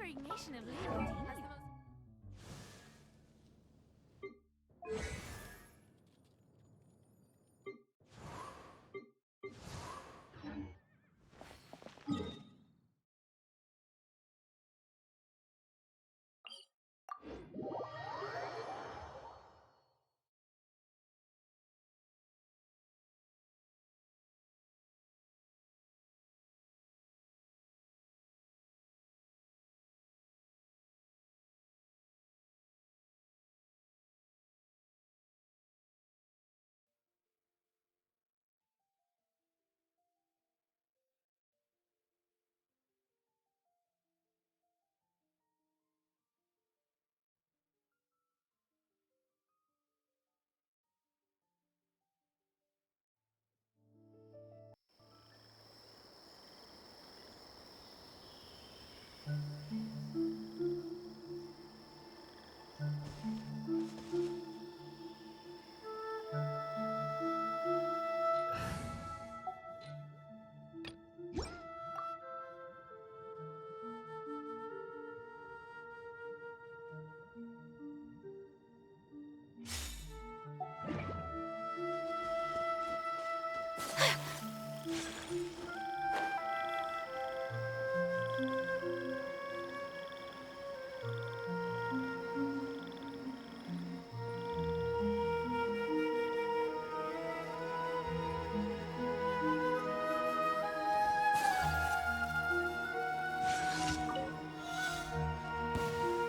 Variegation of leaves.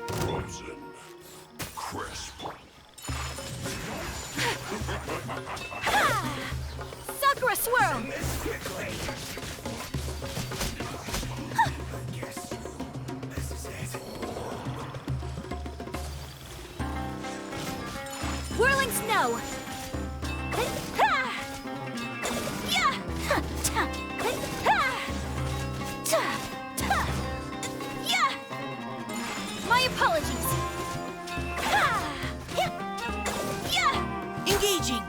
Frozen. Crisp. Sakura swirl! Whirling snow! My apologies! Engaging!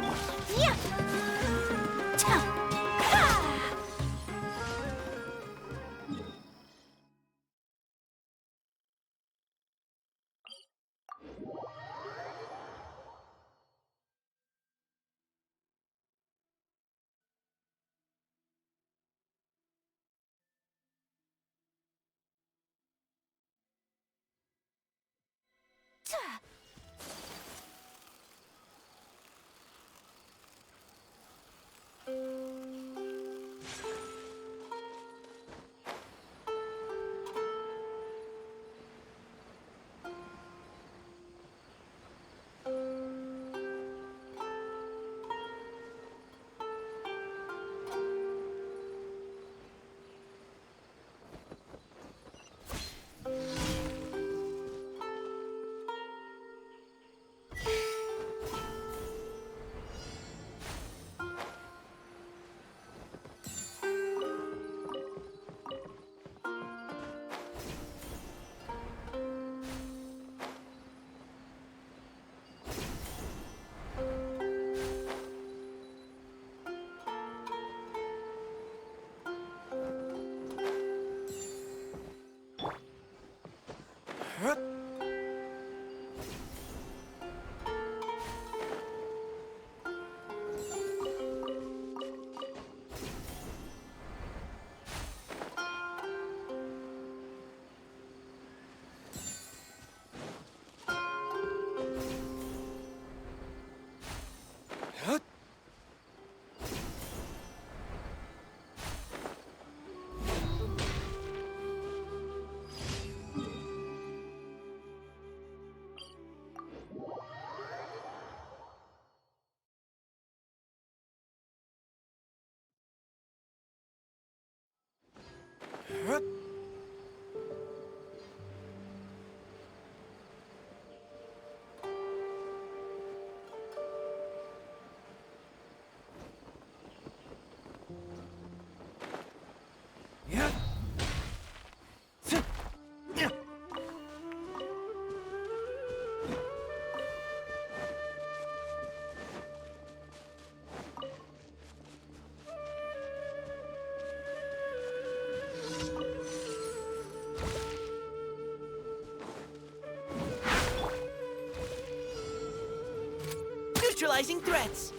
neutralizing threats.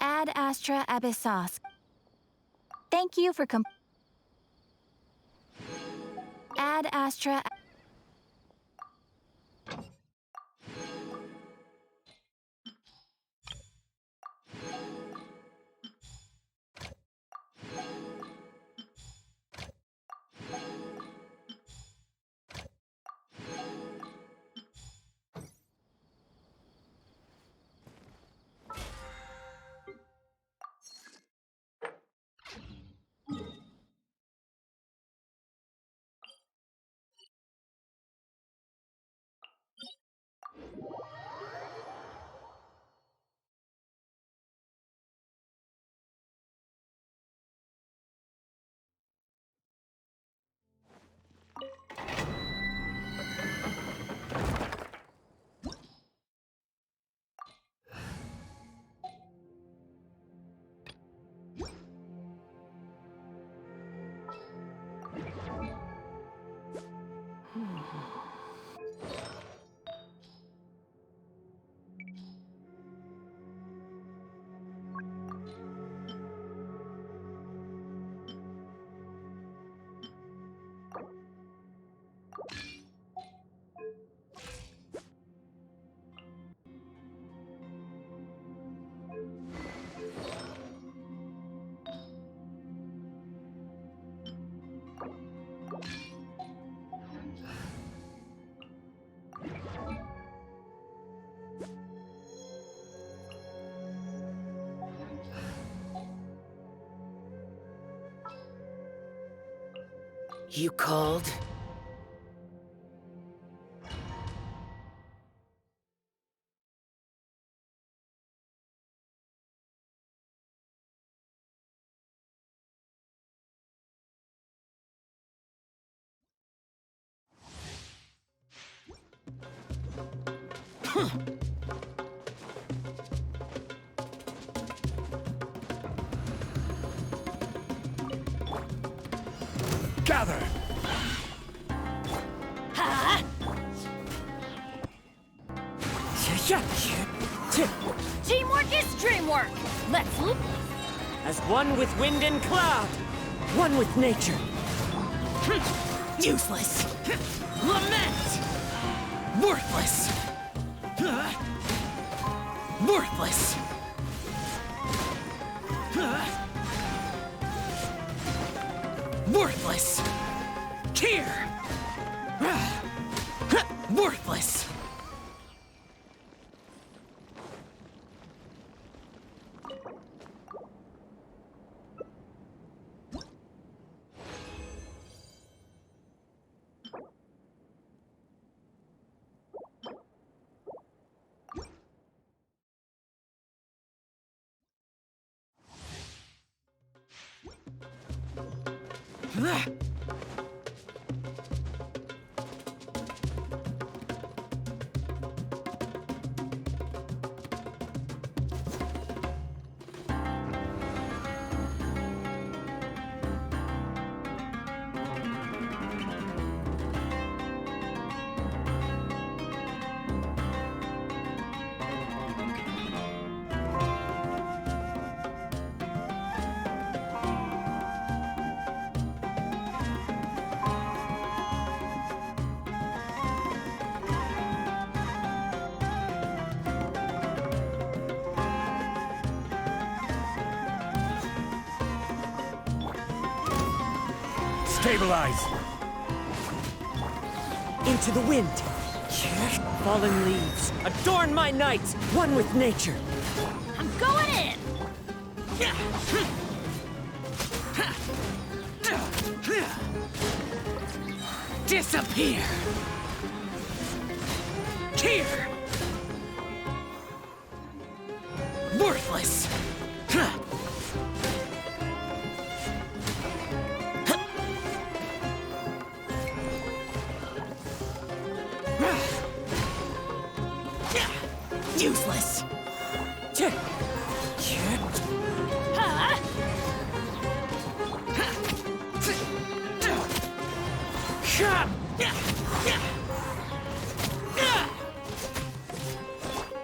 Ad Astra Abyssos. Thank you for Ad Astra. You called? Gather! Teamwork is dreamwork. Let's loop. As one with wind and cloud, one with nature. Useless. Lament. Worthless. Worthless. Worthless. Here. Worthless. Stabilize! Into the wind! Fallen leaves, adorn my night! One with nature! I'm going in! Disappear! Here! Worthless! Useless!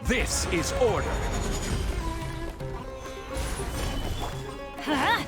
This is order. Huh?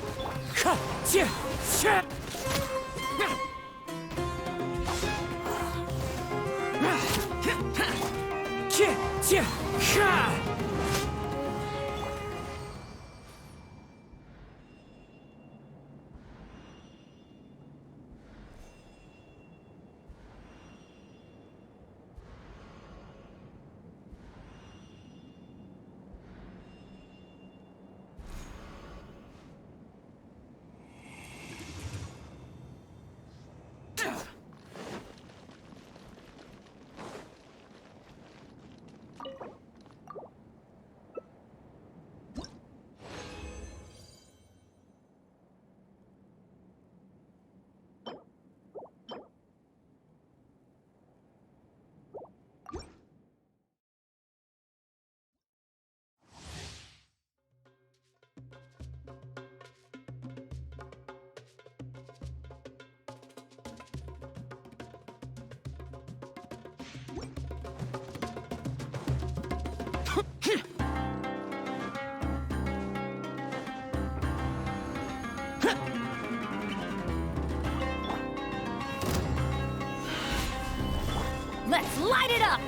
Let's light it up!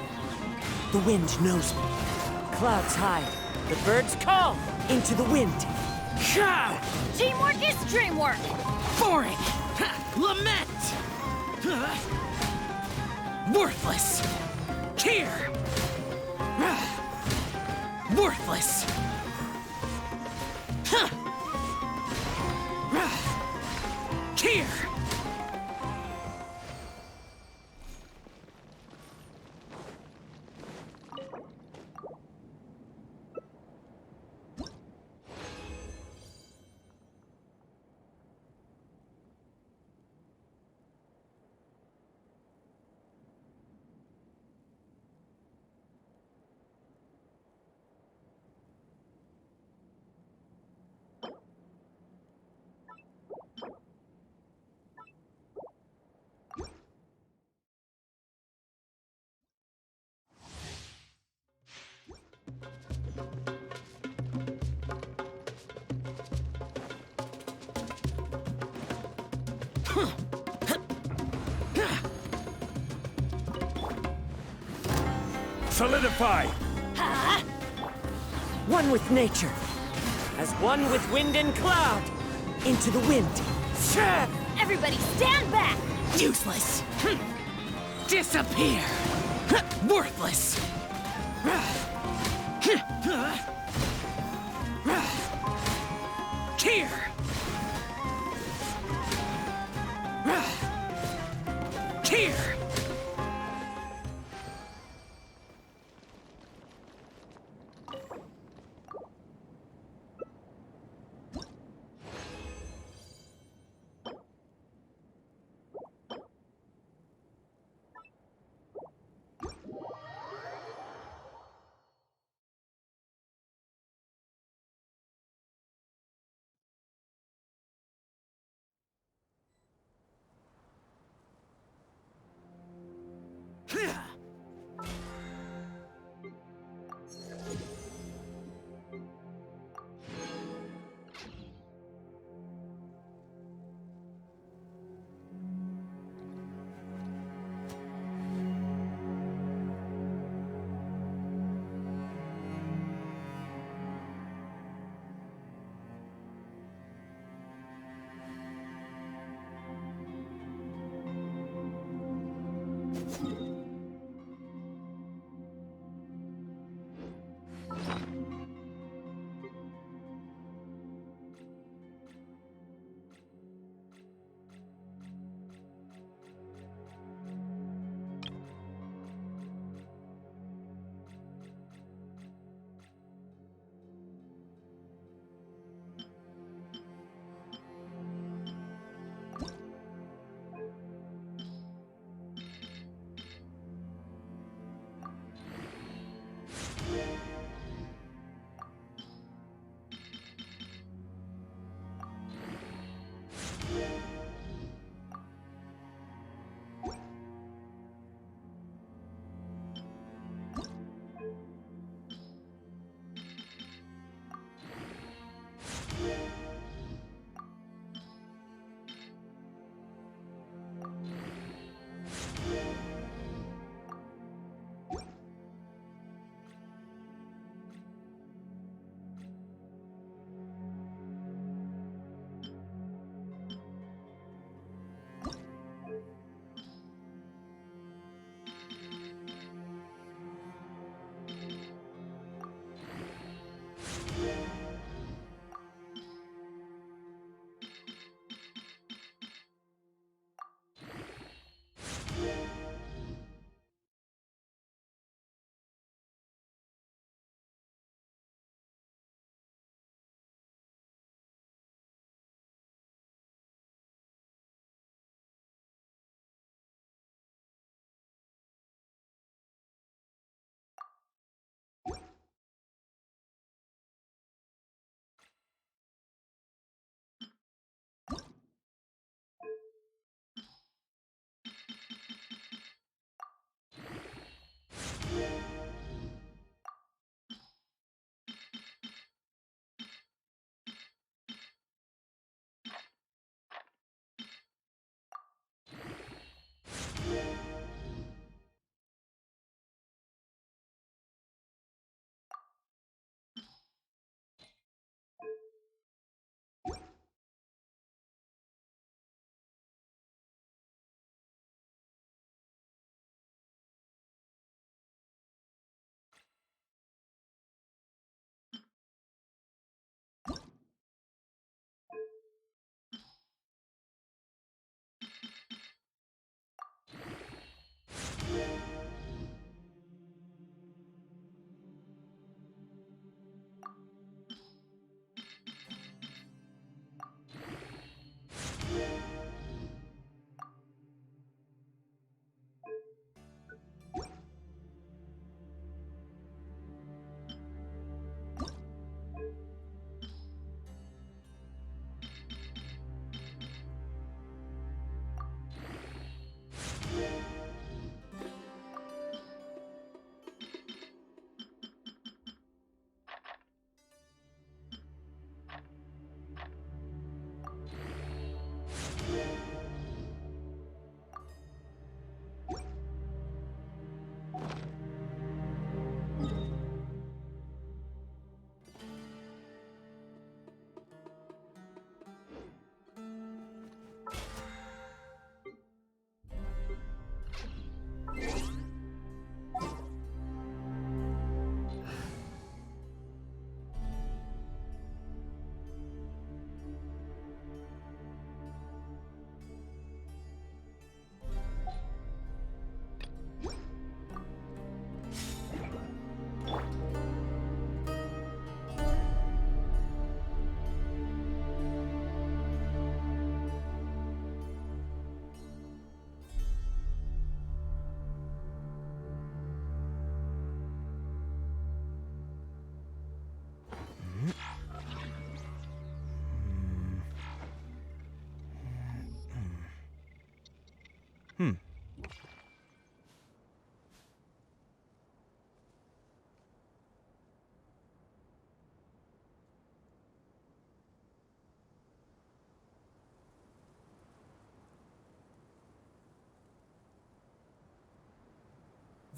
The wind knows me. Clouds hide. The birds call. Into the wind. Teamwork is dreamwork! Boring. Lament. Worthless. Here. Worthless. Here. Solidify! Huh? One with nature, as one with wind and cloud. Into the wind. Everybody stand back! Useless. Disappear. Worthless. Here. Here.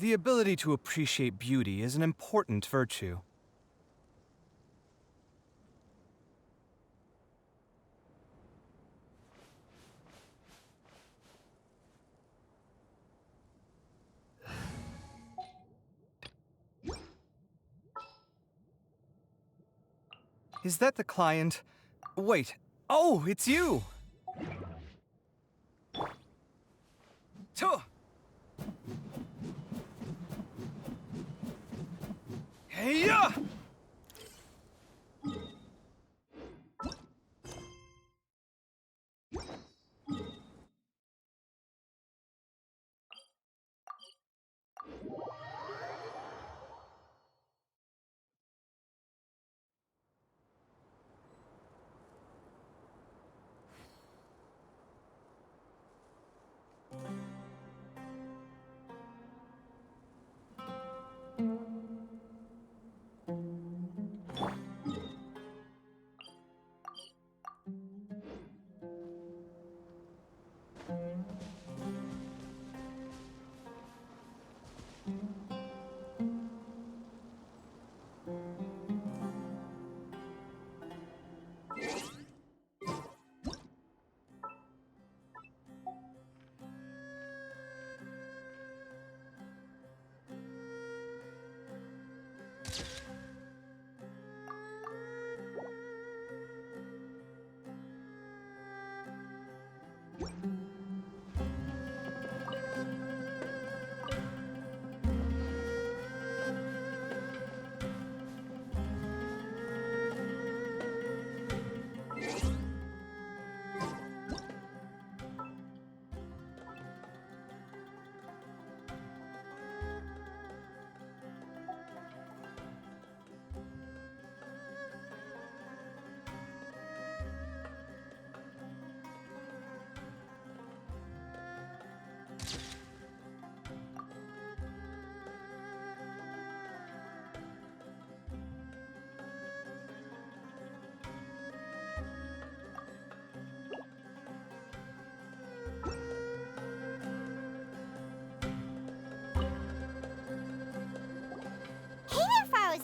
The ability to appreciate beauty is an important virtue. Is that the client? Wait. Oh, it's you! Tuh! Hey-ya!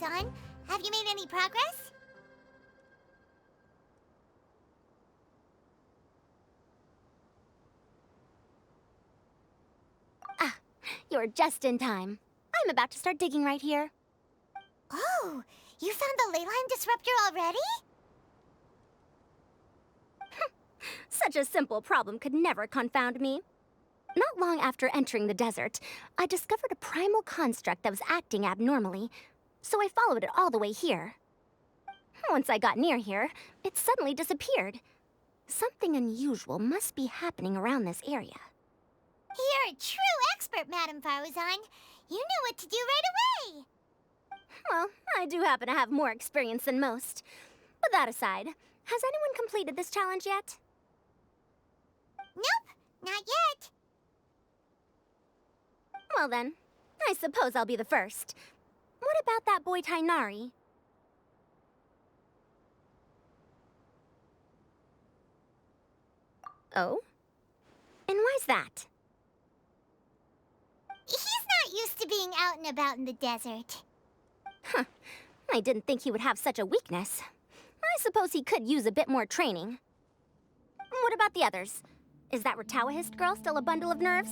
On. Have you made any progress? Ah, you're just in time. I'm about to start digging right here. Oh, you found the ley line disruptor already? Such a simple problem could never confound me. Not long after entering the desert, I discovered a primal construct that was acting abnormally, so I followed it all the way here. Once I got near here, it suddenly disappeared. Something unusual must be happening around this area. You're a true expert, Madame Faruzan. You knew what to do right away. Well, I do happen to have more experience than most. But that aside, has anyone completed this challenge yet? Nope, not yet. Well then, I suppose I'll be the first. What about that boy Tainari? Oh? And why's that? He's not used to being out and about in the desert. Huh. I didn't think he would have such a weakness. I suppose he could use a bit more training. What about the others? Is that Ratawahist girl still a bundle of nerves?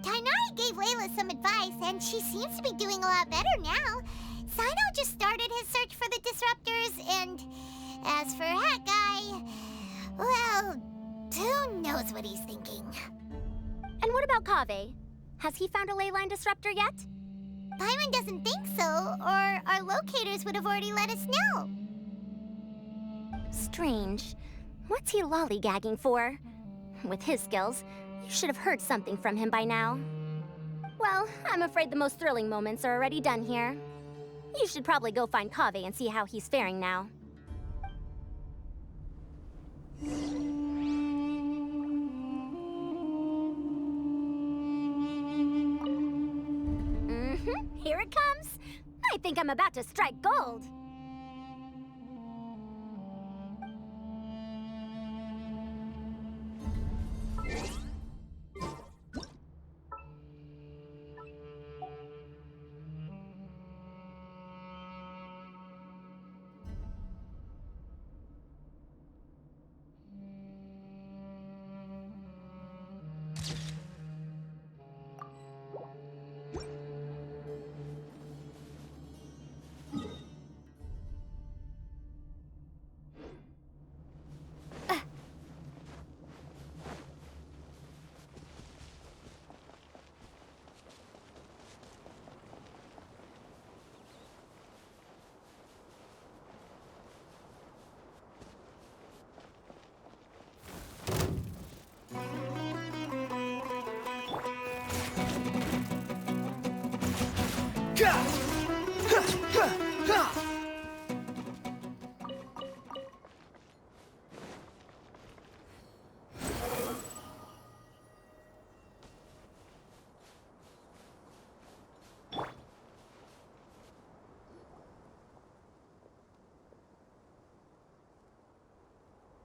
Tainari gave Layla some advice, and she seems to be doing a lot better now. Sino just started his search for the disruptors, and as for Hat Guy, well, who knows what he's thinking. And what about Kaveh? Has he found a ley line disruptor yet? Byron doesn't think so, or our locators would have already let us know. Strange. What's he lollygagging for? With his skills, you should have heard something from him by now. Well, I'm afraid the most thrilling moments are already done here. You should probably go find Kaveh and see how he's faring now. Here it comes. I think I'm about to strike gold.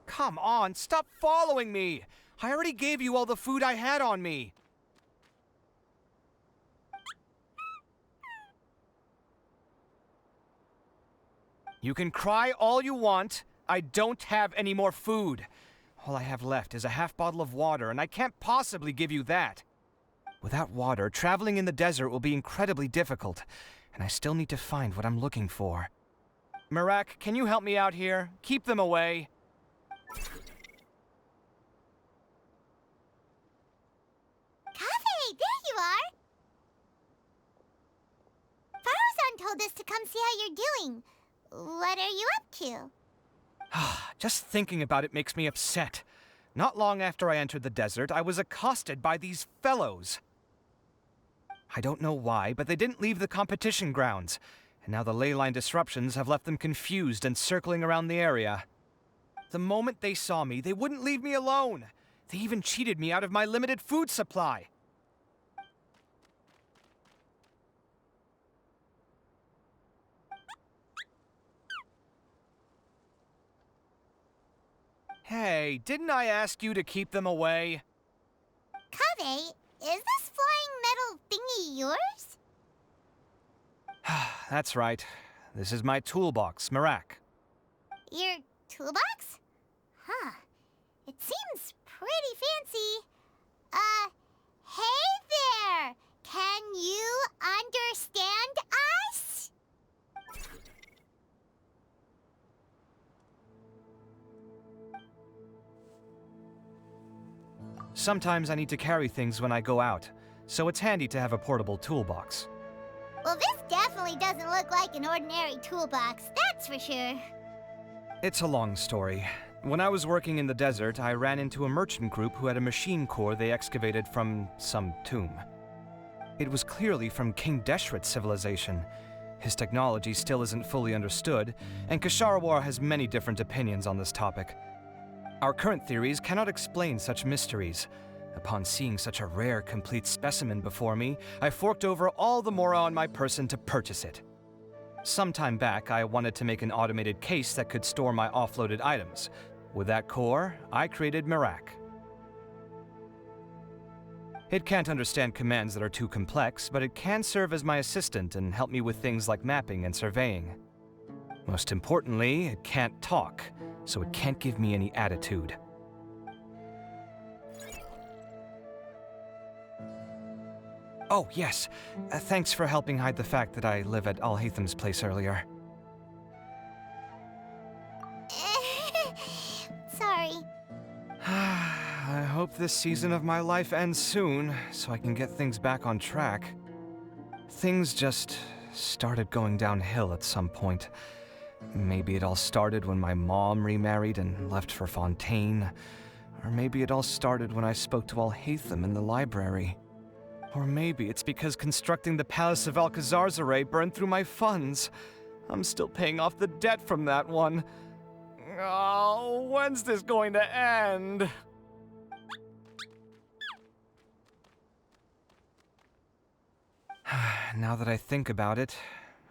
Come on, stop following me! I already gave you all the food I had on me. You can cry all you want. I don't have any more food. All I have left is a half bottle of water, and I can't possibly give you that. Without water, traveling in the desert will be incredibly difficult, and I still need to find what I'm looking for. Mirak, can you help me out here? Keep them away. Kaveh, there you are! Farozan told us to come see how you're doing. What are you up to? Just thinking about it makes me upset. Not long after I entered the desert, I was accosted by these fellows. I don't know why, but they didn't leave the competition grounds, and now the ley line disruptions have left them confused and circling around the area. The moment they saw me, they wouldn't leave me alone. They even cheated me out of my limited food supply. Hey, didn't I ask you to keep them away? Kaveh, is this flying metal thingy yours? That's right. This is my toolbox, Mirak. Your toolbox? Huh. It seems pretty fancy. Hey there! Can you understand us? Sometimes I need to carry things when I go out, so it's handy to have a portable toolbox. Well, this definitely doesn't look like an ordinary toolbox, that's for sure. It's a long story. When I was working in the desert, I ran into a merchant group who had a machine core they excavated from some tomb. It was clearly from King Deshret's civilization. His technology still isn't fully understood, and Kasharawar has many different opinions on this topic. Our current theories cannot explain such mysteries. Upon seeing such a rare, complete specimen before me, I forked over all the mora on my person to purchase it. Some time back, I wanted to make an automated case that could store my offloaded items. With that core, I created Mirak. It can't understand commands that are too complex, but it can serve as my assistant and help me with things like mapping and surveying. Most importantly, it can't talk, so it can't give me any attitude. Oh, yes. Thanks for helping hide the fact that I live at Al-Haytham's place earlier. Sorry. I hope this season of my life ends soon, so I can get things back on track. Things just started going downhill at some point. Maybe it all started when my mom remarried and left for Fontaine. Or maybe it all started when I spoke to Al-Haytham in the library. Or maybe it's because constructing the Palace of Alcazar's burned through my funds. I'm still paying off the debt from that one. Oh, when's this going to end? Now that I think about it,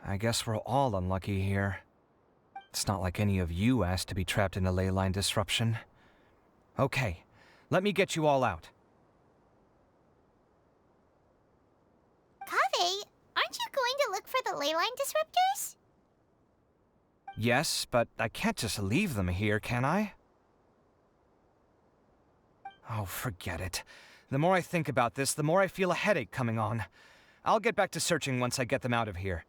I guess we're all unlucky here. It's not like any of you asked to be trapped in a ley line disruption. Okay, let me get you all out. Kaveh, aren't you going to look for the ley line disruptors? Yes, but I can't just leave them here, can I? Oh, forget it. The more I think about this, the more I feel a headache coming on. I'll get back to searching once I get them out of here.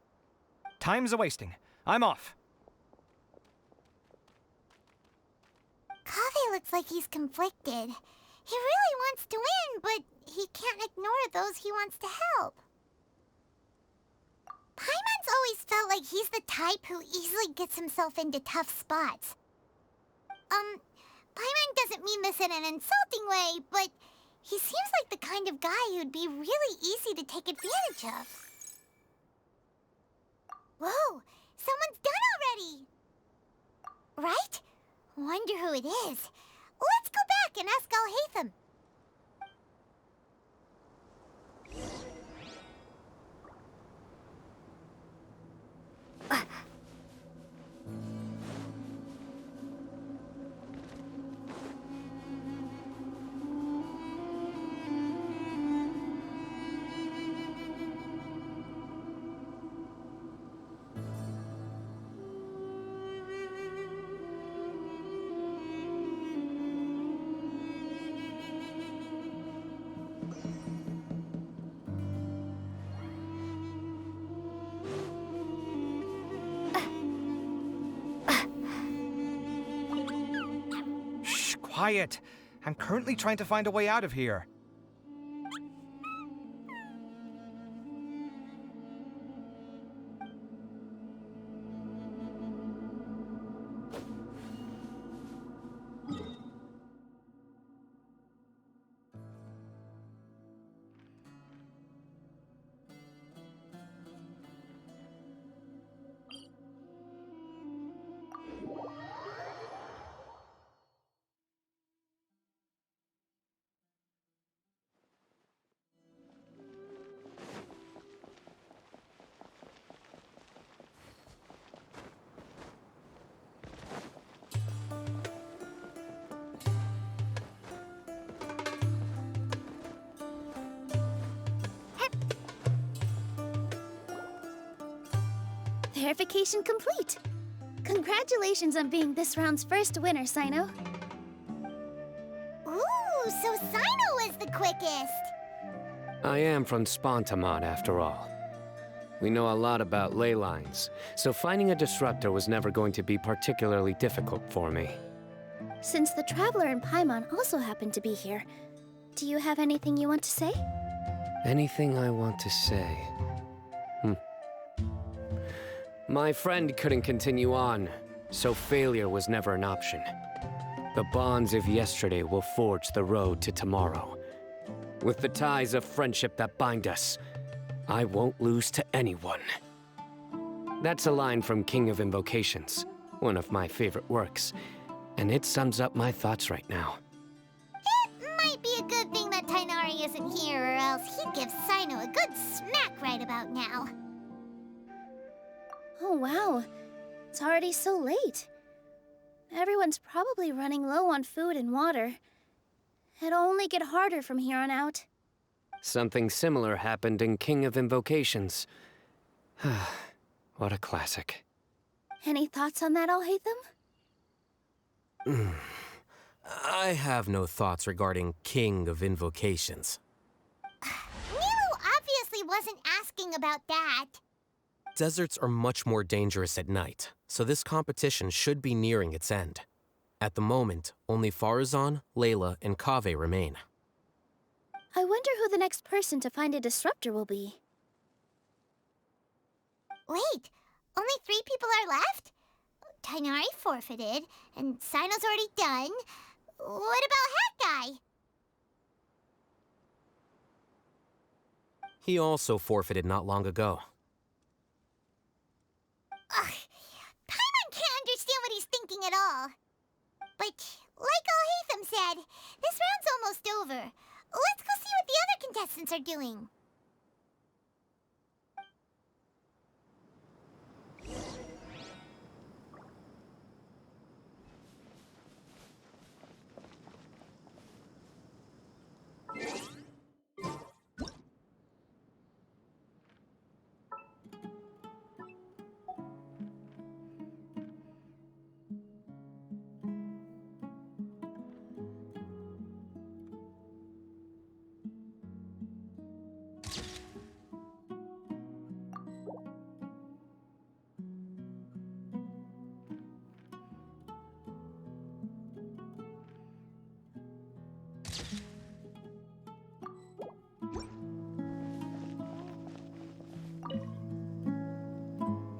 Time's a-wasting. I'm off. Kaveh looks like he's conflicted. He really wants to win, but he can't ignore those he wants to help. Paimon's always felt like he's the type who easily gets himself into tough spots. Paimon doesn't mean this in an insulting way, but He seems like the kind of guy who'd be really easy to take advantage of. Whoa! Someone's done already! Right? Wonder who it is. Let's go back and ask Al-Haytham. Shh, quiet. I'm currently trying to find a way out of here. Verification complete. Congratulations on being this round's first winner, Sino. Ooh, so Sino was the quickest. I am from Spontamon, after all. We know a lot about ley lines, so finding a disruptor was never going to be particularly difficult for me. Since the Traveler and Paimon also happen to be here, do you have anything you want to say? Anything I want to say? My friend couldn't continue on, so failure was never an option. The bonds of yesterday will forge the road to tomorrow. With the ties of friendship that bind us, I won't lose to anyone. That's a line from King of Invocations, one of my favorite works, and it sums up my thoughts right now. It might be a good thing that Tainari isn't here, or else he'd give Sino a good smack right about now. Oh wow, it's already so late. Everyone's probably running low on food and water. It'll only get harder from here on out. Something similar happened in King of Invocations. What a classic. Any thoughts on that, Al-Haytham? I have no thoughts regarding King of Invocations. Nero obviously wasn't asking about that. Deserts are much more dangerous at night, so this competition should be nearing its end. At the moment, only Farazan, Layla, and Kaveh remain. I wonder who the next person to find a disruptor will be. Wait, only 3 people are left? Tainari forfeited, and Sino's already done. What about Hat Guy? He also forfeited not long ago. Ugh, Paimon can't understand what he's thinking at all. But, like Al-Haytham said, this round's almost over. Let's go see what the other contestants are doing.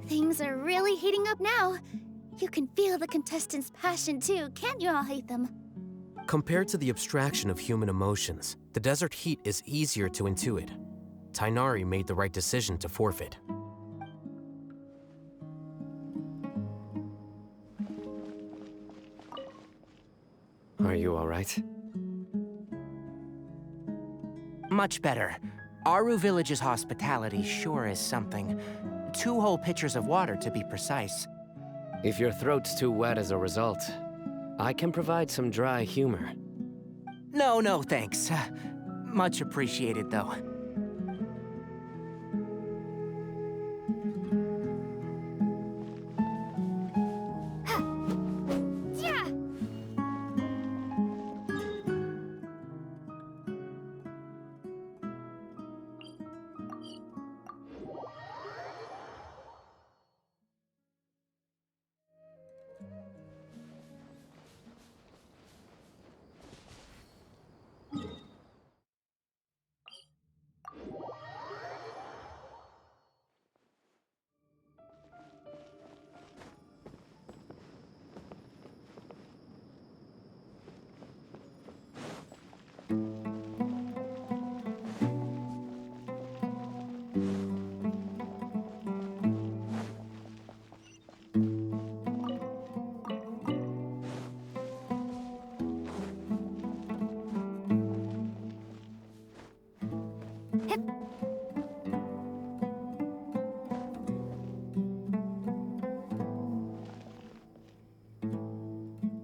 Things are really heating up now. You can feel the contestants' passion too, can't you, Al-Haytham? Compared to the abstraction of human emotions, The desert heat is easier to intuit. Tainari made the right decision to forfeit. Are you all right? Much better. Aru Village's hospitality sure is something. 2 whole pitchers of water, to be precise. If your throat's too wet as a result, I can provide some dry humor. No, thanks. Much appreciated, though.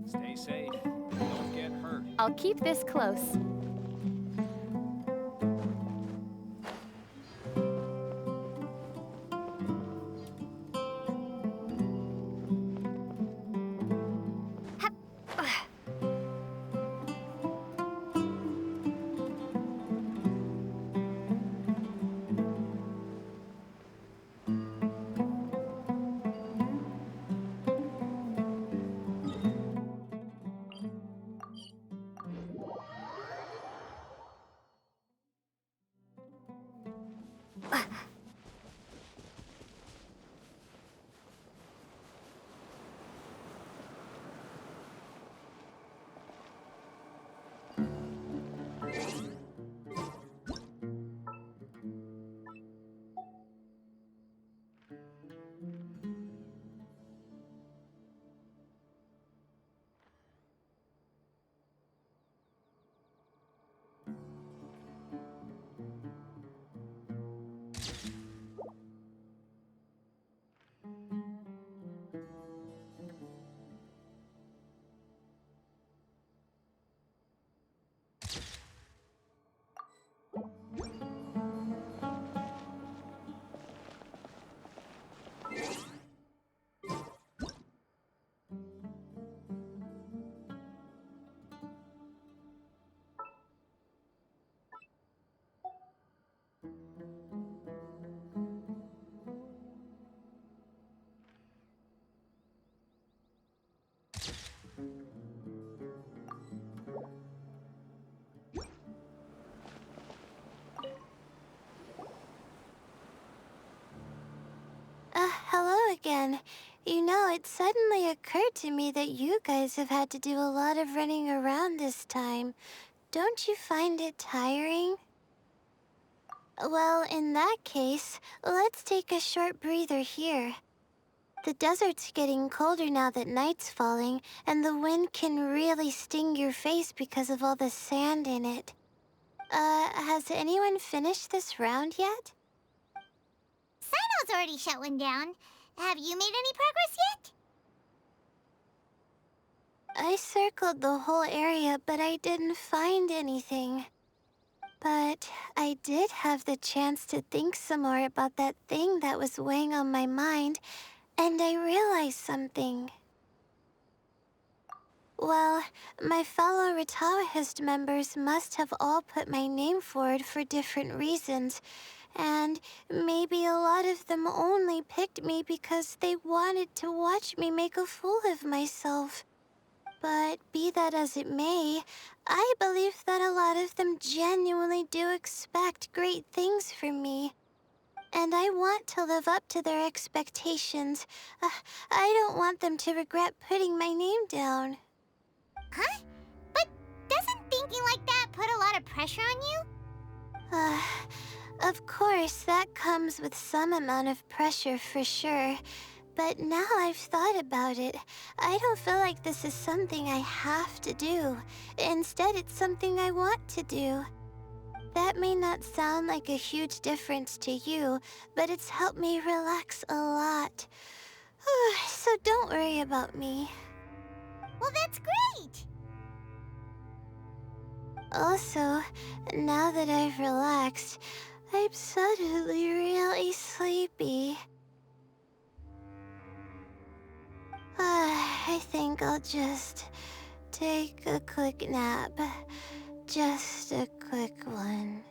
Stay safe. Don't get hurt. I'll keep this close. Hello again. You know, it suddenly occurred to me that you guys have had to do a lot of running around this time. Don't you find it tiring? Well, in that case, let's take a short breather here. The desert's getting colder now that night's falling, and the wind can really sting your face because of all the sand in it. Has anyone finished this round yet? Sino's already shut one down. Have you made any progress yet? I circled the whole area, but I didn't find anything. But I did have the chance to think some more about that thing that was weighing on my mind, and I realized something. Well, my fellow Retawahist members must have all put my name forward for different reasons, and maybe a lot of them only picked me because they wanted to watch me make a fool of myself. But be that as it may, I believe that a lot of them genuinely do expect great things from me. And I want to live up to their expectations. I don't want them to regret putting my name down. Huh? But doesn't thinking like that that put a lot of pressure on you? Of course, that comes with some amount of pressure for sure. But now I've thought about it, I don't feel like this is something I have to do. Instead, it's something I want to do. That may not sound like a huge difference to you, but it's helped me relax a lot. So don't worry about me. Well, that's great! Also, now that I've relaxed, I'm suddenly really sleepy. I think I'll just take a quick nap. Just a quick one.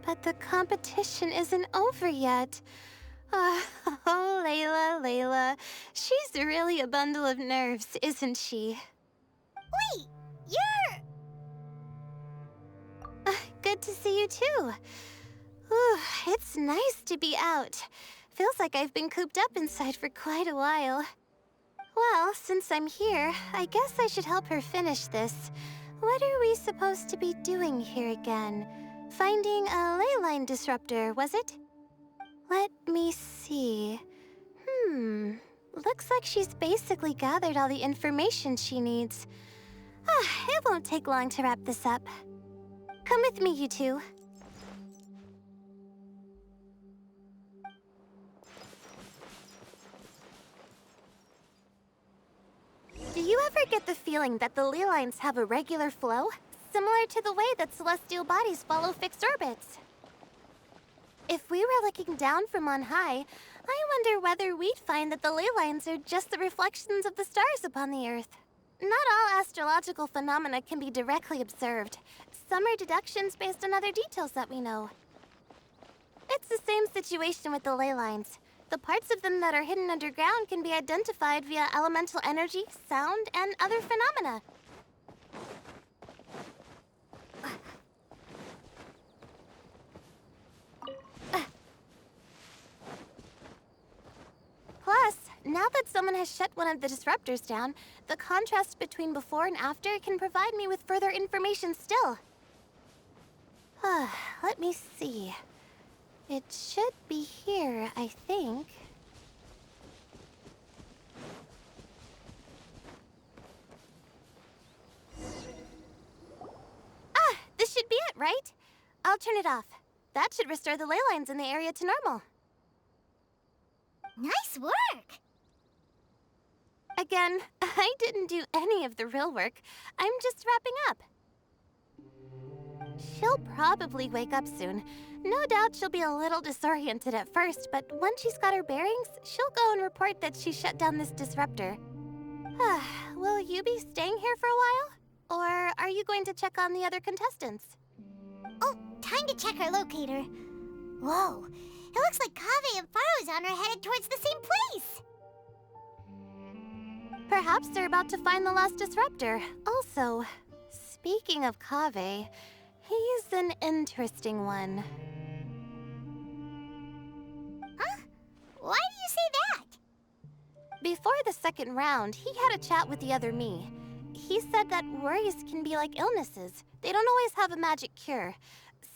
But the competition isn't over yet. Oh, Layla. She's really a bundle of nerves, isn't she? Wait, you're... Good to see you too. Ooh, it's nice to be out. Feels like I've been cooped up inside for quite a while. Well, since I'm here, I guess I should help her finish this. What are we supposed to be doing here again? Finding a ley line disruptor, was it? Let me see. Looks like she's basically gathered all the information she needs. It won't take long to wrap this up. Come with me, you two. Do you ever get the feeling that the ley lines have a regular flow? Similar to the way that celestial bodies follow fixed orbits. If we were looking down from on high, I wonder whether we'd find that the ley lines are just the reflections of the stars upon the Earth. Not all astrological phenomena can be directly observed. Some are deductions based on other details that we know. It's the same situation with the ley lines. The parts of them that are hidden underground can be identified via elemental energy, sound, and other phenomena. Plus, now that someone has shut one of the disruptors down, the contrast between before and after can provide me with further information still. Let me see. It should be here, I think. This should be it, right? I'll turn it off. That should restore the ley lines in the area to normal. Nice work! Again, I didn't do any of the real work. I'm just wrapping up. She'll probably wake up soon. No doubt she'll be a little disoriented at first, but once she's got her bearings, she'll go and report that she shut down this disruptor. Will you be staying here for a while? Or are you going to check on the other contestants? Oh, time to check our locator. Whoa, it looks like Kaveh and Farozan are headed towards the same place. Perhaps they're about to find the last disruptor. Also, speaking of Kaveh, he's an interesting one. Huh? Why do you say that? Before the second round, he had a chat with the other me. He said that worries can be like illnesses. They don't always have a magic cure.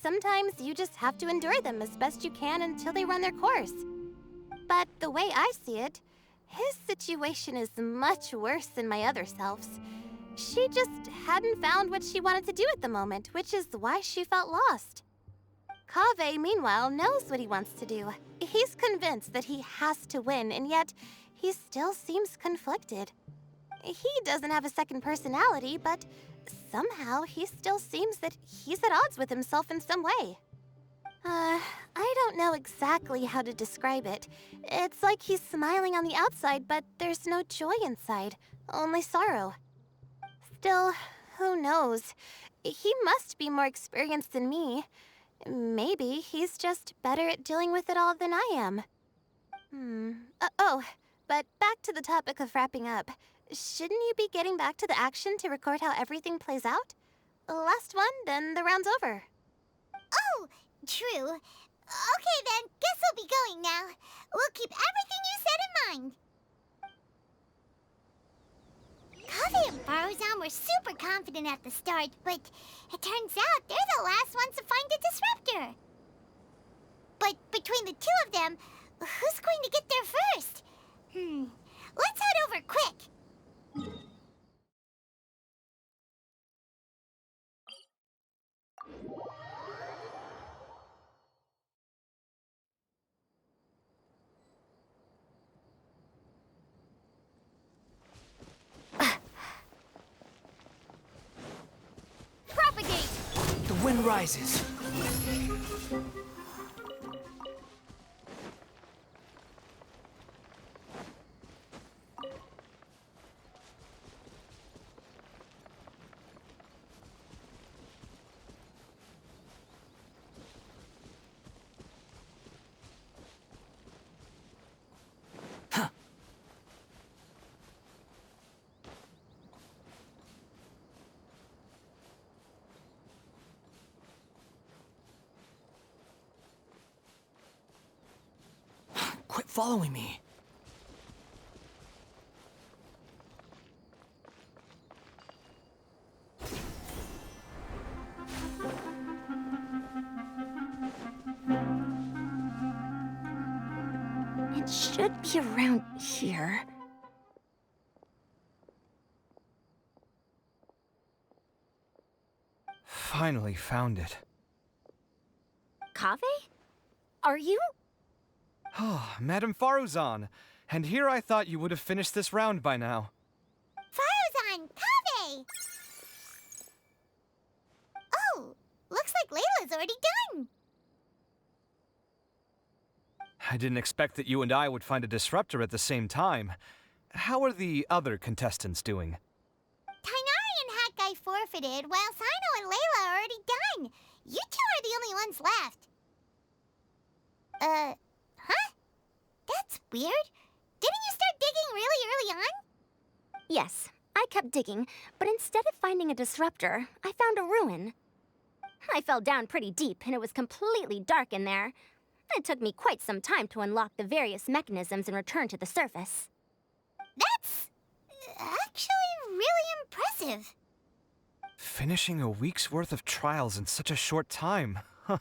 Sometimes you just have to endure them as best you can until they run their course. But the way I see it, his situation is much worse than my other self's. She just hadn't found what she wanted to do at the moment, which is why she felt lost. Kaveh, meanwhile, knows what he wants to do. He's convinced that he has to win, and yet he still seems conflicted. He doesn't have a second personality, but somehow he still seems that he's at odds with himself in some way. I don't know exactly how to describe it. It's like he's smiling on the outside, but there's no joy inside, only sorrow. Still, who knows? He must be more experienced than me. Maybe he's just better at dealing with it all than I am. But back to the topic of wrapping up. Shouldn't you be getting back to the action to record how everything plays out? Last one, then the round's over. Oh, true. Okay then, guess we'll be going now. We'll keep everything you said in mind. Kaveh and Baruzan were super confident at the start, but it turns out they're the last ones to find a disruptor. But between the two of them, who's going to get there first? Let's head over quick. Propagate! The wind rises. Quit following me. It should be around here. Finally found it. Kaveh? Are you? Oh, Madame Faruzan. And here I thought you would have finished this round by now. Faruzan, Kaveh! Oh, looks like Layla's already done. I didn't expect that you and I would find a disruptor at the same time. How are the other contestants doing? Tainari and Hat Guy forfeited, while Sino and Layla are already done. You two are the only ones left. Huh? That's weird. Didn't you start digging really early on? Yes, I kept digging, but instead of finding a disruptor, I found a ruin. I fell down pretty deep, and it was completely dark in there. It took me quite some time to unlock the various mechanisms and return to the surface. That's actually really impressive. Finishing a week's worth of trials in such a short time. Huh.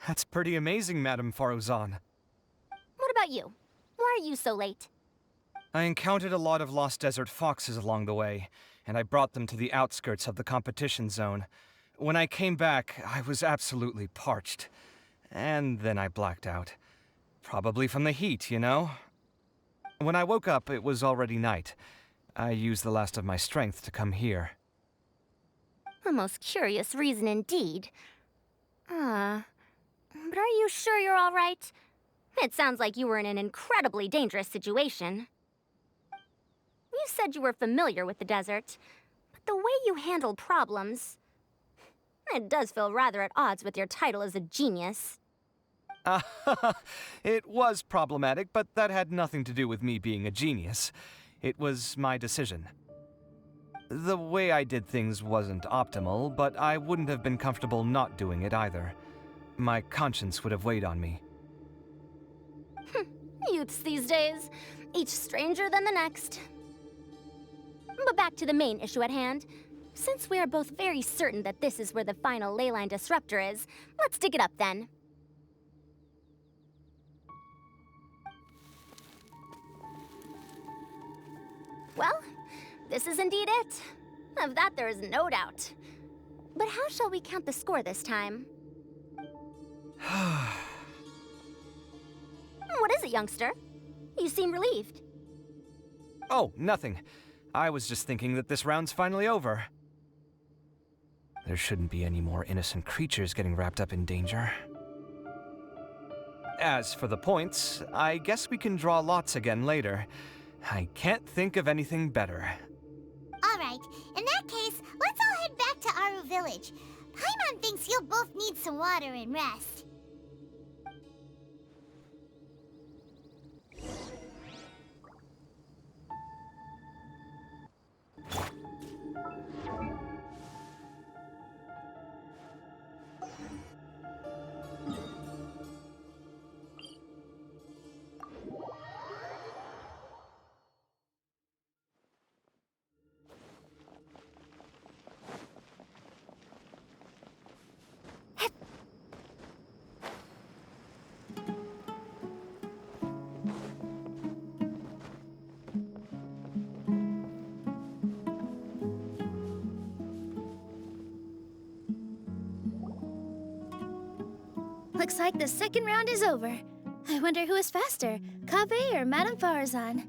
That's pretty amazing, Madame Faruzan. What about you? Why are you so late? I encountered a lot of lost desert foxes along the way, and I brought them to the outskirts of the competition zone. When I came back, I was absolutely parched. And then I blacked out. Probably from the heat, you know? When I woke up, it was already night. I used the last of my strength to come here. A most curious reason indeed. But are you sure you're all right? It sounds like you were in an incredibly dangerous situation. You said you were familiar with the desert, but the way you handle problems... It does feel rather at odds with your title as a genius. It was problematic, but that had nothing to do with me being a genius. It was my decision. The way I did things wasn't optimal, but I wouldn't have been comfortable not doing it either. My conscience would have weighed on me. Youths these days, each stranger than the next. But back to the main issue at hand. Since we are both very certain that this is where the final leyline disruptor is, let's dig it up then. Well, this is indeed it. Of that there is no doubt. But how shall we count the score this time? What is it, youngster? You seem relieved. Oh, nothing. I was just thinking that this round's finally over. There shouldn't be any more innocent creatures getting wrapped up in danger. As for the points, I guess we can draw lots again later. I can't think of anything better. Alright, in that case, let's all head back to Aru Village. Paimon thinks you'll both need some water and rest. Looks like the second round is over. I wonder who is faster, Kaveh or Madame Farazan?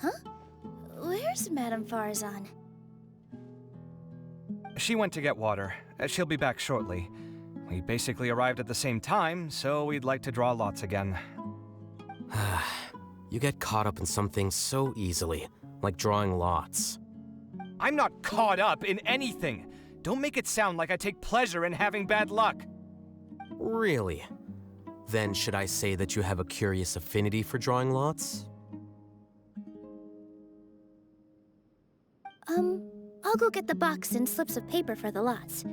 Huh? Where's Madame Farazan? She went to get water. She'll be back shortly. We basically arrived at the same time, so we'd like to draw lots again. You get caught up in some things so easily, like drawing lots. I'm not caught up in anything. Don't make it sound like I take pleasure in having bad luck. Really? Then should I say that you have a curious affinity for drawing lots? I'll go get the box and slips of paper for the lots.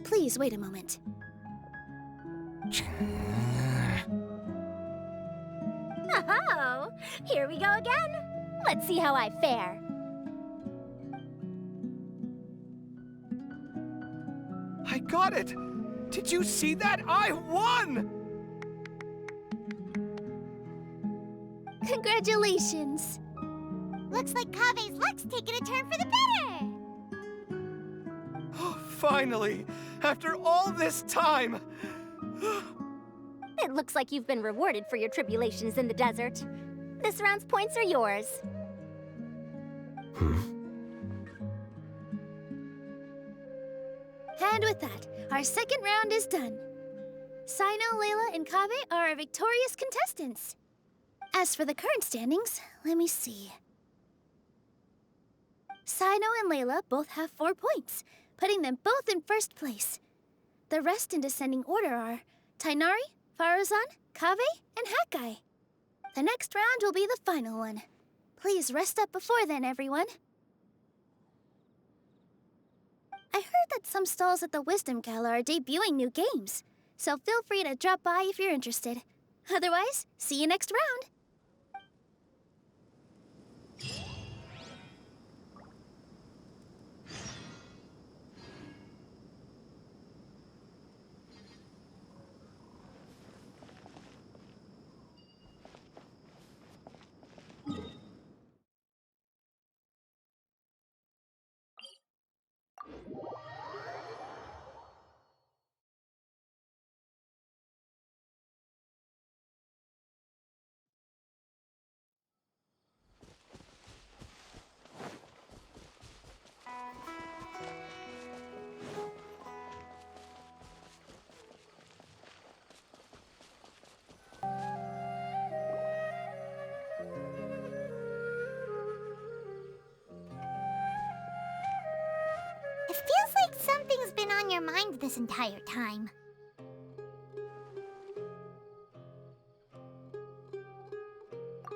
Please wait a moment. Oh, here we go again. Let's see how I fare. I got it! Did you see that? I won! Congratulations! Looks like Kaveh's luck's taking a turn for the better! Finally! After all this time! It looks like you've been rewarded for your tribulations in the desert. This round's points are yours. And with that, our second round is done. Sino, Layla, and Kaveh are our victorious contestants. As for the current standings, let me see. Sino and Layla both have 4 points, putting them both in first place. The rest in descending order are Tainari, Farazan, Kaveh, and Hakai. The next round will be the final one. Please rest up before then, everyone. I heard that some stalls at the Wisdom Gala are debuting new games, so feel free to drop by if you're interested. Otherwise, see you next round! It feels like something's been on your mind this entire time.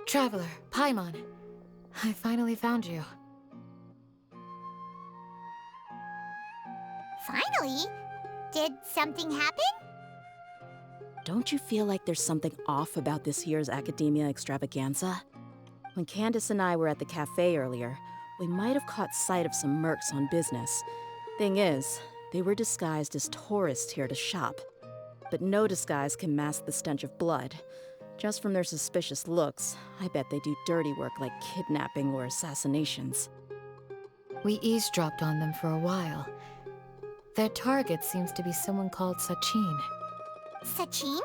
Traveler, Paimon. I finally found you. Finally? Did something happen? Don't you feel like there's something off about this year's Academia Extravaganza? When Candace and I were at the cafe earlier, we might have caught sight of some mercs on business. Thing is, they were disguised as tourists here to shop. But no disguise can mask the stench of blood. Just from their suspicious looks, I bet they do dirty work like kidnapping or assassinations. We eavesdropped on them for a while. Their target seems to be someone called Sachin. Sachin?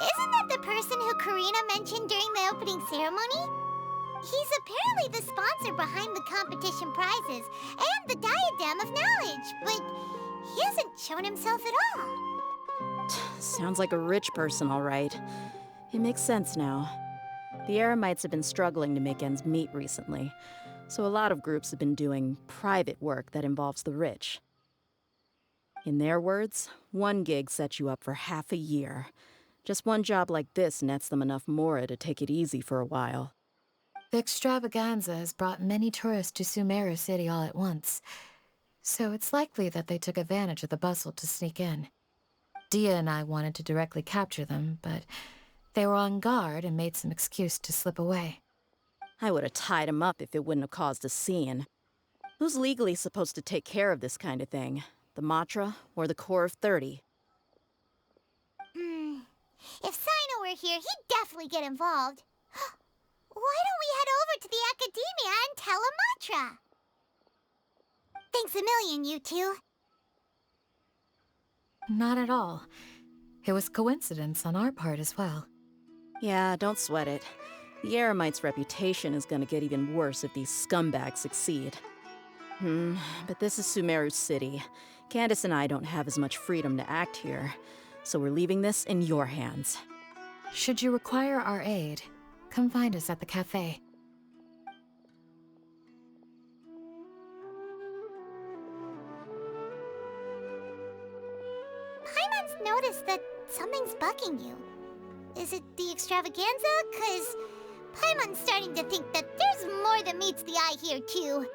Isn't that the person who Karina mentioned during the opening ceremony? He's apparently the sponsor behind the competition prizes and the Diadem of Knowledge, but he hasn't shown himself at all. Sounds like a rich person, all right. It makes sense now. The Eremites have been struggling to make ends meet recently, so a lot of groups have been doing private work that involves the rich. In their words, one gig sets you up for half a year. Just one job like this nets them enough mora to take it easy for a while. The extravaganza has brought many tourists to Sumeru City all at once, so it's likely that they took advantage of the bustle to sneak in. Dia and I wanted to directly capture them, but they were on guard and made some excuse to slip away. I would have tied him up if it wouldn't have caused a scene. Who's legally supposed to take care of this kind of thing? The Matra or the Corps of 30? If Sino were here, he'd definitely get involved. Why don't we head over to the Academia and tell Amatra? Thanks a million, you two. Not at all. It was coincidence on our part as well. Yeah, don't sweat it. The Eremite's reputation is gonna get even worse if these scumbags succeed. But this is Sumeru City. Candace and I don't have as much freedom to act here, so we're leaving this in your hands. Should you require our aid, come find us at the cafe. Paimon's noticed that something's bugging you. Is it the extravaganza? 'Cause Paimon's starting to think that there's more than meets the eye here, too.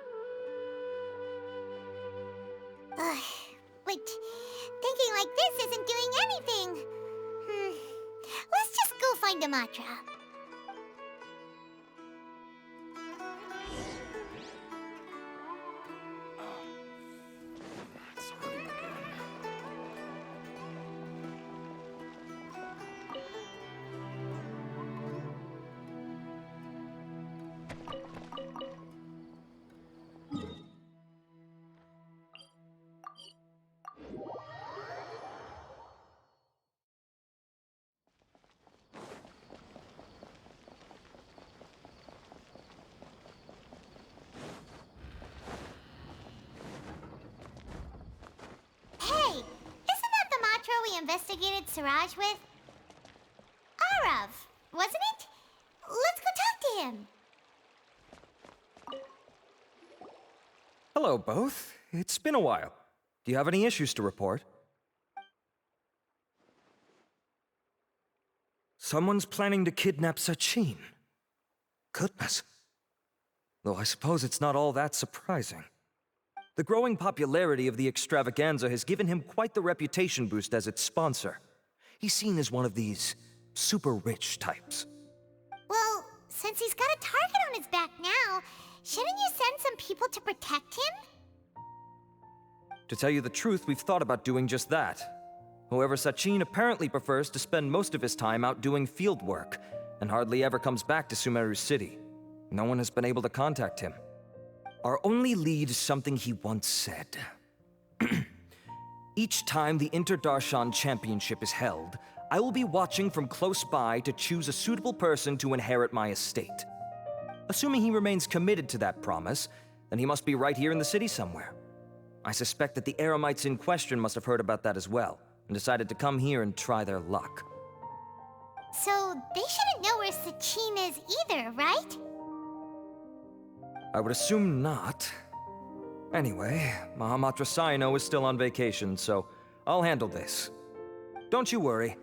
But thinking like this isn't doing anything. Let's just go find a mantra. Investigated Siraj with? Arav, wasn't it? Let's go talk to him. Hello, both. It's been a while. Do you have any issues to report? Someone's planning to kidnap Sachin. Goodness. Though I suppose it's not all that surprising. The growing popularity of the extravaganza has given him quite the reputation boost as its sponsor. He's seen as one of these super rich types. Well, since he's got a target on his back now, shouldn't you send some people to protect him? To tell you the truth, we've thought about doing just that. However, Sachin apparently prefers to spend most of his time out doing field work, and hardly ever comes back to Sumeru City. No one has been able to contact him. Our only lead is something he once said. Each time the Inter-Darshan Championship is held, I will be watching from close by to choose a suitable person to inherit my estate. Assuming he remains committed to that promise, then he must be right here in the city somewhere. I suspect that the Eremites in question must have heard about that as well, and decided to come here and try their luck. So they shouldn't know where Sachin is either, right? I would assume not. Anyway, Mahamatra Saino is still on vacation, so I'll handle this. Don't you worry.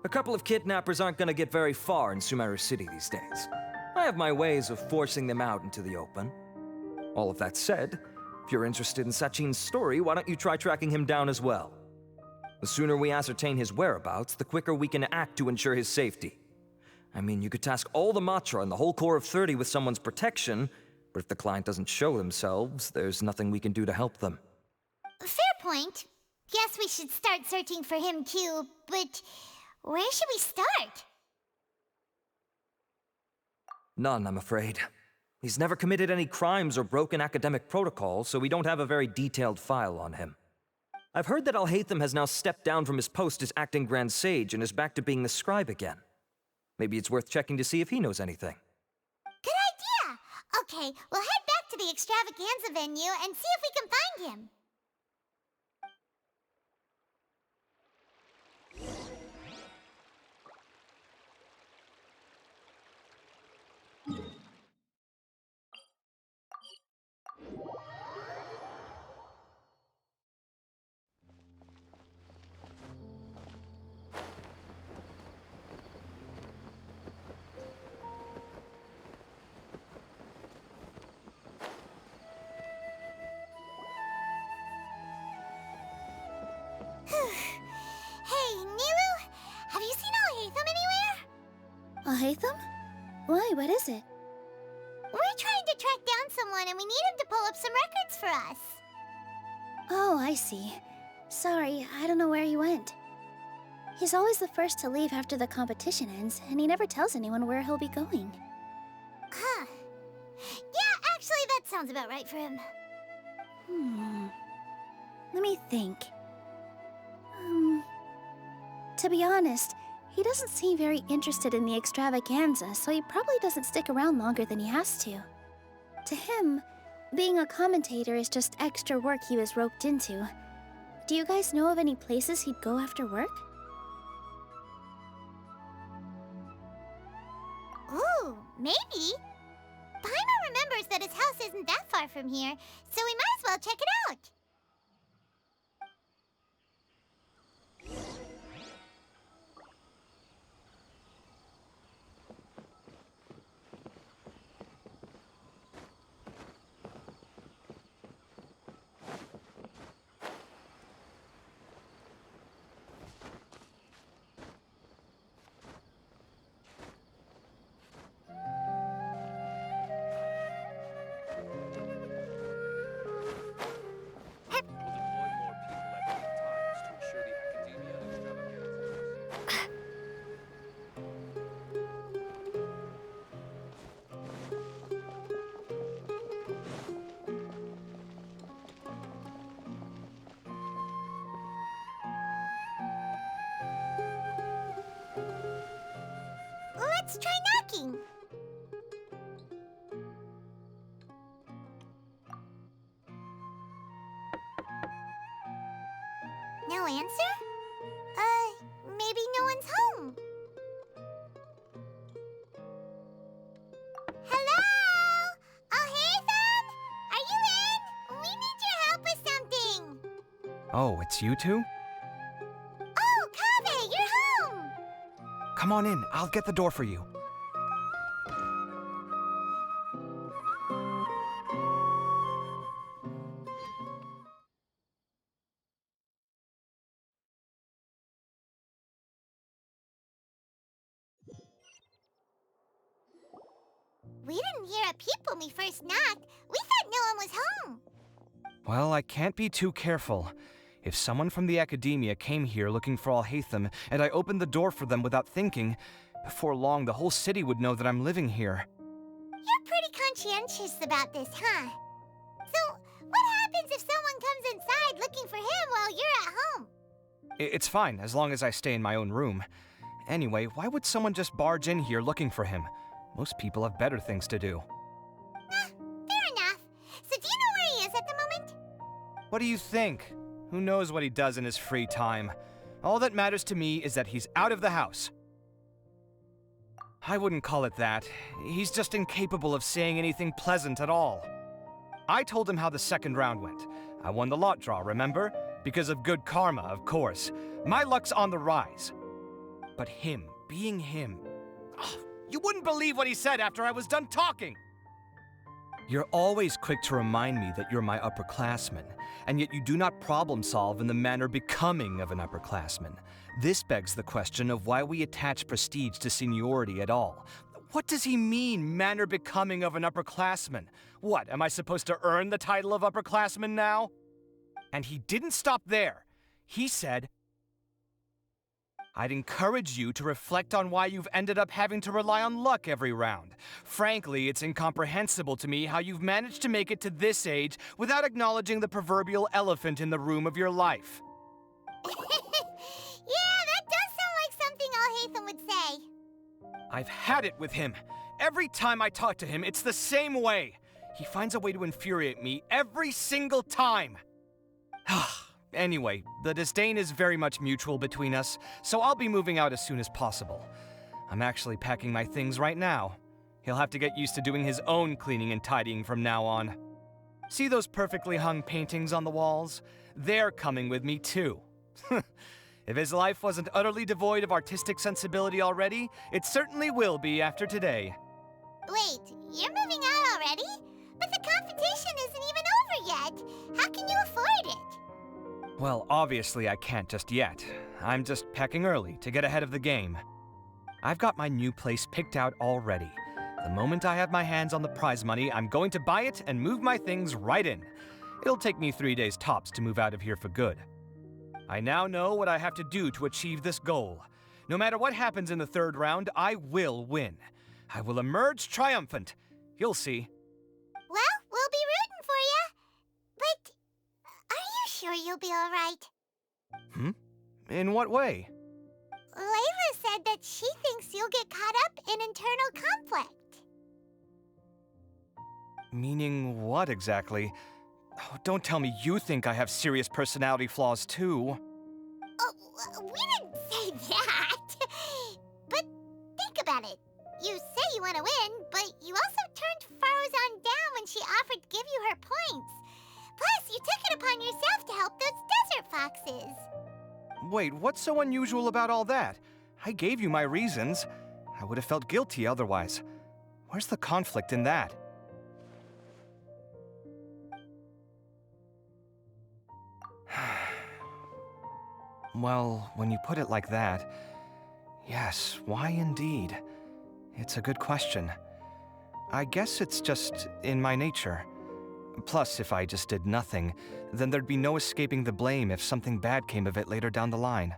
A couple of kidnappers aren't gonna get very far in Sumeru City these days. I have my ways of forcing them out into the open. All of that said, if you're interested in Sachin's story, why don't you try tracking him down as well? The sooner we ascertain his whereabouts, the quicker we can act to ensure his safety. I mean, you could task all the Matra and the whole Corps of 30 with someone's protection, but if the client doesn't show themselves, there's nothing we can do to help them. Fair point. Guess we should start searching for him too, but where should we start? None, I'm afraid. He's never committed any crimes or broken academic protocol, so we don't have a very detailed file on him. I've heard that Alhaitham has now stepped down from his post as acting Grand Sage and is back to being the scribe again. Maybe it's worth checking to see if he knows anything. Good idea! Okay, we'll head back to the extravaganza venue and see if we can find him. Hey, Nilu, have you seen Alhaitham anywhere? Alhaitham? Why, what is it? We're trying to track down someone and we need him to pull up some records for us. Oh, I see. Sorry, I don't know where he went. He's always the first to leave after the competition ends, and he never tells anyone where he'll be going. Huh. Yeah, actually, that sounds about right for him. Let me think. To be honest, he doesn't seem very interested in the extravaganza, so he probably doesn't stick around longer than he has to. To him, being a commentator is just extra work he was roped into. Do you guys know of any places he'd go after work? Ooh, maybe. Paimon remembers that his house isn't that far from here, so we might as well check it out. Let's try knocking. No answer? Maybe no one's home. Hello? Oh, hey, Ethan? Are you in? We need your help with something. Oh, it's you two? Oh, Kaveh, you're home. Come on in, I'll get the door for you. We didn't hear a peep when we first knocked. We thought no one was home. Well, I can't be too careful. If someone from the academia came here looking for Alhaitham, and I opened the door for them without thinking, before long the whole city would know that I'm living here. You're pretty conscientious about this, huh? So, what happens if someone comes inside looking for him while you're at home? It's fine, as long as I stay in my own room. Anyway, why would someone just barge in here looking for him? Most people have better things to do. Fair enough. So do you know where he is at the moment? What do you think? Who knows what he does in his free time? All that matters to me is that he's out of the house. I wouldn't call it that. He's just incapable of saying anything pleasant at all. I told him how the second round went. I won the lot draw, remember? Because of good karma, of course. My luck's on the rise. But him, being him... Oh, you wouldn't believe what he said after I was done talking! You're always quick to remind me that you're my upperclassman, and yet you do not problem solve in the manner becoming of an upperclassman. This begs the question of why we attach prestige to seniority at all. What does he mean, manner becoming of an upperclassman? What, am I supposed to earn the title of upperclassman now? And he didn't stop there. He said, I'd encourage you to reflect on why you've ended up having to rely on luck every round. Frankly, it's incomprehensible to me how you've managed to make it to this age without acknowledging the proverbial elephant in the room of your life. Yeah, that does sound like something Alhaitham would say. I've had it with him. Every time I talk to him, it's the same way. He finds a way to infuriate me every single time. Anyway, the disdain is very much mutual between us, so I'll be moving out as soon as possible. I'm actually packing my things right now. He'll have to get used to doing his own cleaning and tidying from now on. See those perfectly hung paintings on the walls? They're coming with me too. If his life wasn't utterly devoid of artistic sensibility already, it certainly will be after today. Wait, you're moving out already? But the competition isn't even over yet. How can you afford it? Well, obviously I can't just yet. I'm just packing early to get ahead of the game. I've got my new place picked out already. The moment I have my hands on the prize money, I'm going to buy it and move my things right in. It'll take me 3 days tops to move out of here for good. I now know what I have to do to achieve this goal. No matter what happens in the third round, I will win. I will emerge triumphant. You'll see. Well, we'll be rooting for you. But are you sure you'll be all right? In what way? said that she thinks you'll get caught up in internal conflict. Meaning what exactly? Oh, don't tell me you think I have serious personality flaws too. Oh, we didn't say that. But think about it. You say you want to win, but you also turned Faruzan down when she offered to give you her points. Plus, you took it upon yourself to help those desert foxes. Wait, what's so unusual about all that? I gave you my reasons. I would have felt guilty otherwise. Where's the conflict in that? Well, when you put it like that, yes, why indeed? It's a good question. I guess it's just in my nature. Plus, if I just did nothing, then there'd be no escaping the blame if something bad came of it later down the line.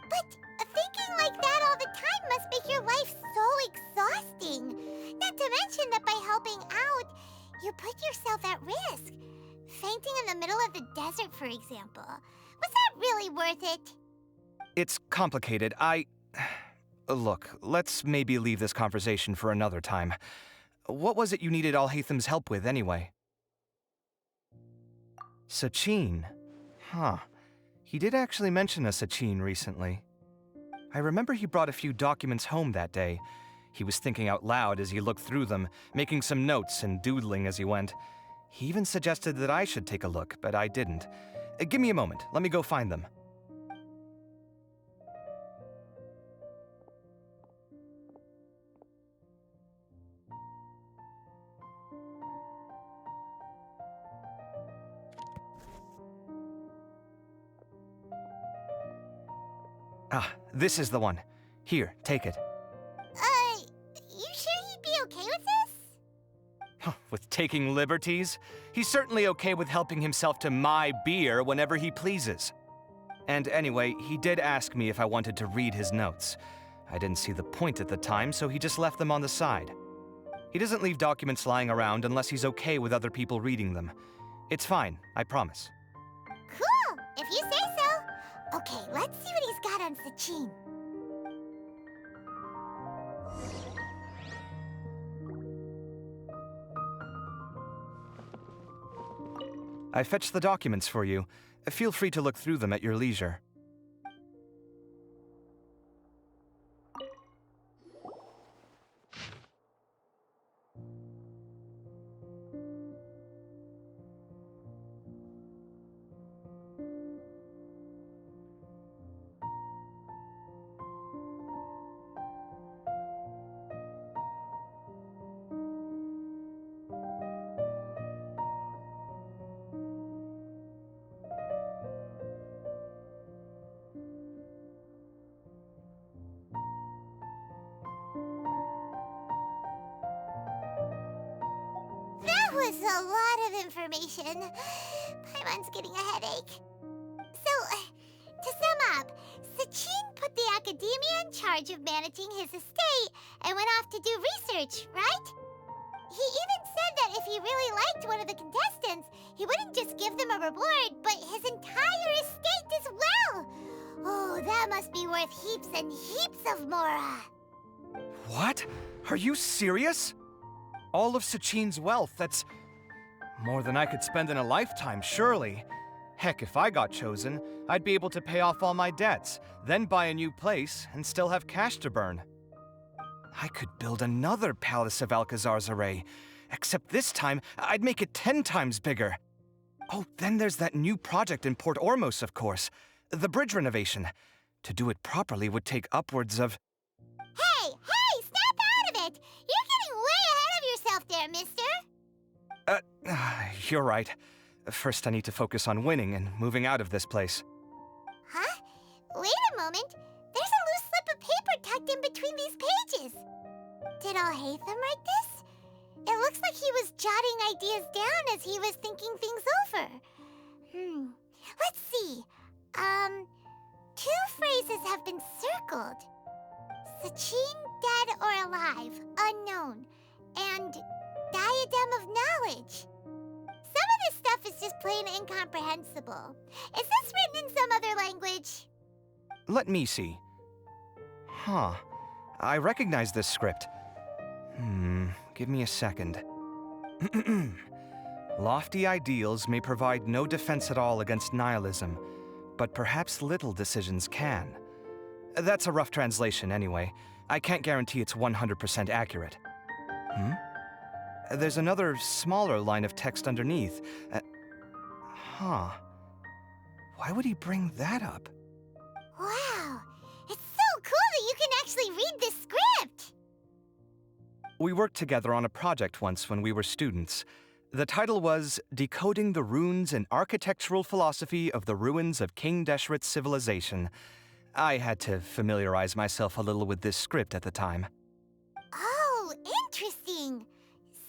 But thinking like that all the time must make your life so exhausting. Not to mention that by helping out, you put yourself at risk. Fainting in the middle of the desert, for example. Was that really worth it? It's complicated. Look, let's maybe leave this conversation for another time. What was it you needed Alhaitham's help with, anyway? Sachin? Huh. He did actually mention a Sachin recently. I remember he brought a few documents home that day. He was thinking out loud as he looked through them, making some notes and doodling as he went. He even suggested that I should take a look, but I didn't. Give me a moment. Let me go find them. Ah, this is the one. Here, take it. You sure he'd be okay with this? With taking liberties? He's certainly okay with helping himself to my beer whenever he pleases. And anyway, he did ask me if I wanted to read his notes. I didn't see the point at the time, so he just left them on the side. He doesn't leave documents lying around unless he's okay with other people reading them. It's fine, I promise. Cool, if you say so. Okay, let's see what he's got on Sachin. I fetched the documents for you. Feel free to look through them at your leisure. That was a lot of information. Paimon's getting a headache. So, to sum up, Sachin put the academia in charge of managing his estate and went off to do research, right? He even said that if he really liked one of the contestants, he wouldn't just give them a reward, but his entire estate as well. Oh, that must be worth heaps and heaps of mora. What? Are you serious? All of Sachin's wealth, that's more than I could spend in a lifetime, surely. Heck, if I got chosen, I'd be able to pay off all my debts, then buy a new place, and still have cash to burn. I could build another Palace of Alcazar's array, except this time, I'd make it 10 times bigger. Oh, then there's that new project in Port Ormos, of course. The bridge renovation. To do it properly would take upwards of... Hey, snap out of it! You're getting way ahead of yourself there, mister! You're right. First, I need to focus on winning and moving out of this place. Huh? Wait a moment. There's a loose slip of paper tucked in between these pages. Did Alhaitham write this? It looks like he was jotting ideas down as he was thinking things over. Let's see. Two phrases have been circled. Sachin, dead or alive, unknown. And diadem of knowledge. Some of this stuff is just plain incomprehensible. Is this written in some other language? Let me see. Huh. I recognize this script. Give me a second. Lofty ideals may provide no defense at all against nihilism, but perhaps little decisions can. That's a rough translation anyway. I can't guarantee it's 100% accurate. There's another smaller line of text underneath. Why would he bring that up? Wow, it's so cool that you can actually read this script! We worked together on a project once when we were students. The title was Decoding the Runes and Architectural Philosophy of the Ruins of King Deshret's Civilization. I had to familiarize myself a little with this script at the time. Oh, interesting.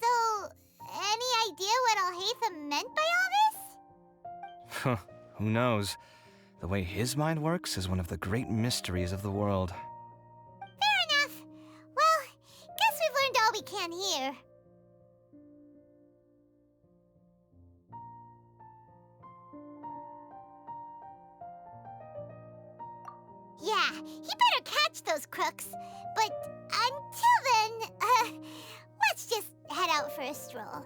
So, any idea what Alhaitham meant by all this? Who knows? The way his mind works is one of the great mysteries of the world. Fair enough. Well, guess we've learned all we can here. Yeah, he better catch those crooks. But until then, let's just head out for a stroll.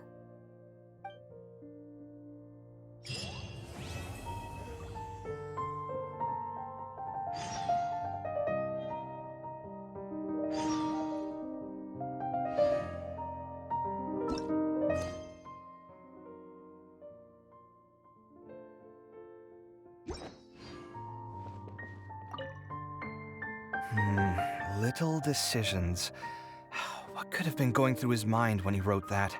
Little decisions. What could have been going through his mind when he wrote that?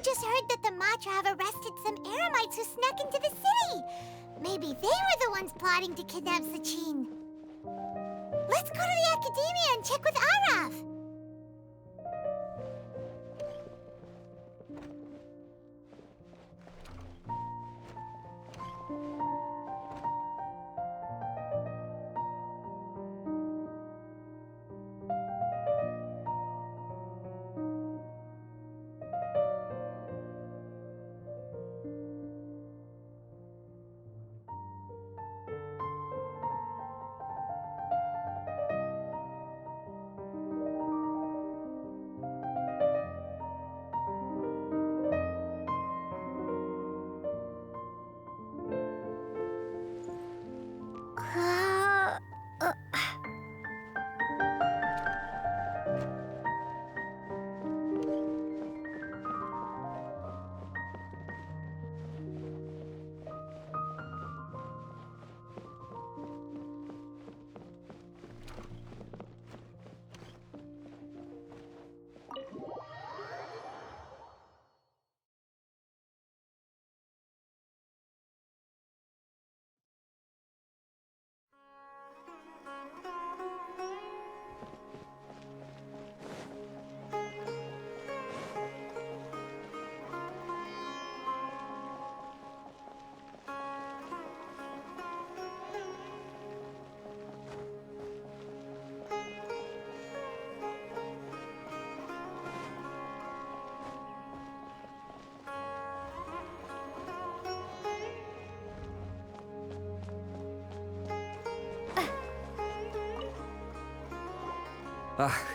Just heard that the Matra have arrested some Eremites who snuck into the city. Maybe they were the ones plotting to kidnap Sachin. Let's go to the Academia and check with Arav.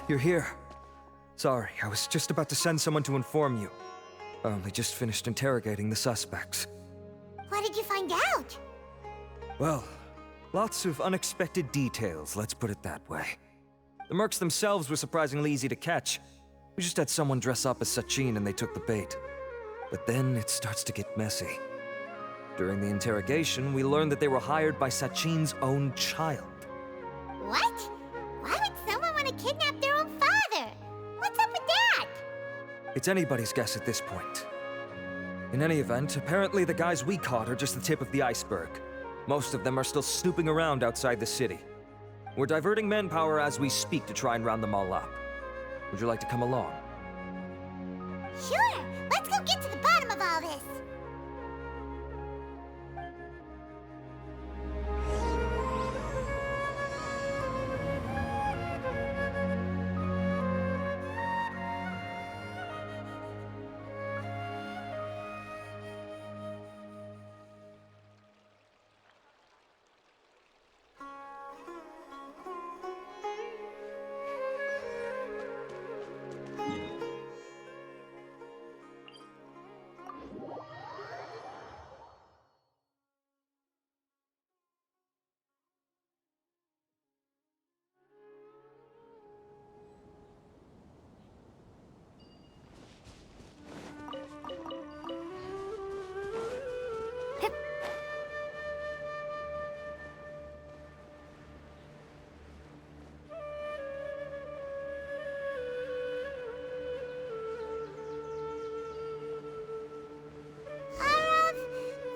You're here. Sorry, I was just about to send someone to inform you. I only just finished interrogating the suspects. What did you find out? Well, lots of unexpected details, let's put it that way. The mercs themselves were surprisingly easy to catch. We just had someone dress up as Sachin and they took the bait. But then it starts to get messy. During the interrogation, we learned that they were hired by Sachin's own child. What? Why would someone want to kidnap their own father? What's up with that? It's anybody's guess at this point. In any event, apparently the guys we caught are just the tip of the iceberg. Most of them are still snooping around outside the city. We're diverting manpower as we speak to try and round them all up. Would you like to come along? Sure, let's go get to the bottom of all this.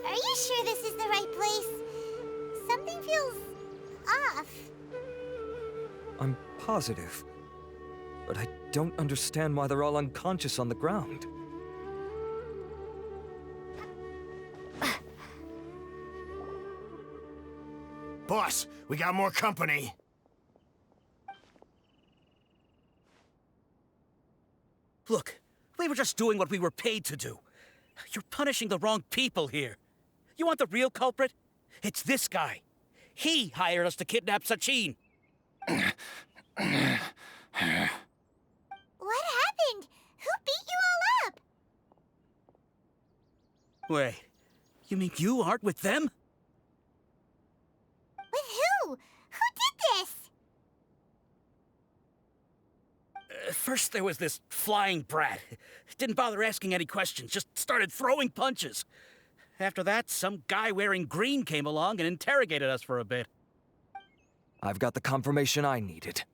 Are you sure this is the right place? Something feels off. I'm positive. But I don't understand why they're all unconscious on the ground. Boss, we got more company. Look, we were just doing what we were paid to do. You're punishing the wrong people here. You want the real culprit? It's this guy. He hired us to kidnap Sachin. What happened? Who beat you all up? Wait, you mean you aren't with them? With who? Who did this? First there was this flying brat. Didn't bother asking any questions, just started throwing punches. After that, some guy wearing green came along and interrogated us for a bit. I've got the confirmation I needed.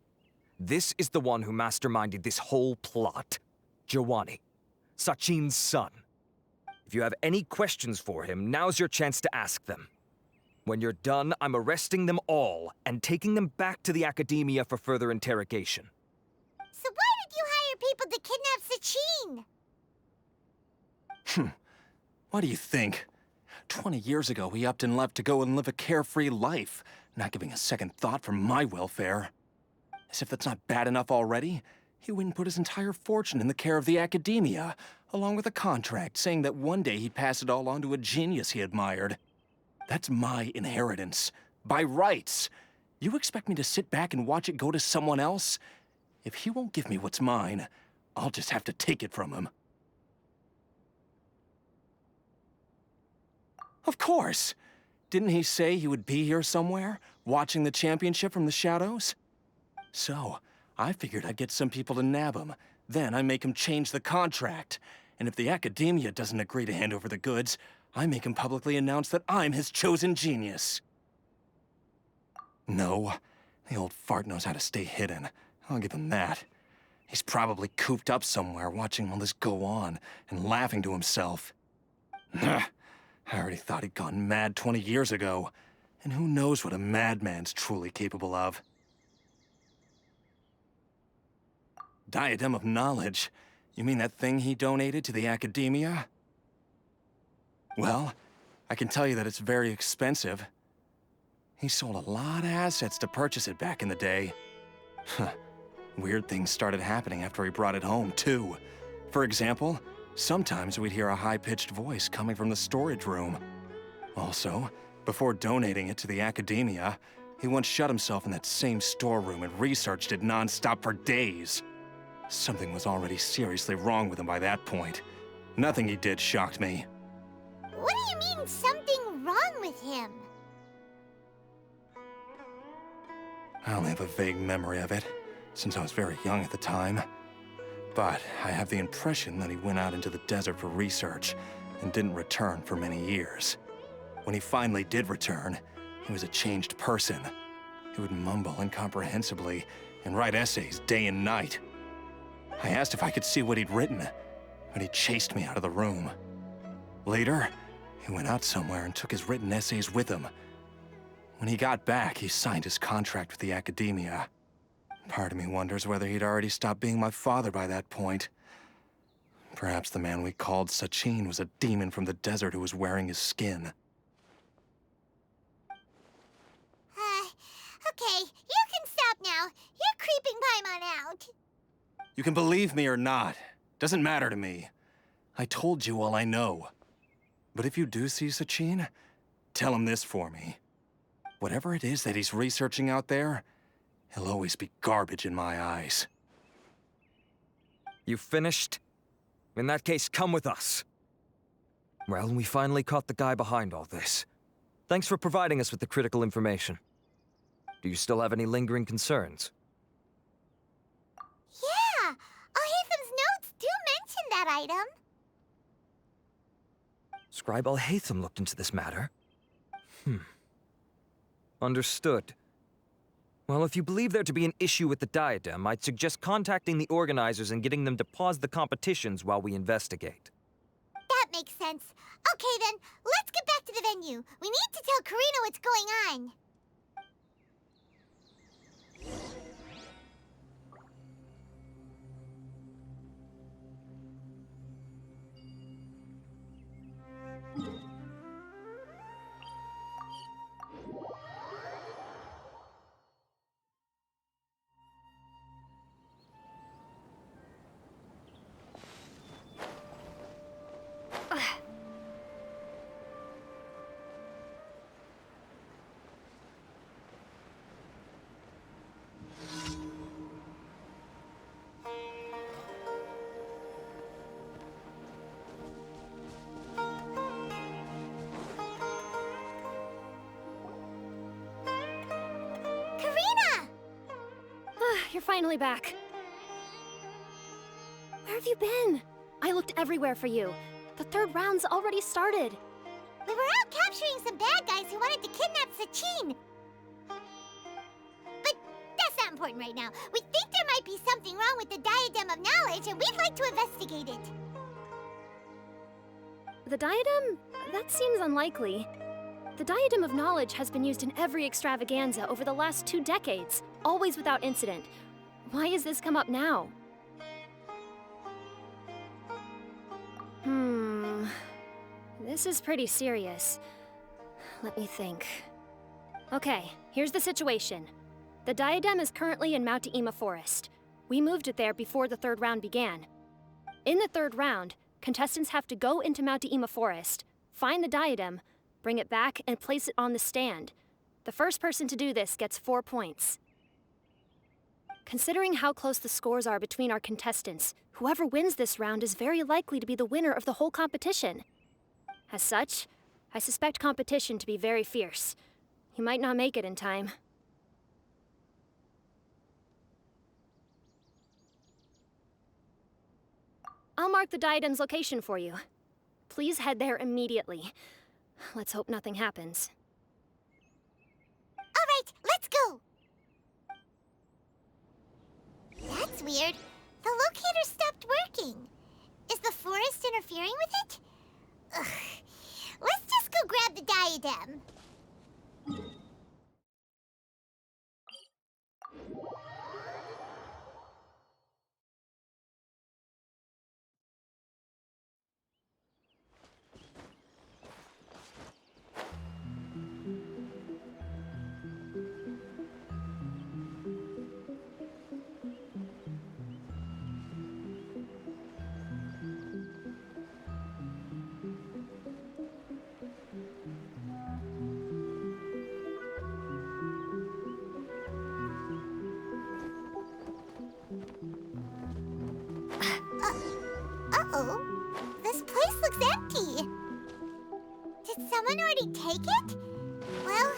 This is the one who masterminded this whole plot. Jawani, Sachin's son. If you have any questions for him, now's your chance to ask them. When you're done, I'm arresting them all and taking them back to the academia for further interrogation. So why did you hire people to kidnap Sachin? What do you think? 20 years ago, he upped and left to go and live a carefree life, not giving a second thought for my welfare. As if that's not bad enough already, he went and put his entire fortune in the care of the academia, along with a contract saying that one day he'd pass it all on to a genius he admired. That's my inheritance, by rights. You expect me to sit back and watch it go to someone else? If he won't give me what's mine, I'll just have to take it from him. Of course! Didn't he say he would be here somewhere, watching the championship from the shadows? So, I figured I'd get some people to nab him. Then I make him change the contract. And if the academia doesn't agree to hand over the goods, I make him publicly announce that I'm his chosen genius. No, the old fart knows how to stay hidden. I'll give him that. He's probably cooped up somewhere watching all this go on and laughing to himself. I already thought he'd gone mad 20 years ago. And who knows what a madman's truly capable of. Diadem of Knowledge? You mean that thing he donated to the academia? Well, I can tell you that it's very expensive. He sold a lot of assets to purchase it back in the day. Weird things started happening after he brought it home, too. For example, sometimes we'd hear a high-pitched voice coming from the storage room. Also, before donating it to the academia, he once shut himself in that same storeroom and researched it non-stop for days. Something was already seriously wrong with him by that point. Nothing he did shocked me. What do you mean, something wrong with him? I only have a vague memory of it, since I was very young at the time. But I have the impression that he went out into the desert for research and didn't return for many years. When he finally did return, he was a changed person. He would mumble incomprehensibly and write essays day and night. I asked if I could see what he'd written, but he chased me out of the room. Later, he went out somewhere and took his written essays with him. When he got back, he signed his contract with the academia. Part of me wonders whether he'd already stopped being my father by that point. Perhaps the man we called Sachin was a demon from the desert who was wearing his skin. Okay, you can stop now. You're creeping Paimon out. You can believe me or not. Doesn't matter to me. I told you all I know. But if you do see Sachin, tell him this for me. Whatever it is that he's researching out there, he'll always be garbage in my eyes. You finished? In that case, come with us. Well, we finally caught the guy behind all this. Thanks for providing us with the critical information. Do you still have any lingering concerns? Yeah! Al-Haytham's notes do mention that item. Scribe Al-Haytham looked into this matter. Understood. Well, if you believe there to be an issue with the diadem, I'd suggest contacting the organizers and getting them to pause the competitions while we investigate. That makes sense. Okay then, let's get back to the venue. We need to tell Karina what's going on. You're finally back. Where have you been? I looked everywhere for you. The third round's already started. We were out capturing some bad guys who wanted to kidnap Sachin. But that's not important right now. We think there might be something wrong with the Diadem of Knowledge, and we'd like to investigate it. The diadem? That seems unlikely. The Diadem of Knowledge has been used in every extravaganza over the last 2 decades, always without incident. Why has this come up now? This is pretty serious. Let me think. Okay, here's the situation. The diadem is currently in Mount Ima Forest. We moved it there before the third round began. In the third round, contestants have to go into Mount Ima Forest, find the diadem, bring it back, and place it on the stand. The first person to do this gets 4 points. Considering how close the scores are between our contestants, whoever wins this round is very likely to be the winner of the whole competition. As such, I suspect competition to be very fierce. You might not make it in time. I'll mark the diadem's location for you. Please head there immediately. Let's hope nothing happens. All right, let's go! That's weird. The locator stopped working. Is the forest interfering with it? Ugh. Let's just go grab the diadem. Uh-oh. This place looks empty. Did someone already take it? Well,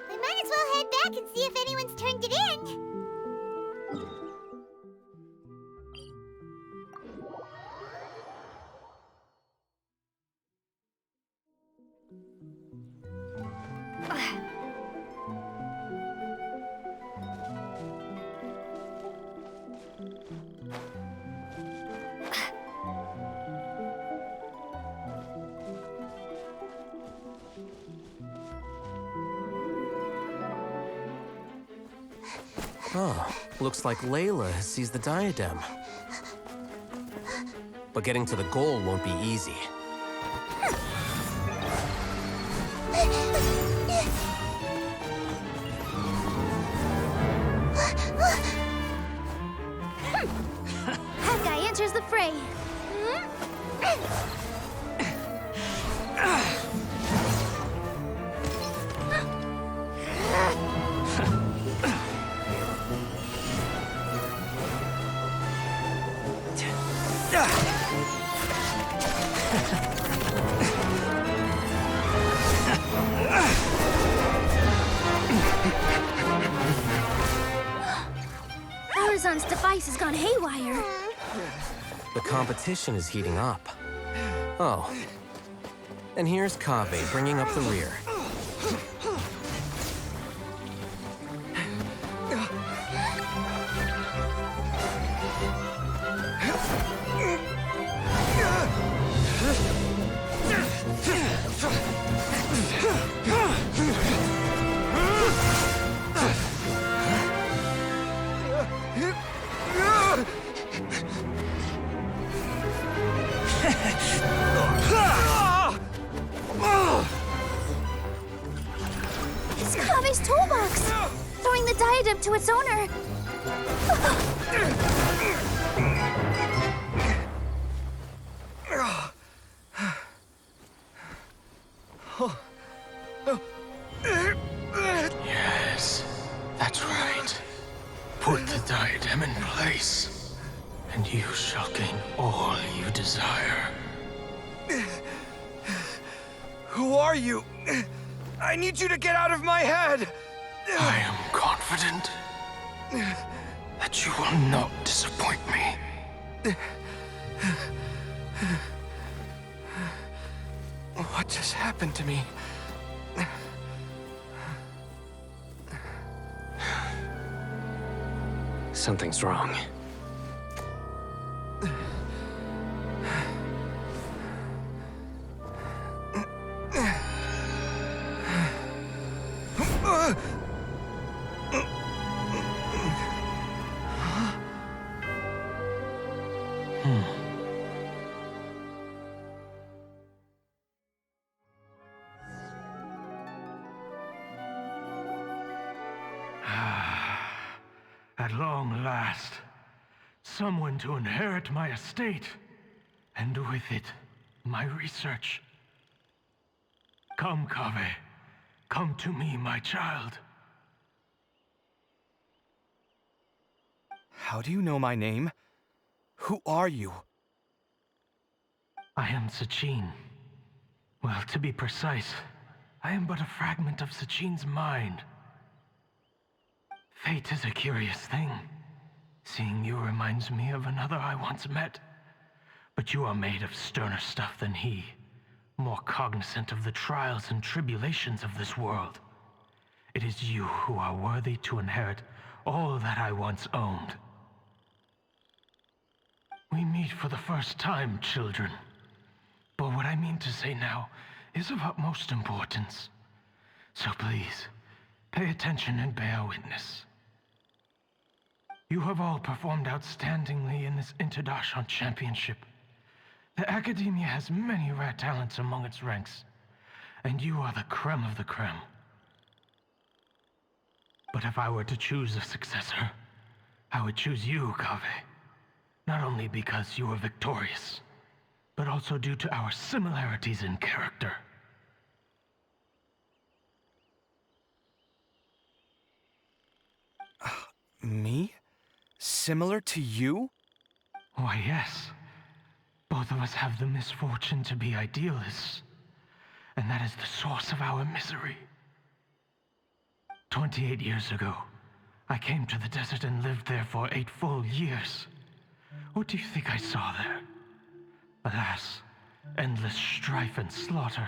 we might as well head back and see if anyone's turned it in. Oh, looks like Layla has seized the diadem. but getting to the goal won't be easy. Hawkeye enters the fray. Horizon's device has gone haywire. The competition is heating up. Oh. And here's Kaveh bringing up the rear. It's Kaveh's toolbox! Throwing the diadem to its owner! Yes, that's right. Put the diadem in place, and you shall gain all you desire. Who are you? I need you to get out of my head! I am confident that you will not disappoint me. What just happened to me? Something's wrong. At long last, someone to inherit my estate, and with it, my research. Come, Kaveh. Come to me, my child. How do you know my name? Who are you? I am Sachin. Well, to be precise, I am but a fragment of Sachin's mind. Fate is a curious thing. Seeing you reminds me of another I once met. But you are made of sterner stuff than he, more cognizant of the trials and tribulations of this world. It is you who are worthy to inherit all that I once owned. We meet for the first time, children. But what I mean to say now is of utmost importance. So please, pay attention and bear witness. You have all performed outstandingly in this Interdarshan Championship. The Academia has many rare talents among its ranks, and you are the creme of the creme. But if I were to choose a successor, I would choose you, Kaveh. Not only because you were victorious, but also due to our similarities in character. Me? Similar to you? Why, yes. Both of us have the misfortune to be idealists, and that is the source of our misery. 28 years ago, I came to the desert and lived there for 8 full years. What do you think I saw there? Alas, endless strife and slaughter.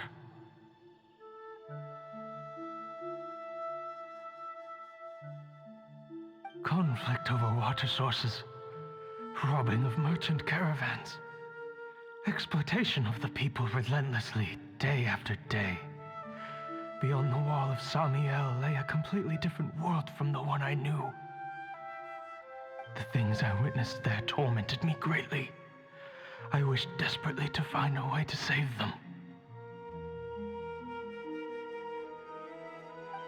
Conflict over water sources, robbing of merchant caravans, exploitation of the people relentlessly, day after day. Beyond the wall of Samiel lay a completely different world from the one I knew. The things I witnessed there tormented me greatly. I wished desperately to find a way to save them.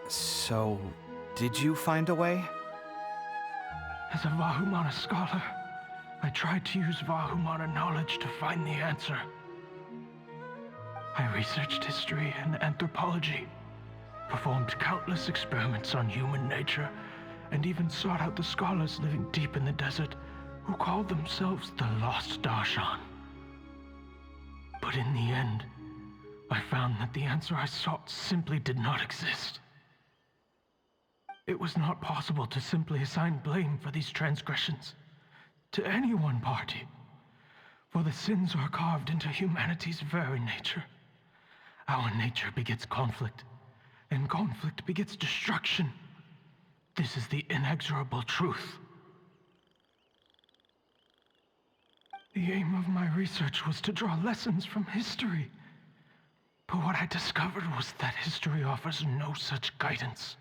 So, did you find a way? As a Vahumana scholar, I tried to use Vahumana knowledge to find the answer. I researched history and anthropology, performed countless experiments on human nature, and even sought out the scholars living deep in the desert who called themselves the Lost Darshan. But in the end, I found that the answer I sought simply did not exist. It was not possible to simply assign blame for these transgressions to any one party, for the sins are carved into humanity's very nature. Our nature begets conflict, and conflict begets destruction. This is the inexorable truth. The aim of my research was to draw lessons from history. But what I discovered was that history offers no such guidance.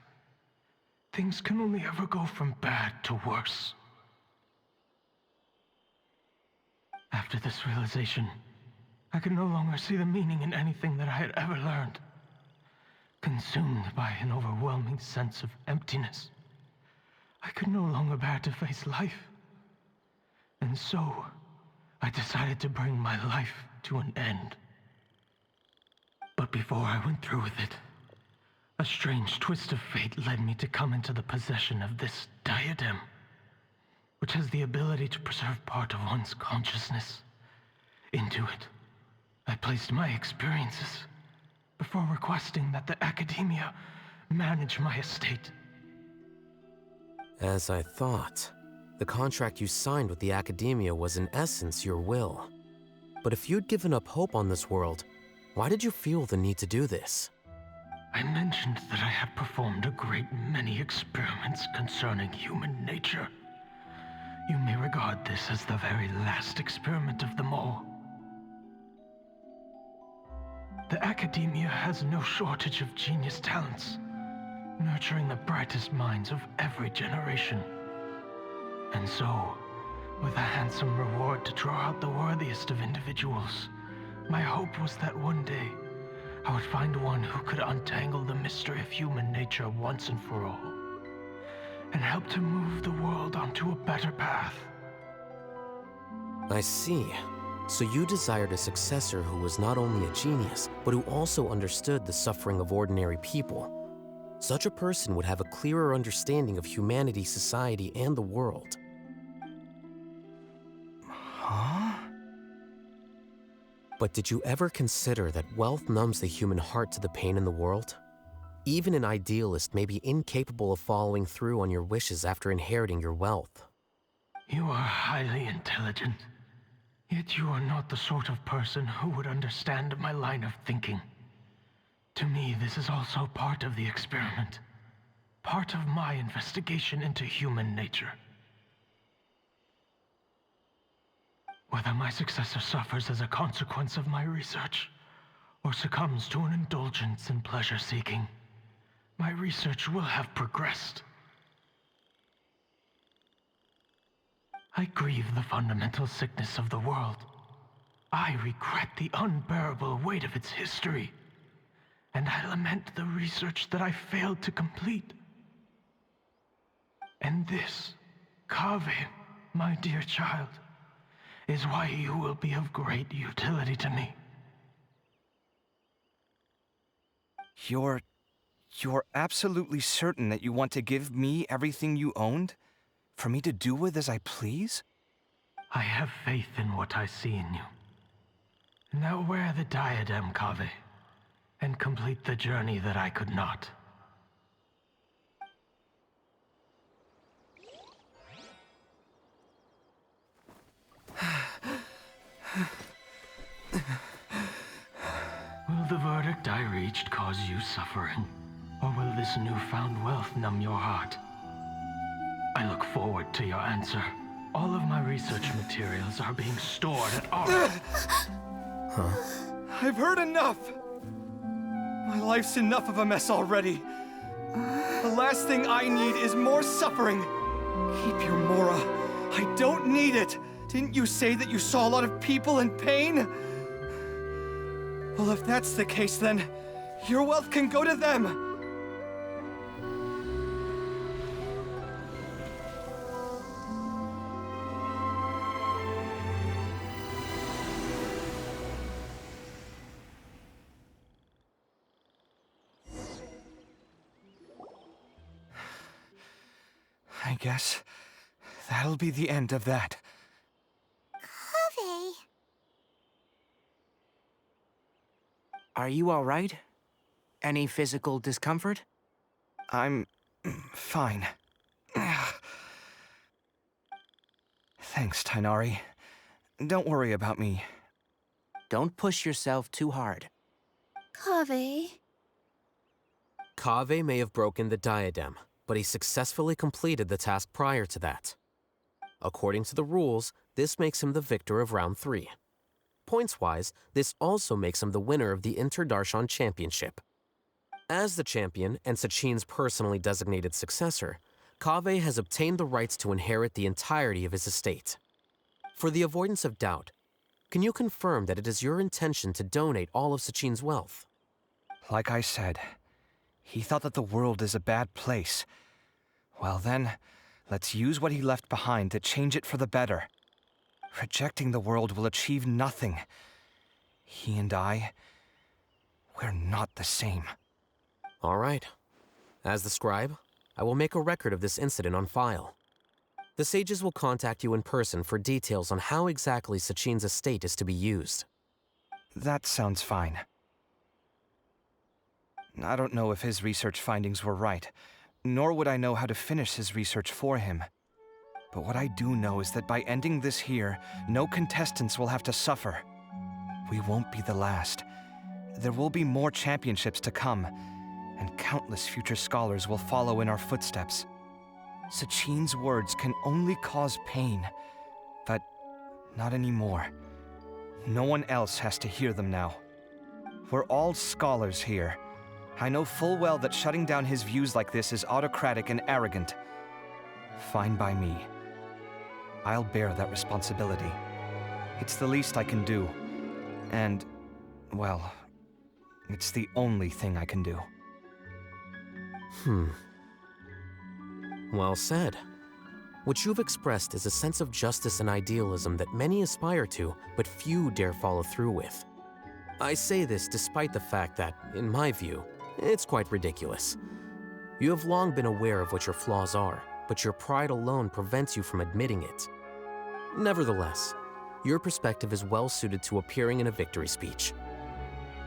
Things can only ever go from bad to worse. After this realization, I could no longer see the meaning in anything that I had ever learned. Consumed by an overwhelming sense of emptiness, I could no longer bear to face life. And so, I decided to bring my life to an end. But before I went through with it, a strange twist of fate led me to come into the possession of this diadem, which has the ability to preserve part of one's consciousness. Into it, I placed my experiences before requesting that the Academia manage my estate. As I thought, the contract you signed with the Academia was in essence your will. But if you'd given up hope on this world, why did you feel the need to do this? I mentioned that I had performed a great many experiments concerning human nature. You may regard this as the very last experiment of them all. The Academia has no shortage of genius talents, nurturing the brightest minds of every generation. And so, with a handsome reward to draw out the worthiest of individuals, my hope was that one day, I would find one who could untangle the mystery of human nature once and for all, and help to move the world onto a better path. I see. So you desired a successor who was not only a genius, but who also understood the suffering of ordinary people. Such a person would have a clearer understanding of humanity, society, and the world. Huh? But did you ever consider that wealth numbs the human heart to the pain in the world? Even an idealist may be incapable of following through on your wishes after inheriting your wealth. You are highly intelligent, yet you are not the sort of person who would understand my line of thinking. To me, this is also part of the experiment, part of my investigation into human nature. Whether my successor suffers as a consequence of my research, or succumbs to an indulgence in pleasure-seeking, my research will have progressed. I grieve the fundamental sickness of the world. I regret the unbearable weight of its history. And I lament the research that I failed to complete. And this, Kaveh, my dear child, is why you will be of great utility to me. You're absolutely certain that you want to give me everything you owned? For me to do with as I please? I have faith in what I see in you. Now wear the diadem, Kaveh, and complete the journey that I could not. Will the verdict I reached cause you suffering? Or will this newfound wealth numb your heart? I look forward to your answer. All of my research materials are being stored at our... Huh? I've heard enough! My life's enough of a mess already. The last thing I need is more suffering. Keep your Mora. I don't need it. Didn't you say that you saw a lot of people in pain? Well, if that's the case, then your wealth can go to them. I guess that'll be the end of that. Kaveh. Are you all right? Any physical discomfort? I'm fine. Thanks, Tainari. Don't worry about me. Don't push yourself too hard. Kaveh. Kaveh may have broken the diadem, but he successfully completed the task prior to that. According to the rules, this makes him the victor of round 3. Points-wise, this also makes him the winner of the Inter-Darshan Championship. As the champion and Sachin's personally designated successor, Kaveh has obtained the rights to inherit the entirety of his estate. For the avoidance of doubt, can you confirm that it is your intention to donate all of Sachin's wealth? Like I said, he thought that the world is a bad place. Well then, let's use what he left behind to change it for the better. Rejecting the world will achieve nothing. He and I, we're not the same. All right. As the scribe, I will make a record of this incident on file. The sages will contact you in person for details on how exactly Sachin's estate is to be used. That sounds fine. I don't know if his research findings were right, nor would I know how to finish his research for him. But what I do know is that by ending this here, no contestants will have to suffer. We won't be the last. There will be more championships to come, and countless future scholars will follow in our footsteps. Sachin's words can only cause pain, but not anymore. No one else has to hear them now. We're all scholars here. I know full well that shutting down his views like this is autocratic and arrogant. Fine by me. I'll bear that responsibility. It's the least I can do. And, well, it's the only thing I can do. Well said. What you've expressed is a sense of justice and idealism that many aspire to, but few dare follow through with. I say this despite the fact that, in my view, it's quite ridiculous. You have long been aware of what your flaws are, but your pride alone prevents you from admitting it. Nevertheless, your perspective is well suited to appearing in a victory speech.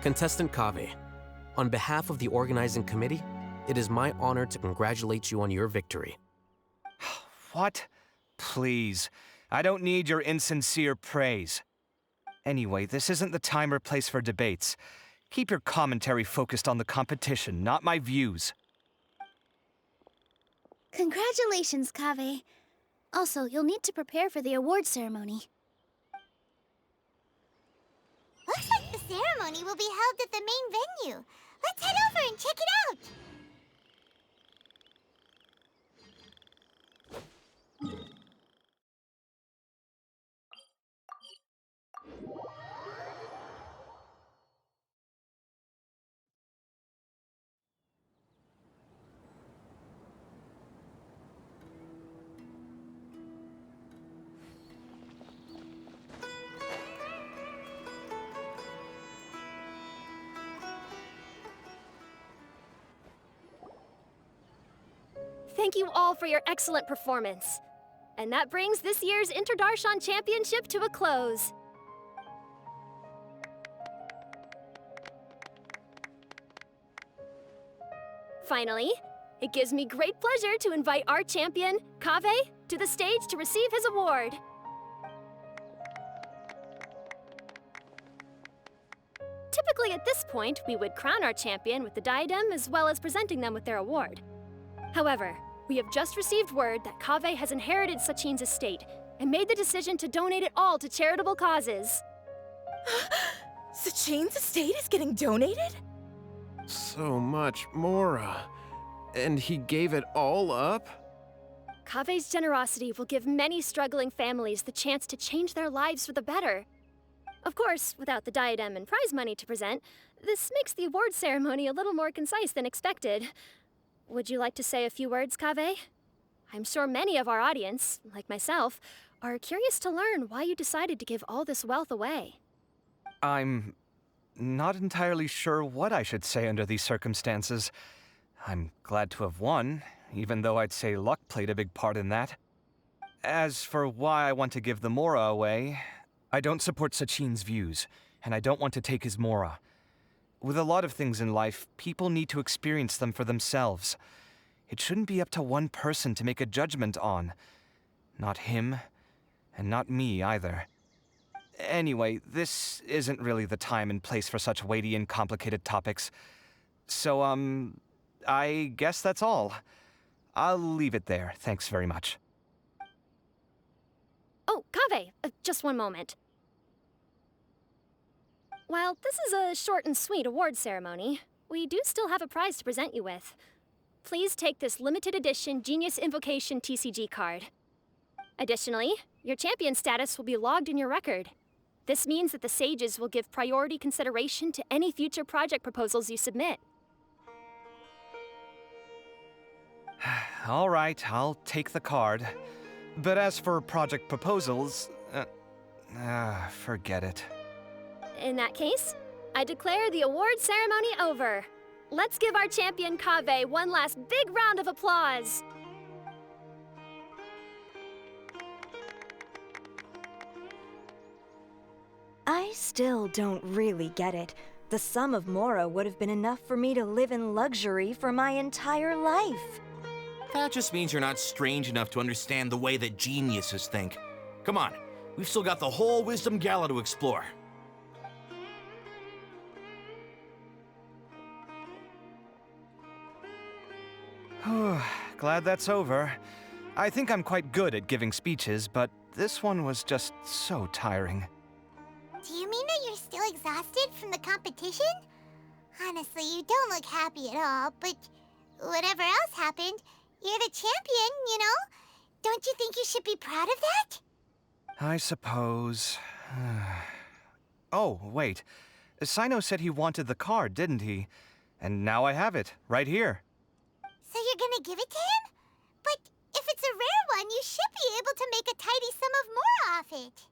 Contestant Kaveh, on behalf of the organizing committee, it is my honor to congratulate you on your victory. What? Please. I don't need your insincere praise. Anyway, this isn't the time or place for debates. Keep your commentary focused on the competition, not my views. Congratulations, Kaveh. Also, you'll need to prepare for the award ceremony. Looks like the ceremony will be held at the main venue. Let's head over and check it out. Thank you all for your excellent performance. And that brings this year's Inter-Darshan Championship to a close. Finally, it gives me great pleasure to invite our champion, Kaveh, to the stage to receive his award. Typically at this point, we would crown our champion with the diadem as well as presenting them with their award. However, we have just received word that Kaveh has inherited Sachin's estate and made the decision to donate it all to charitable causes. Sachin's estate is getting donated? So much, Mora. And he gave it all up? Kave's generosity will give many struggling families the chance to change their lives for the better. Of course, without the diadem and prize money to present, this makes the award ceremony a little more concise than expected. Would you like to say a few words, Kaveh? I'm sure many of our audience, like myself, are curious to learn why you decided to give all this wealth away. I'm not entirely sure what I should say under these circumstances. I'm glad to have won, even though I'd say luck played a big part in that. As for why I want to give the Mora away, I don't support Sachin's views, and I don't want to take his Mora. With a lot of things in life, people need to experience them for themselves. It shouldn't be up to one person to make a judgment on. Not him, and not me either. Anyway, this isn't really the time and place for such weighty and complicated topics. So, I guess that's all. I'll leave it there. Thanks very much. Oh, Kaveh, just one moment. While this is a short and sweet award ceremony, we do still have a prize to present you with. Please take this limited edition Genius Invocation TCG card. Additionally, your champion status will be logged in your record. This means that the Sages will give priority consideration to any future project proposals you submit. All right, I'll take the card. But as for project proposals, forget it. In that case, I declare the award ceremony over. Let's give our champion Kaveh one last big round of applause. I still don't really get it. The sum of Mora would have been enough for me to live in luxury for my entire life. That just means you're not strange enough to understand the way that geniuses think. Come on, we've still got the whole Wisdom Gala to explore. Glad that's over. I think I'm quite good at giving speeches, but this one was just so tiring. Do you mean that you're still exhausted from the competition? Honestly, you don't look happy at all, but whatever else happened, you're the champion, you know? Don't you think you should be proud of that? I suppose. Oh, wait. Sino said he wanted the card, didn't he? And now I have it, right here. So you're gonna give it to him? But if it's a rare one, you should be able to make a tidy sum of more off it.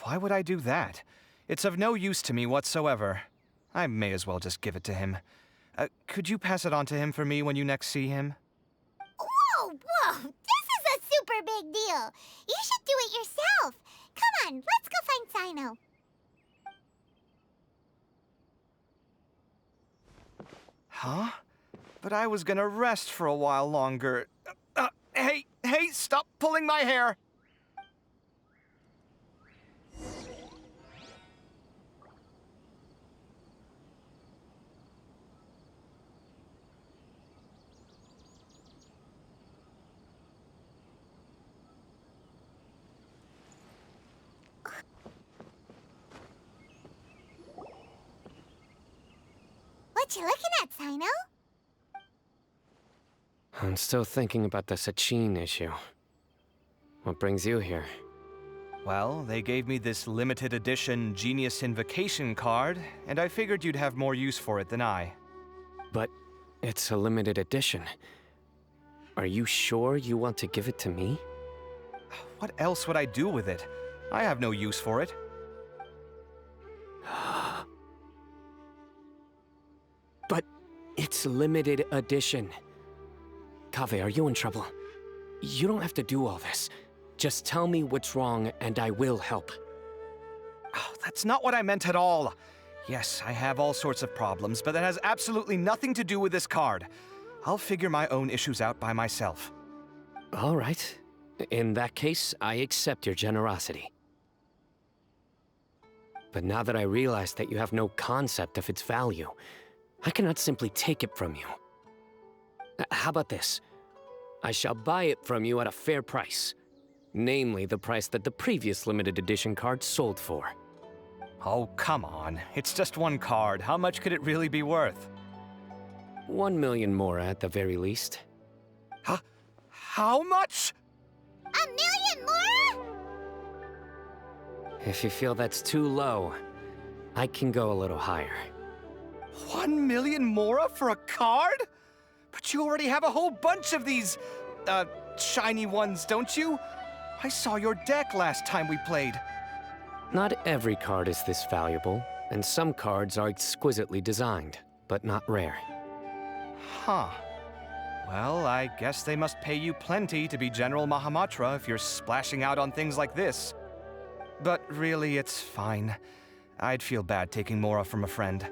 Why would I do that? It's of no use to me whatsoever. I may as well just give it to him. Could you pass it on to him for me when you next see him? Whoa, whoa! This is a super big deal! You should do it yourself! Come on, let's go find Sino. Huh? But I was gonna rest for a while longer. Hey, stop pulling my hair! What you looking at, Sino? I'm still thinking about the Sachin issue. What brings you here? Well, they gave me this limited edition Genius Invocation card, and I figured you'd have more use for it than I. But it's a limited edition. Are you sure you want to give it to me? What else would I do with it? I have no use for it. But it's limited edition. Kaveh, are you in trouble? You don't have to do all this. Just tell me what's wrong and I will help. Oh, that's not what I meant at all. Yes, I have all sorts of problems, but that has absolutely nothing to do with this card. I'll figure my own issues out by myself. All right. In that case, I accept your generosity. But now that I realize that you have no concept of its value, I cannot simply take it from you. How about this? I shall buy it from you at a fair price. Namely, the price that the previous limited edition card sold for. Oh, come on. It's just one card. How much could it really be worth? 1 million more at the very least. Huh? How much? 1,000,000 more? If you feel that's too low, I can go a little higher. 1,000,000 mora for a card? But you already have a whole bunch of these, shiny ones, don't you? I saw your deck last time we played. Not every card is this valuable, and some cards are exquisitely designed, but not rare. Huh. Well, I guess they must pay you plenty to be General Mahamatra if you're splashing out on things like this. But really, it's fine. I'd feel bad taking mora from a friend.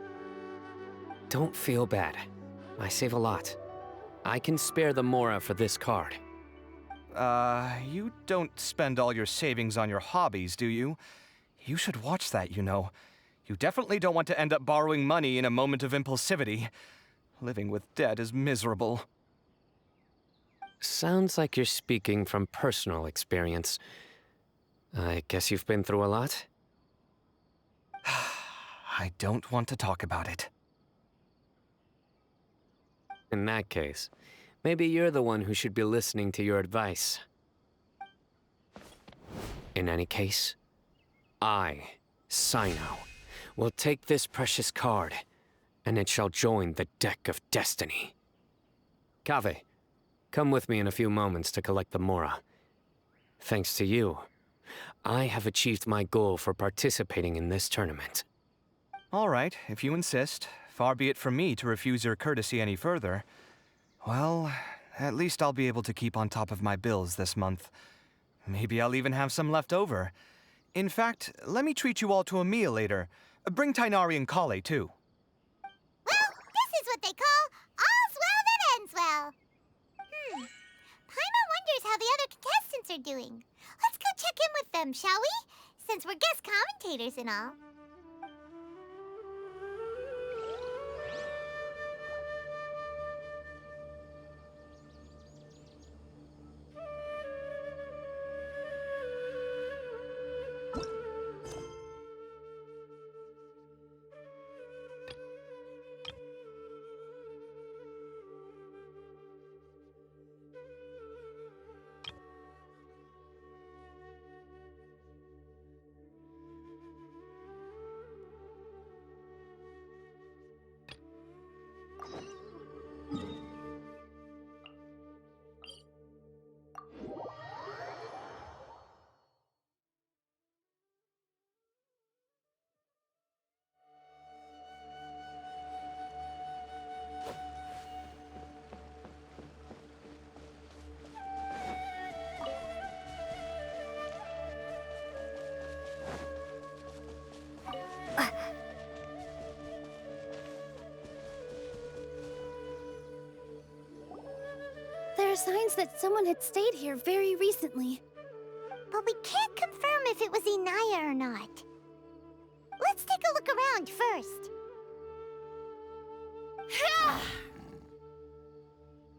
Don't feel bad. I save a lot. I can spare the mora for this card. You don't spend all your savings on your hobbies, do you? You should watch that, you know. You definitely don't want to end up borrowing money in a moment of impulsivity. Living with debt is miserable. Sounds like you're speaking from personal experience. I guess you've been through a lot? I don't want to talk about it. In that case, maybe you're the one who should be listening to your advice. In any case, I, Sino, will take this precious card, and it shall join the deck of destiny. Kaveh, come with me in a few moments to collect the mora. Thanks to you, I have achieved my goal for participating in this tournament. All right, if you insist. Far be it from me to refuse your courtesy any further. Well, at least I'll be able to keep on top of my bills this month. Maybe I'll even have some left over. In fact, let me treat you all to a meal later. Bring Tighnari and Kale, too. Well, this is what they call all's well that ends well. Paimon wonders how the other contestants are doing. Let's go check in with them, shall we? Since we're guest commentators and all. There are signs that someone had stayed here very recently. But we can't confirm if it was Inaya or not. Let's take a look around first.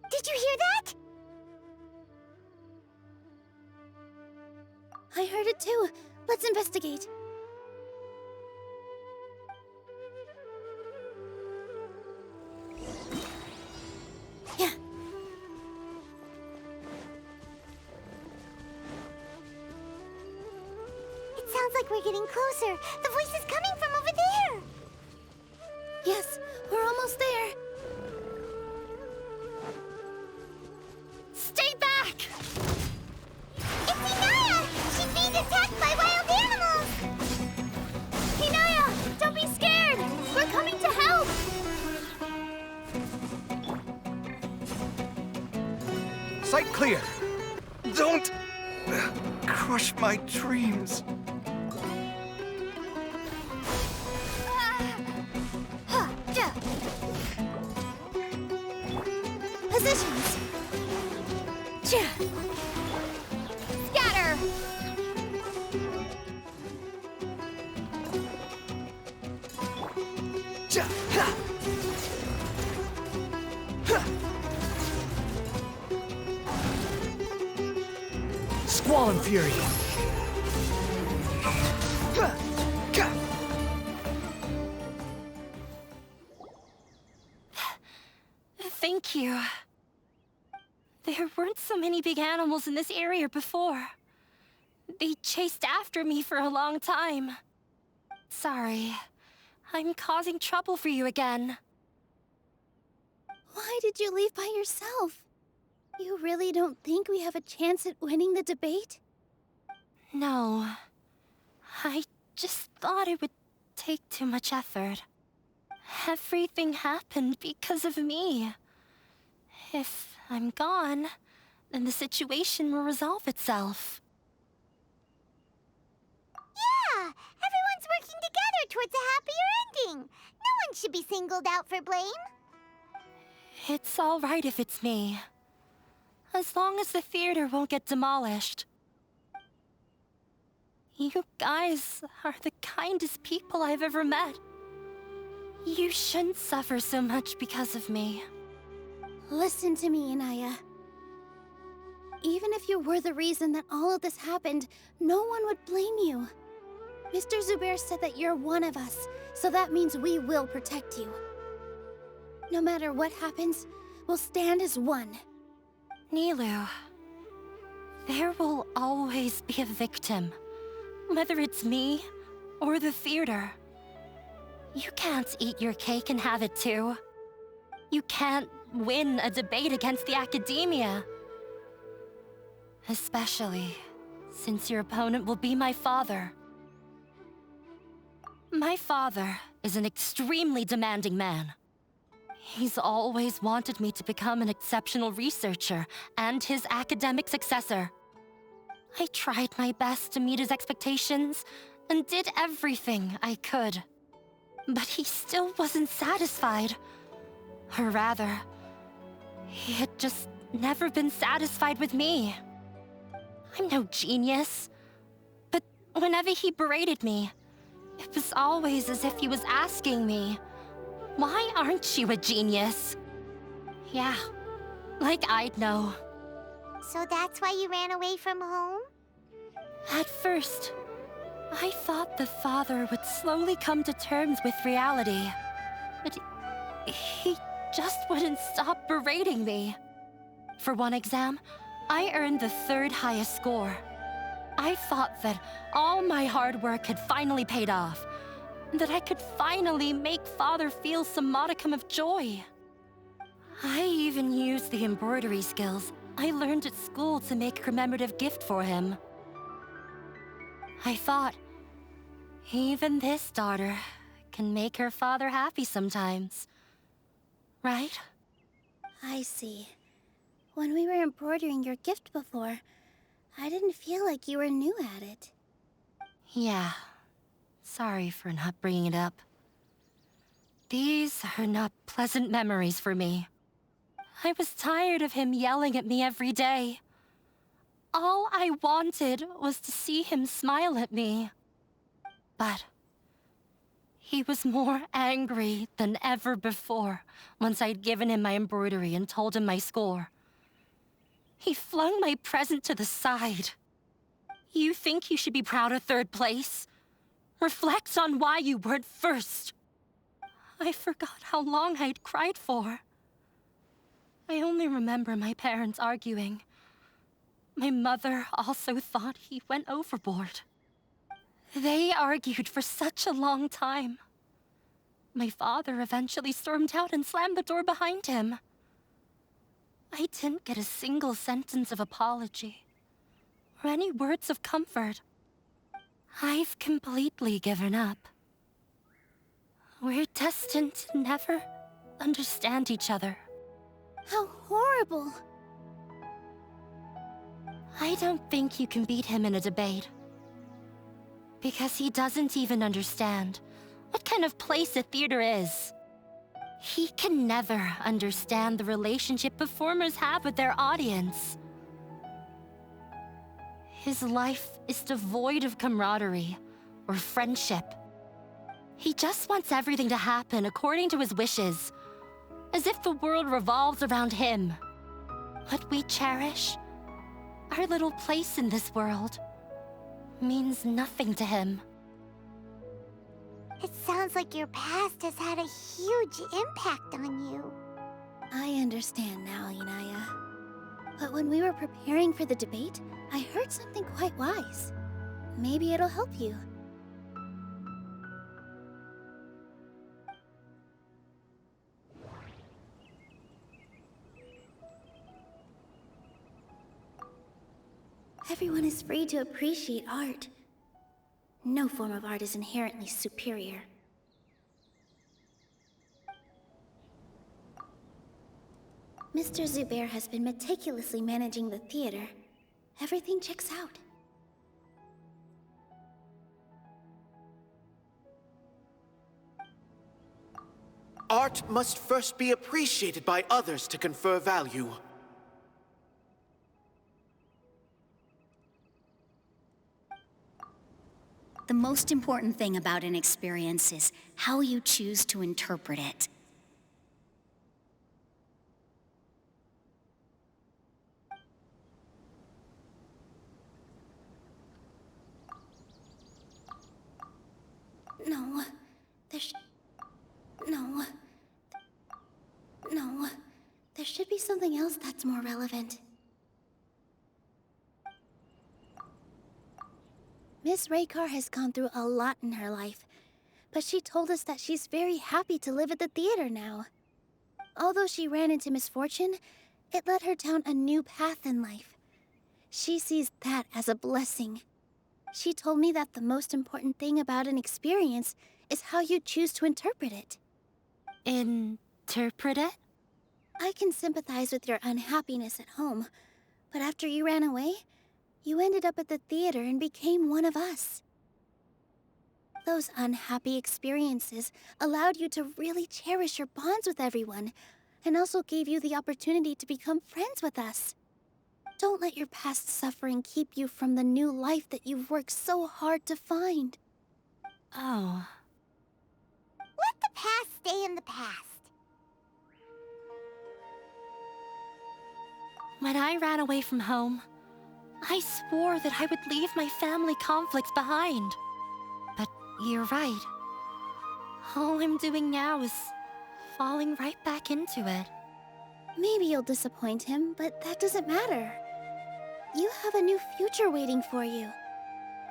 Did you hear that? I heard it too. Let's investigate. Yeah. It sounds like we're getting closer. The voice is coming from over there. Yes, we're almost there. Stay back! It's Inaya! She's being attacked by wild animals! Inaya, don't be scared! We're coming to help! Sight clear! Don't crush my dreams. Positions! Scatter! Squall and Fury! Thank you. There There weren't so many big animals in this area before. They chased after me for a long time. Sorry, I'm causing trouble for you again. Why did you leave by yourself? You really don't think we have a chance at winning the debate? No. I just thought it would take too much effort. Everything happened because of me. If I'm gone, then the situation will resolve itself. Yeah! Everyone's working together towards a happier ending. No one should be singled out for blame. It's all right if it's me. As long as the theater won't get demolished. You guys are the kindest people I've ever met. You shouldn't suffer so much because of me. Listen to me, Inaya. Even if you were the reason that all of this happened, no one would blame you. Mr. Zubair said that you're one of us, so that means we will protect you. No matter what happens, we'll stand as one. Nilu, there will always be a victim, whether it's me or the theater. You can't eat your cake and have it too. You can't win a debate against the academia. Especially since your opponent will be my father. My father is an extremely demanding man. He's always wanted me to become an exceptional researcher and his academic successor. I tried my best to meet his expectations and did everything I could. But he still wasn't satisfied. Or rather, he had just never been satisfied with me. I'm no genius. But whenever he berated me, it was always as if he was asking me, "Why aren't you a genius?" Yeah, like I'd know. So that's why you ran away from home? At first, I thought the father would slowly come to terms with reality. But he just wouldn't stop berating me. For one exam, I earned the 3rd highest score. I thought that all my hard work had finally paid off, that I could finally make Father feel some modicum of joy. I even used the embroidery skills I learned at school to make a commemorative gift for him. I thought, even this daughter can make her father happy sometimes. Right? I see. When we were embroidering your gift before, I didn't feel like you were new at it. Yeah. Sorry for not bringing it up. These are not pleasant memories for me. I was tired of him yelling at me every day. All I wanted was to see him smile at me. But he was more angry than ever before once I'd given him my embroidery and told him my score. He flung my present to the side. You think you should be proud of 3rd place? Reflect on why you weren't 1st. I forgot how long I'd cried for. I only remember my parents arguing. My mother also thought he went overboard. They argued for such a long time. My father eventually stormed out and slammed the door behind him. I didn't get a single sentence of apology or any words of comfort. I've completely given up. We're destined to never understand each other. How horrible! I don't think you can beat him in a debate. Because he doesn't even understand what kind of place a theater is. He can never understand the relationship performers have with their audience. His life is devoid of camaraderie or friendship. He just wants everything to happen according to his wishes, as if the world revolves around him. What we cherish, our little place in this world, means nothing to him. It sounds like your past has had a huge impact on you. I understand now, Inaya. But when we were preparing for the debate, I heard something quite wise. Maybe it'll help you. Everyone is free to appreciate art. No form of art is inherently superior. Mr. Zubair has been meticulously managing the theater. Everything checks out. Art must first be appreciated by others to confer value. The most important thing about an experience is how you choose to interpret it. No, No, there should be something else that's more relevant. Miss Raykar has gone through a lot in her life, but she told us that she's very happy to live at the theater now. Although she ran into misfortune, it led her down a new path in life. She sees that as a blessing. She told me that the most important thing about an experience is how you choose to interpret it. Interpret it? I can sympathize with your unhappiness at home, but after you ran away, you ended up at the theater and became one of us. Those unhappy experiences allowed you to really cherish your bonds with everyone, and also gave you the opportunity to become friends with us. Don't let your past suffering keep you from the new life that you've worked so hard to find. Oh. Let the past stay in the past. When I ran away from home, I swore that I would leave my family conflicts behind. But you're right. All I'm doing now is falling right back into it. Maybe you'll disappoint him, but that doesn't matter. You have a new future waiting for you.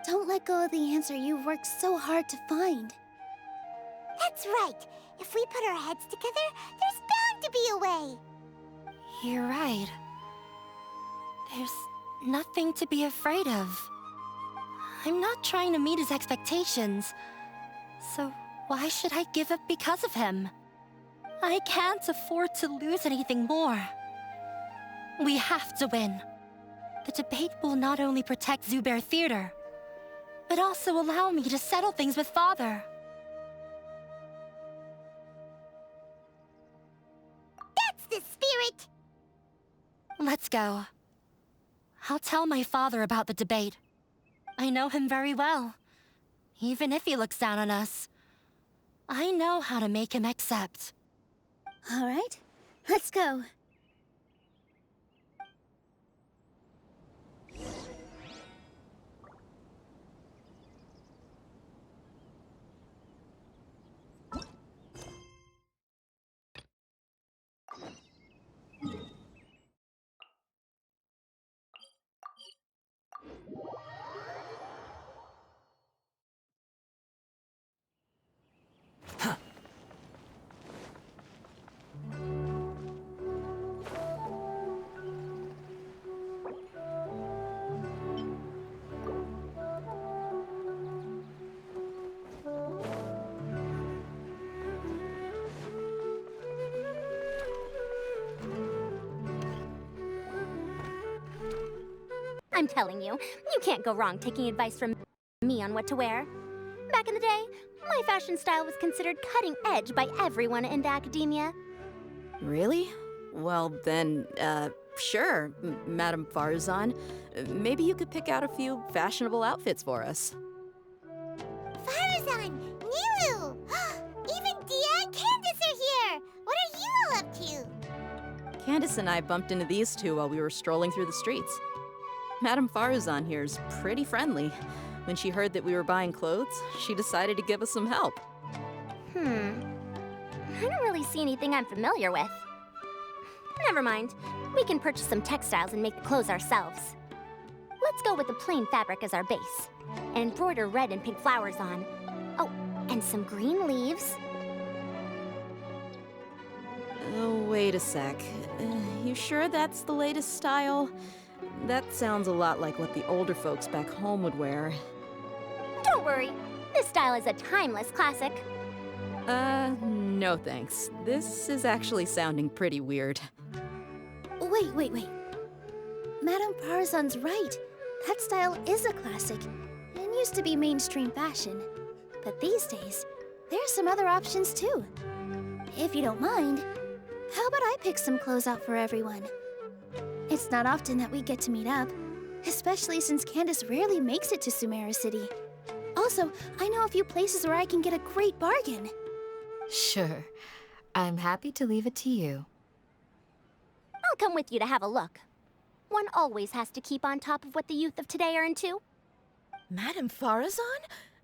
Don't let go of the answer you've worked so hard to find. That's right. If we put our heads together, there's bound to be a way. You're right. There's nothing to be afraid of. I'm not trying to meet his expectations. So why should I give up because of him? I can't afford to lose anything more. We have to win. The debate will not only protect Zubair Theater, but also allow me to settle things with Father. That's the spirit! Let's go. I'll tell my father about the debate. I know him very well. Even if he looks down on us, I know how to make him accept. All right, let's go. I'm telling you, you can't go wrong taking advice from me on what to wear. Back in the day, my fashion style was considered cutting edge by everyone in academia. Really? Well then, sure, Madame Farazan. Maybe you could pick out a few fashionable outfits for us. Farazan! Nilu! Even Dia and Candace are here! What are you all up to? Candace and I bumped into these two while we were strolling through the streets. Madame Farazan here's pretty friendly. When she heard that we were buying clothes, she decided to give us some help. I don't really see anything I'm familiar with. Never mind. We can purchase some textiles and make the clothes ourselves. Let's go with the plain fabric as our base. And embroider red and pink flowers on. Oh, and some green leaves. Oh, wait a sec. You sure that's the latest style? That sounds a lot like what the older folks back home would wear. Don't worry. This style is a timeless classic. No thanks. This is actually sounding pretty weird. Wait. Madame Farazan's right. That style is a classic and used to be mainstream fashion. But these days, there's some other options too. If you don't mind, how about I pick some clothes out for everyone? It's not often that we get to meet up, especially since Candace rarely makes it to Sumeru City. Also, I know a few places where I can get a great bargain. Sure. I'm happy to leave it to you. I'll come with you to have a look. One always has to keep on top of what the youth of today are into. Madame Farazan?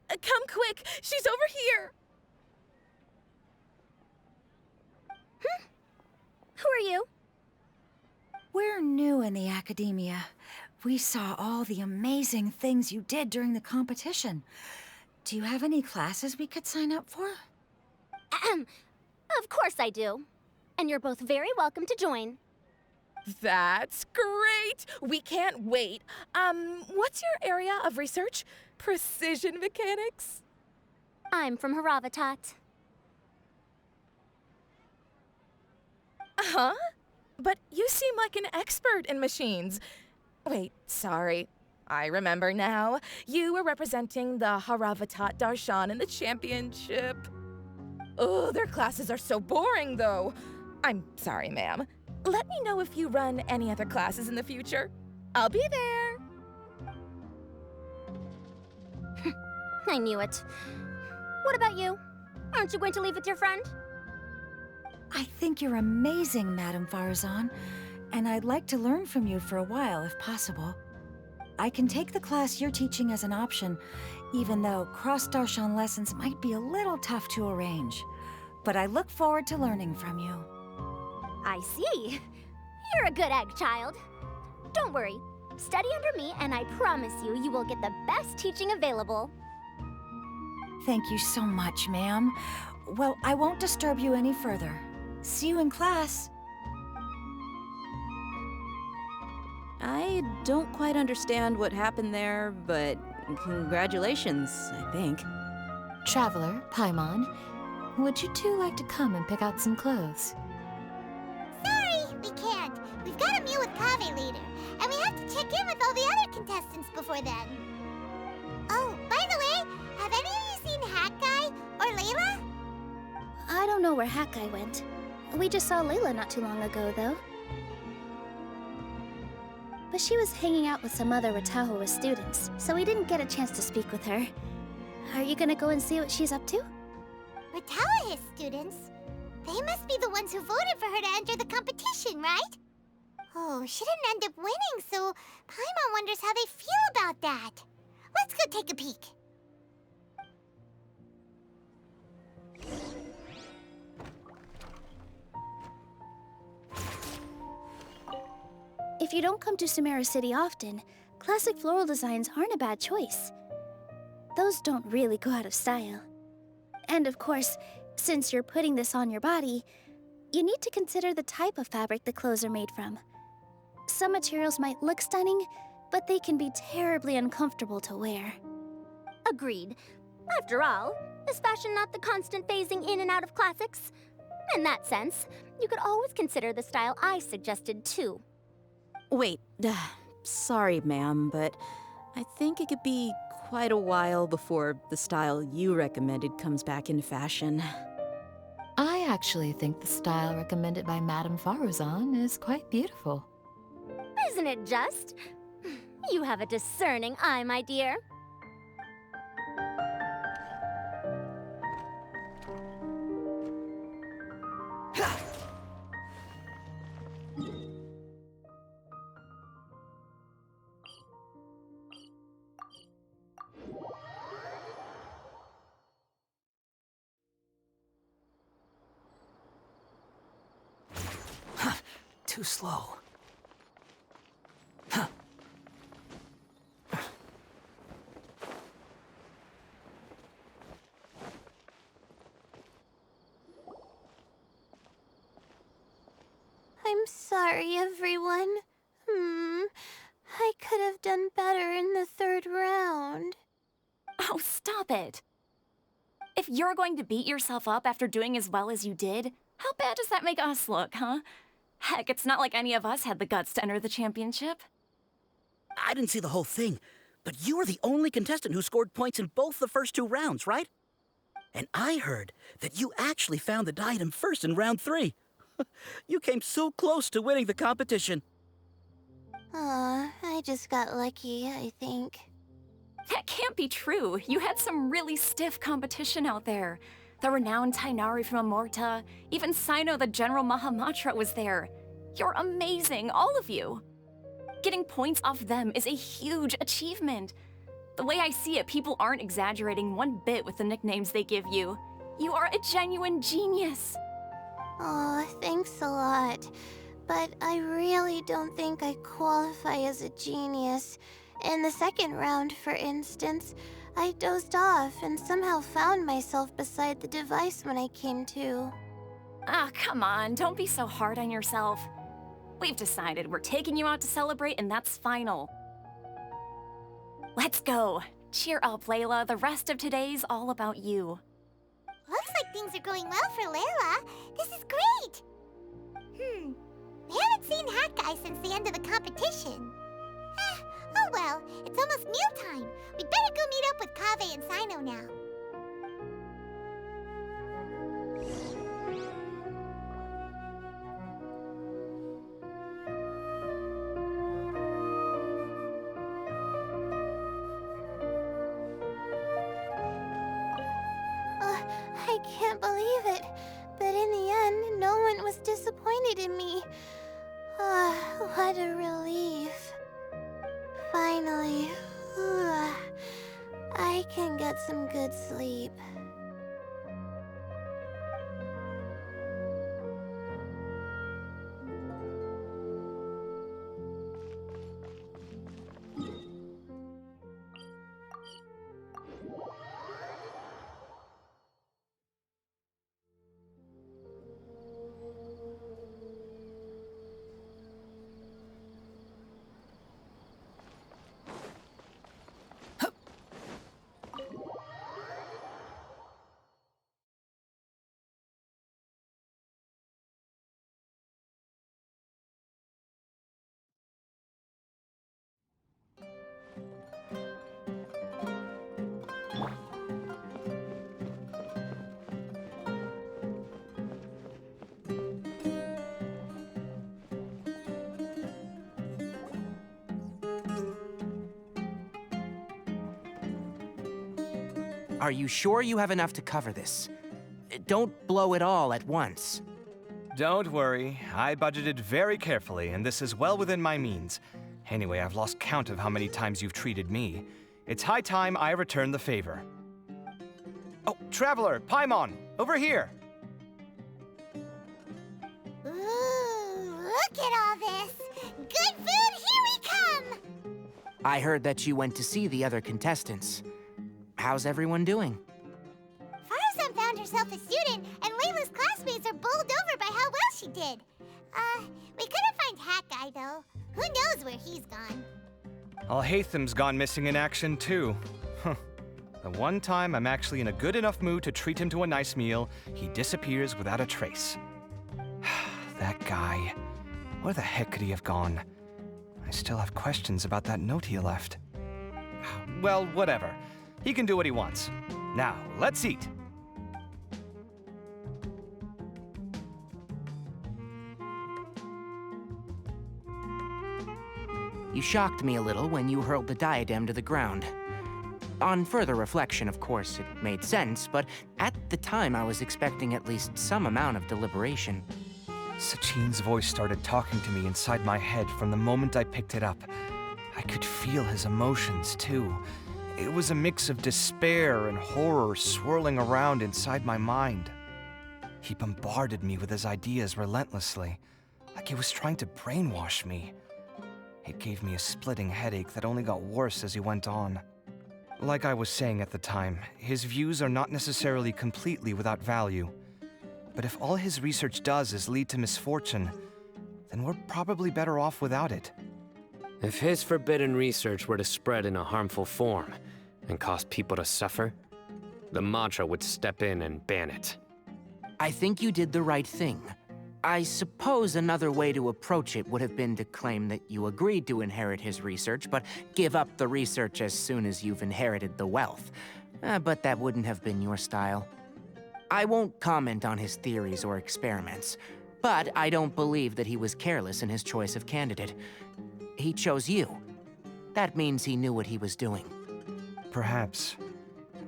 Come quick! She's over here! Who are you? We're new in the academia. We saw all the amazing things you did during the competition. Do you have any classes we could sign up for? Of course I do. And you're both very welcome to join. That's great! We can't wait. What's your area of research? Precision mechanics? I'm from Haravatat. Huh? But you seem like an expert in machines. Wait, sorry. I remember now. You were representing the Haravatat Darshan in the championship. Oh, their classes are so boring, though. I'm sorry, ma'am. Let me know if you run any other classes in the future. I'll be there. I knew it. What about you? Aren't you going to leave with your friend? I think you're amazing, Madame Farazan, and I'd like to learn from you for a while, if possible. I can take the class you're teaching as an option, even though cross-Darshan lessons might be a little tough to arrange. But I look forward to learning from you. I see. You're a good egg, child. Don't worry. Study under me, and I promise you, you will get the best teaching available. Thank you so much, ma'am. Well, I won't disturb you any further. See you in class. I don't quite understand what happened there, but congratulations, I think. Traveler, Paimon, would you two like to come and pick out some clothes? Sorry, we can't. We've got a meal with Kaveh later, and we have to check in with all the other contestants before then. Oh, by the way, have any of you seen Hakai or Layla? I don't know where Hakai went. We just saw Layla not too long ago, though. But she was hanging out with some other Ratahoa students, so we didn't get a chance to speak with her. Are you gonna go and see what she's up to? Ratahoa students? They must be the ones who voted for her to enter the competition, right? Oh, she didn't end up winning, so Paimon wonders how they feel about that. Let's go take a peek. If you don't come to Sumeru City often, classic floral designs aren't a bad choice. Those don't really go out of style. And of course, since you're putting this on your body, you need to consider the type of fabric the clothes are made from. Some materials might look stunning, but they can be terribly uncomfortable to wear. Agreed. After all, is fashion not the constant phasing in and out of classics? In that sense, you could always consider the style I suggested too. Wait, sorry, ma'am, but I think it could be quite a while before the style you recommended comes back in fashion. I actually think the style recommended by Madame Farazan is quite beautiful. Isn't it just? You have a discerning eye, my dear. too slow. I'm sorry, everyone. I could have done better in the third round. Oh, stop it. If you're going to beat yourself up after doing as well as you did, how bad does that make us look, huh? Heck, it's not like any of us had the guts to enter the championship. I didn't see the whole thing, but you were the only contestant who scored points in both the first 2 rounds, right? And I heard that you actually found the diadem first in round 3. You came so close to winning the competition. Aw, I just got lucky, I think. That can't be true. You had some really stiff competition out there. The renowned Tighnari from Amorta, even Sino the General Mahamatra was there. You're amazing, all of you. Getting points off them is a huge achievement. The way I see it, people aren't exaggerating one bit with the nicknames they give you. You are a genuine genius. Aw, thanks a lot. But I really don't think I qualify as a genius. In the second round, for instance, I dozed off and somehow found myself beside the device when I came to. Ah, come on, don't be so hard on yourself. We've decided we're taking you out to celebrate, and that's final. Let's go. Cheer up, Layla. The rest of today's all about you. Looks like things are going well for Layla. This is great! We haven't seen Hat Guy since the end of the competition. Oh well, it's almost mealtime. We'd better go meet up with Kaveh and Sino now. I can't believe it. But in the end, no one was disappointed in me. What a relief. Finally, I can get some good sleep. Are you sure you have enough to cover this? Don't blow it all at once. Don't worry. I budgeted very carefully, and this is well within my means. Anyway, I've lost count of how many times you've treated me. It's high time I return the favor. Oh, Traveler, Paimon, over here! Ooh, look at all this! Good food, here we come! I heard that you went to see the other contestants. How's everyone doing? Farazan found herself a student, and Layla's classmates are bowled over by how well she did. We couldn't find Hat Guy, though. Who knows where he's gone? Alhaitham's gone missing in action, too. The one time I'm actually in a good enough mood to treat him to a nice meal, he disappears without a trace. That guy. Where the heck could he have gone? I still have questions about that note he left. Well, whatever. He can do what he wants. Now, let's eat. You shocked me a little when you hurled the diadem to the ground. On further reflection, of course, it made sense, but at the time I was expecting at least some amount of deliberation. Sachin's voice started talking to me inside my head from the moment I picked it up. I could feel his emotions, too. It was a mix of despair and horror swirling around inside my mind. He bombarded me with his ideas relentlessly. like he was trying to brainwash me. It gave me a splitting headache that only got worse as he went on. Like I was saying at the time, his views are not necessarily completely without value. But if all his research does is lead to misfortune, then we're probably better off without it. If his forbidden research were to spread in a harmful form and cause people to suffer, the Matra would step in and ban it. I think you did the right thing. I suppose another way to approach it would have been to claim that you agreed to inherit his research, but give up the research as soon as you've inherited the wealth. But that wouldn't have been your style. I won't comment on his theories or experiments, but I don't believe that he was careless in his choice of candidate. He chose you. That means he knew what he was doing. Perhaps.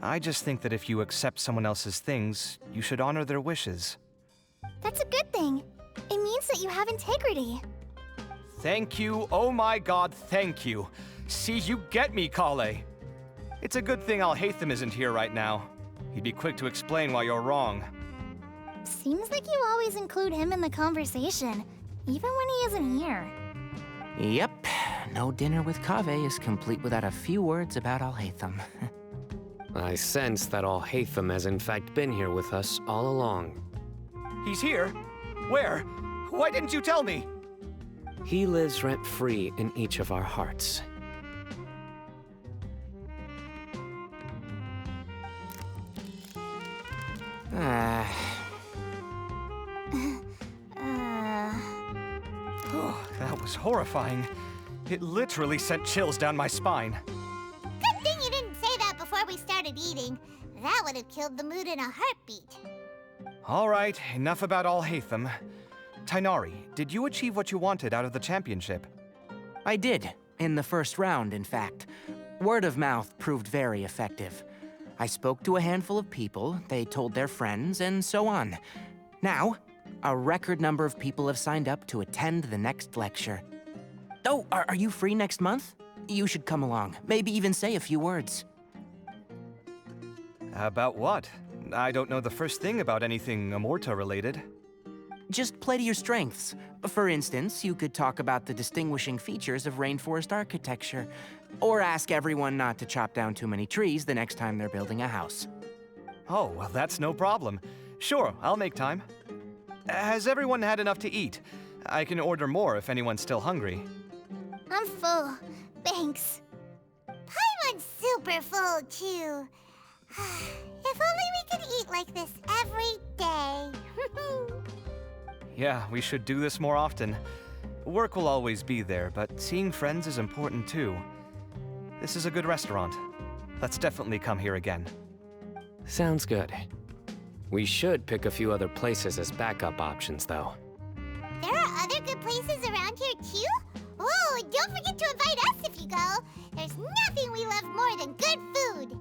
I just think that if you accept someone else's things, you should honor their wishes. That's a good thing. It means that you have integrity. Thank you, oh my god, thank you. See, you get me, Kale. It's a good thing Alhaitham isn't here right now. He'd be quick to explain why you're wrong. Seems like you always include him in the conversation, even when he isn't here. Yep, no dinner with Kave is complete without a few words about Alhaitham. I sense that Alhaitham has in fact been here with us all along. He's here? Where? Why didn't you tell me? He lives rent-free in each of our hearts. Oh, that was horrifying. It literally sent chills down my spine. Good thing you didn't say that before we started eating. That would have killed the mood in a heartbeat. All right, enough about Alhaitham. Tighnari, did you achieve what you wanted out of the championship? I did, in the first round, in fact. Word of mouth proved very effective. I spoke to a handful of people, they told their friends, and so on. Now, a record number of people have signed up to attend the next lecture. Oh, are you free next month? You should come along, maybe even say a few words. About what? I don't know the first thing about anything Amorta-related. Just play to your strengths. For instance, you could talk about the distinguishing features of rainforest architecture, or ask everyone not to chop down too many trees the next time they're building a house. Oh, well, that's no problem. Sure, I'll make time. Has everyone had enough to eat? I can order more if anyone's still hungry. I'm full. Thanks. Paimon's super full, too. If only we could eat like this every day. Yeah, we should do this more often. Work will always be there, but seeing friends is important too. This is a good restaurant. Let's definitely come here again. Sounds good. We should pick a few other places as backup options, though. There are other good places around here, too? Oh, don't forget to invite us if you go. There's nothing we love more than good food.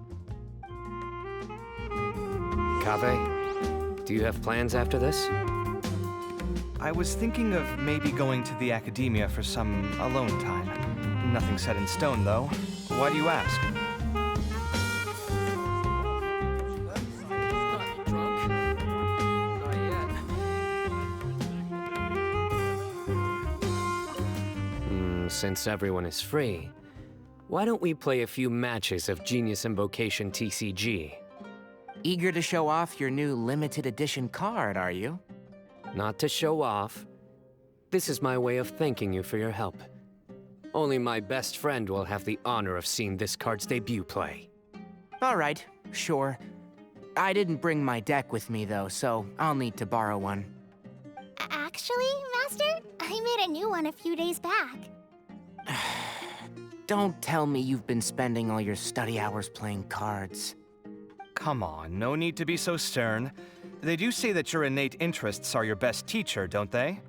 Kave, do you have plans after this? I was thinking of maybe going to the academia for some alone time. Nothing set in stone, though. Why do you ask? Since everyone is free, why don't we play a few matches of Genius Invocation TCG? Eager to show off your new limited edition card, are you? Not to show off. This is my way of thanking you for your help. Only my best friend will have the honor of seeing this card's debut play. All right, sure. I didn't bring my deck with me, though, so I'll need to borrow one. Actually, Master, I made a new one a few days back. Don't tell me you've been spending all your study hours playing cards. Come on, no need to be so stern. They do say that your innate interests are your best teacher, don't they?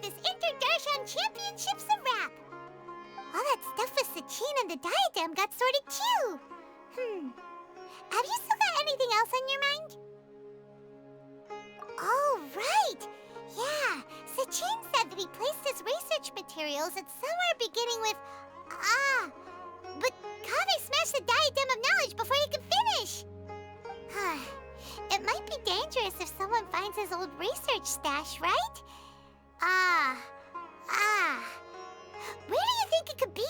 this Inter-Darshan Championships a wrap. All that stuff with Sachin and the diadem got sorted too. Have you still got anything else on your mind? Oh, right! Yeah, Sachin said that he placed his research materials at somewhere beginning with but Kaveh smashed the diadem of knowledge before he could finish! It might be dangerous if someone finds his old research stash, right? Where do you think it could be?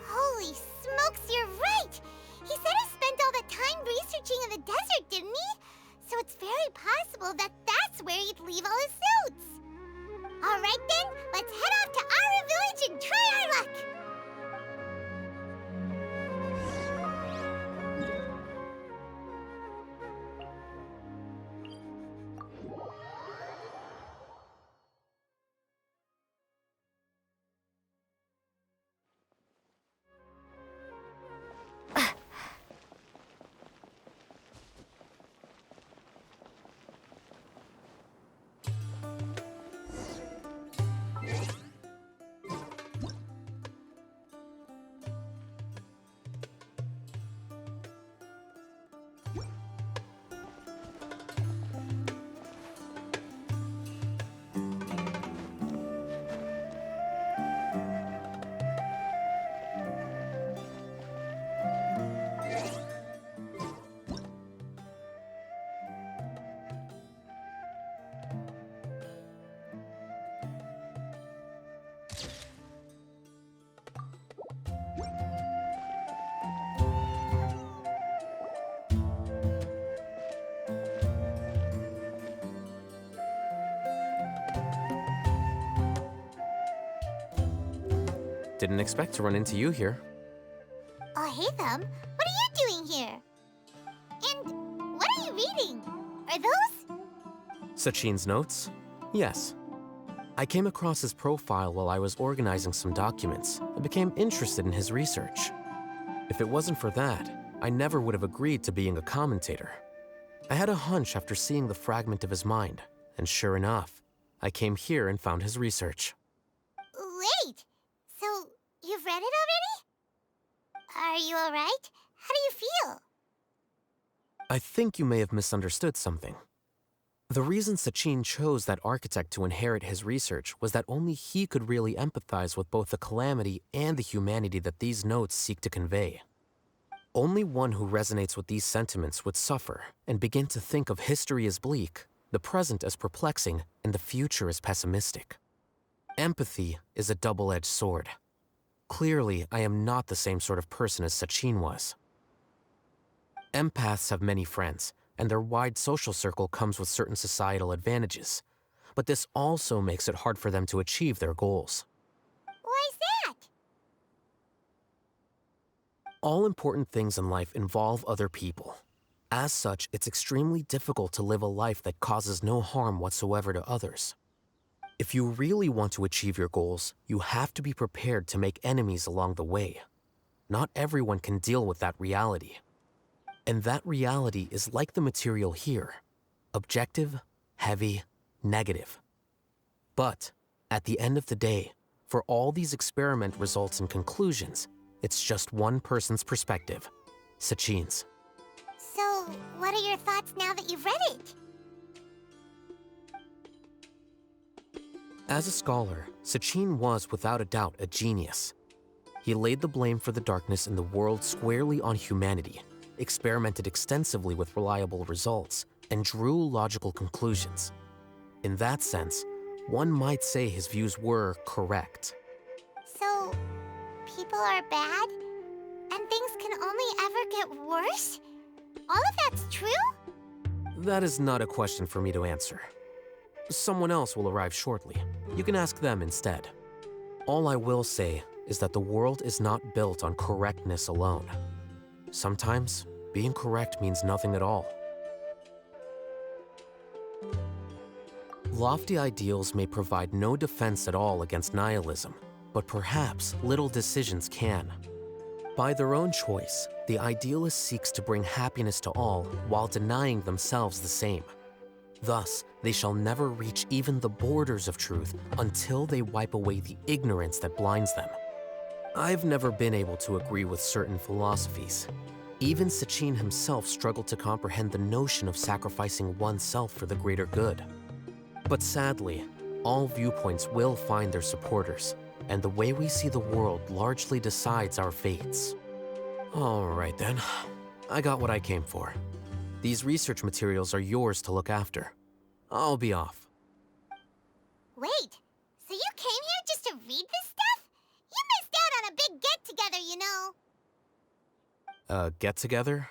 Holy smokes, you're right! He said he spent all that time researching in the desert, didn't he? So it's very possible that that's where he'd leave all his notes. All right then, let's head off to Aru Village and try our luck! Didn't expect to run into you here. Oh, hey, Thumb. What are you doing here? And what are you reading? Are those? Sachin's notes? Yes. I came across his profile while I was organizing some documents and became interested in his research. If it wasn't for that, I never would have agreed to being a commentator. I had a hunch after seeing the fragment of his mind, and sure enough, I came here and found his research. Wait! So, you've read it already? Are you alright? How do you feel? I think you may have misunderstood something. The reason Sachin chose that architect to inherit his research was that only he could really empathize with both the calamity and the humanity that these notes seek to convey. Only one who resonates with these sentiments would suffer and begin to think of history as bleak, the present as perplexing, and the future as pessimistic. Empathy is a double-edged sword. Clearly, I am not the same sort of person as Sachin was. Empaths have many friends, and their wide social circle comes with certain societal advantages. But this also makes it hard for them to achieve their goals. Why's that? All important things in life involve other people. As such, it's extremely difficult to live a life that causes no harm whatsoever to others. If you really want to achieve your goals, you have to be prepared to make enemies along the way. Not everyone can deal with that reality. And that reality is like the material here. Objective, heavy, negative. But, at the end of the day, for all these experiment results and conclusions, it's just one person's perspective, Sachin's. So, what are your thoughts now that you've read it? As a scholar, Sachin was without a doubt a genius. He laid the blame for the darkness in the world squarely on humanity, experimented extensively with reliable results, and drew logical conclusions. In that sense, one might say his views were correct. So, people are bad? And things can only ever get worse? All of that's true? That is not a question for me to answer. Someone else will arrive shortly. You can ask them instead. All I will say is that the world is not built on correctness alone. Sometimes, being correct means nothing at all. Lofty ideals may provide no defense at all against nihilism, but perhaps little decisions can. By their own choice, the idealist seeks to bring happiness to all while denying themselves the same. Thus, they shall never reach even the borders of truth until they wipe away the ignorance that blinds them. I've never been able to agree with certain philosophies. Even Sachin himself struggled to comprehend the notion of sacrificing oneself for the greater good. But sadly, all viewpoints will find their supporters, and the way we see the world largely decides our fates. All right then, I got what I came for. These research materials are yours to look after. I'll be off. Wait, so you came here just to read this stuff? You missed out on a big get-together, you know. Get-together?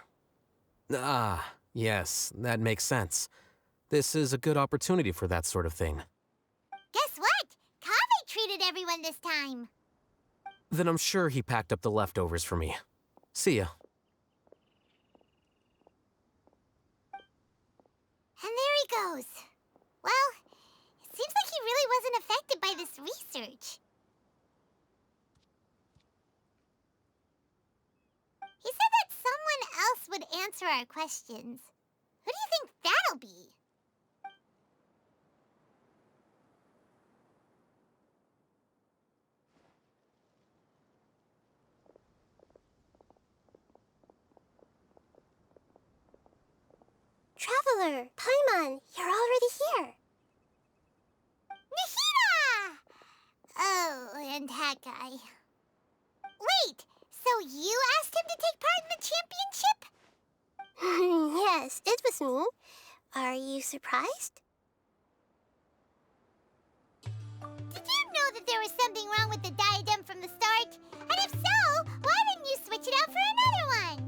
Ah, yes, that makes sense. This is a good opportunity for that sort of thing. Guess what? Kaveh treated everyone this time. Then I'm sure he packed up the leftovers for me. See ya. And there he goes. Well, it seems like he really wasn't affected by this research. He said that someone else would answer our questions. Who do you think that'll be? Traveler, Paimon, you're already here. Nahida! Oh, and that guy. Wait, so you asked him to take part in the championship? Yes, it was me. Are you surprised? Did you know that there was something wrong with the diadem from the start? And if so, why didn't you switch it out for another one?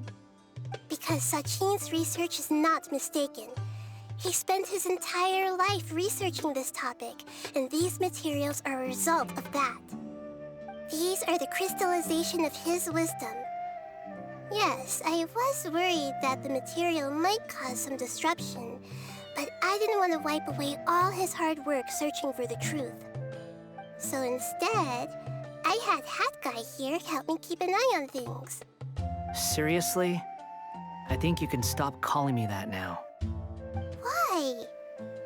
Because Sachin's research is not mistaken. He spent his entire life researching this topic, and these materials are a result of that. These are the crystallization of his wisdom. Yes, I was worried that the material might cause some disruption, but I didn't want to wipe away all his hard work searching for the truth. So instead, I had Hat Guy here help me keep an eye on things. Seriously? I think you can stop calling me that now. Why?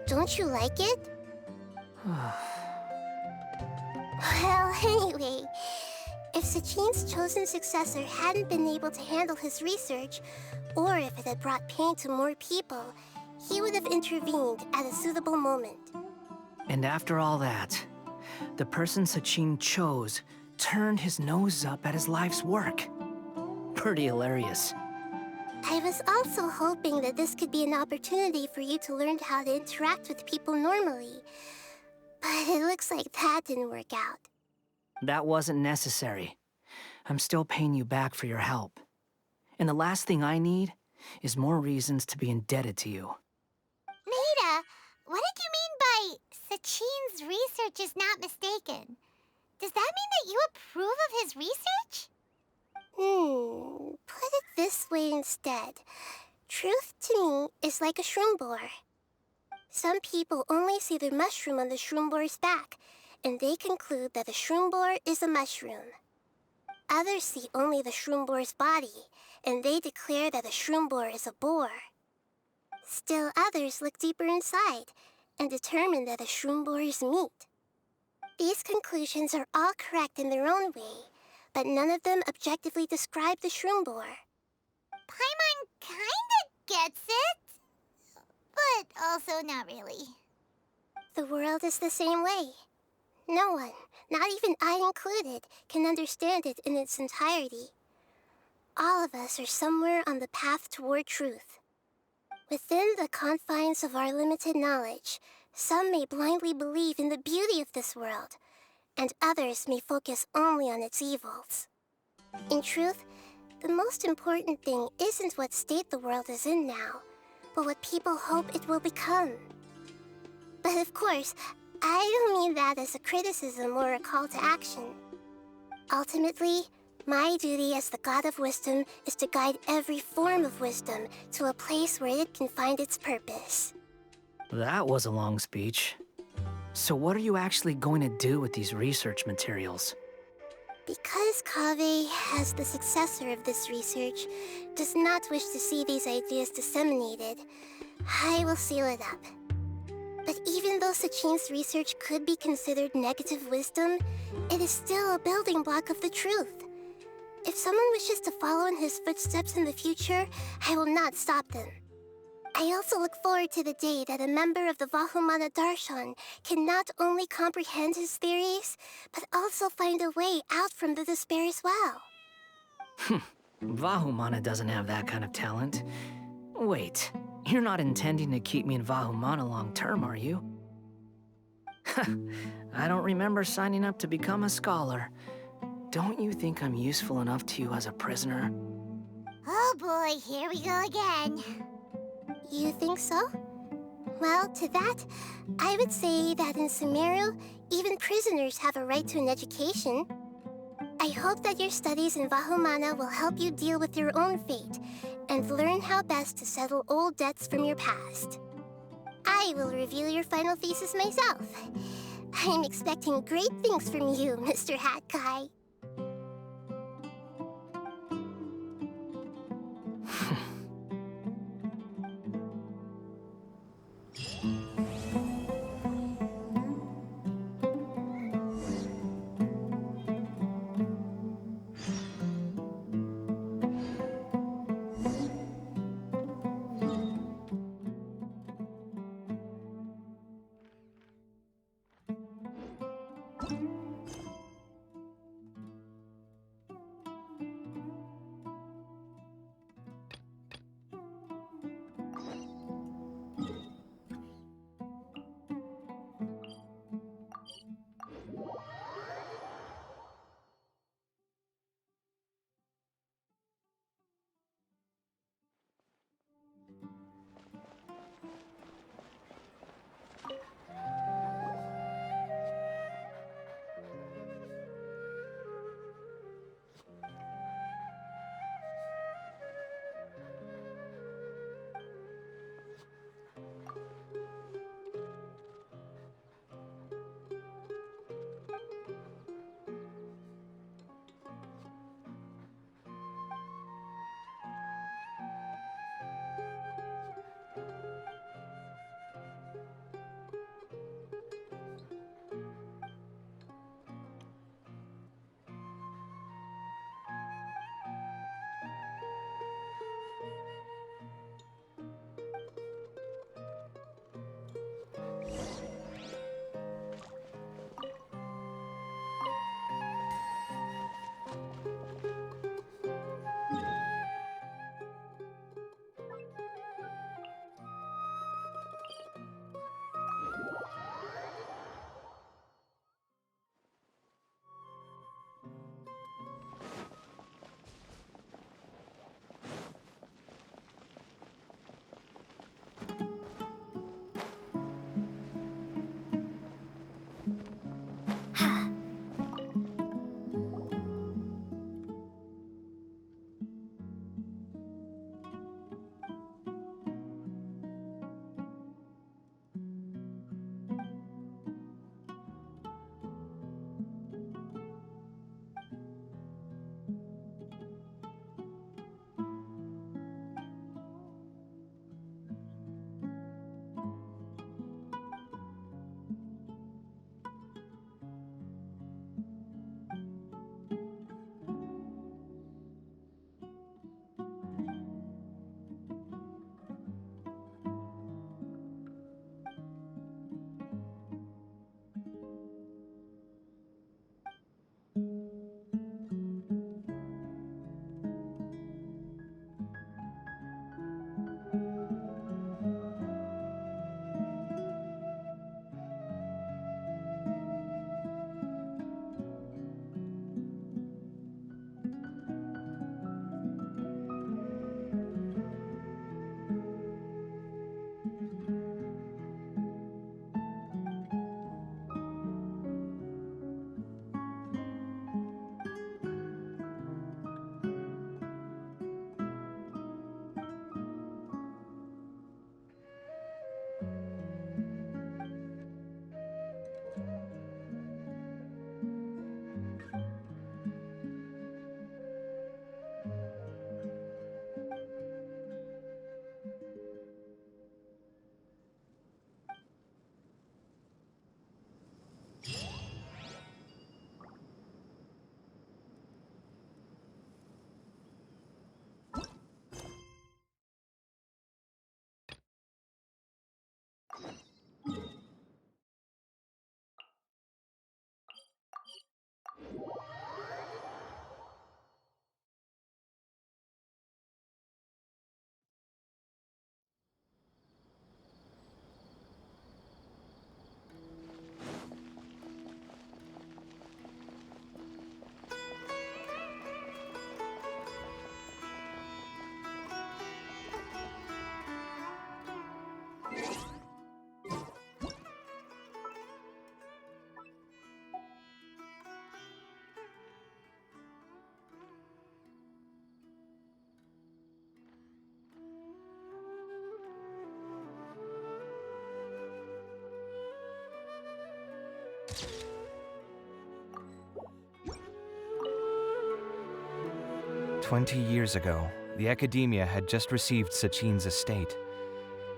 Don't you like it? Well, anyway, if Sachin's chosen successor hadn't been able to handle his research, or if it had brought pain to more people, he would have intervened at a suitable moment. And after all that, the person Sachin chose turned his nose up at his life's work. Pretty hilarious. I was also hoping that this could be an opportunity for you to learn how to interact with people normally. But it looks like that didn't work out. That wasn't necessary. I'm still paying you back for your help. And the last thing I need is more reasons to be indebted to you. Nahida, what did you mean by Sachin's research is not mistaken? Does that mean that you approve of his research? Put it this way instead. Truth to me is like a shroom boar. Some people only see the mushroom on the shroom boar's back, and they conclude that the shroom boar is a mushroom. Others see only the shroom boar's body, and they declare that the shroom boar is a boar. Still others look deeper inside, and determine that the shroom boar is meat. These conclusions are all correct in their own way, but none of them objectively describe the shroom boar. Paimon kinda gets it, but also not really. The world is the same way. No one, not even I included, can understand it in its entirety. All of us are somewhere on the path toward truth. Within the confines of our limited knowledge, some may blindly believe in the beauty of this world, and others may focus only on its evils. In truth, the most important thing isn't what state the world is in now, but what people hope it will become. But of course, I don't mean that as a criticism or a call to action. Ultimately, my duty as the God of Wisdom is to guide every form of wisdom to a place where it can find its purpose. That was a long speech. So what are you actually going to do with these research materials? Because Kaveh, as the successor of this research, does not wish to see these ideas disseminated, I will seal it up. But even though Sachine's research could be considered negative wisdom, it is still a building block of the truth. If someone wishes to follow in his footsteps in the future, I will not stop them. I also look forward to the day that a member of the Vahumana Darshan can not only comprehend his theories, but also find a way out from the despair as well. Vahumana doesn't have that kind of talent. Wait, you're not intending to keep me in Vahumana long term, are you? I don't remember signing up to become a scholar. Don't you think I'm useful enough to you as a prisoner? Oh boy, here we go again. You think so? Well, to that, I would say that in Sumeru, even prisoners have a right to an education. I hope that your studies in Vahumana will help you deal with your own fate and learn how best to settle old debts from your past. I will review your final thesis myself. I'm expecting great things from you, Mr. Hat Guy. 20 years ago, the Academia had just received Sachin's estate.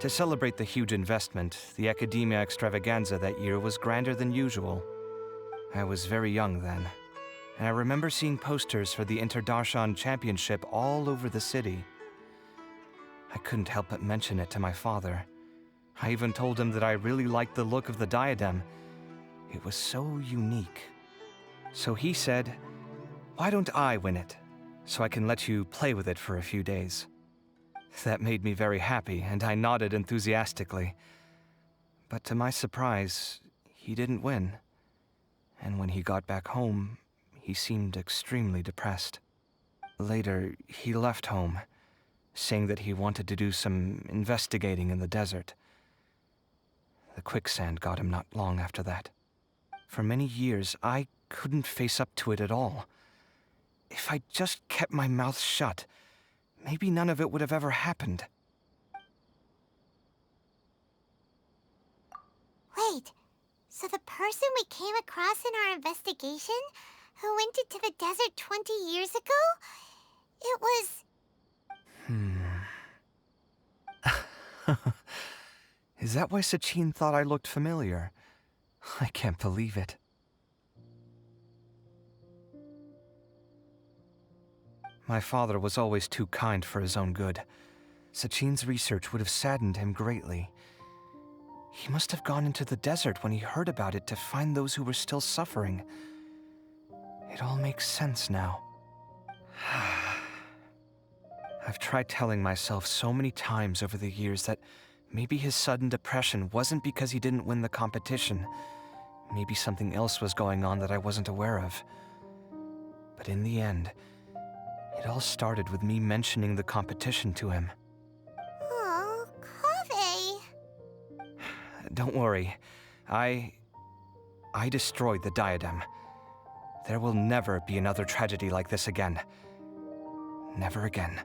To celebrate the huge investment, the Academia Extravaganza that year was grander than usual. I was very young then, and I remember seeing posters for the Interdarshan Championship all over the city. I couldn't help but mention it to my father. I even told him that I really liked the look of the diadem. It was so unique. So he said, "Why don't I win it, so I can let you play with it for a few days?" That made me very happy, and I nodded enthusiastically. But to my surprise, he didn't win. And when he got back home, he seemed extremely depressed. Later, he left home, saying that he wanted to do some investigating in the desert. The quicksand got him not long after that. For many years, I couldn't face up to it at all. If I just kept my mouth shut, maybe none of it would have ever happened. Wait, so the person we came across in our investigation, who went into the desert 20 years ago, it was... Is that why Sachin thought I looked familiar? I can't believe it. My father was always too kind for his own good. Sachin's research would have saddened him greatly. He must have gone into the desert when he heard about it to find those who were still suffering. It all makes sense now. I've tried telling myself so many times over the years that maybe his sudden depression wasn't because he didn't win the competition. Maybe something else was going on that I wasn't aware of. But in the end, it all started with me mentioning the competition to him. Oh, Kaveh. Don't worry. I destroyed the diadem. There will never be another tragedy like this again. Never again.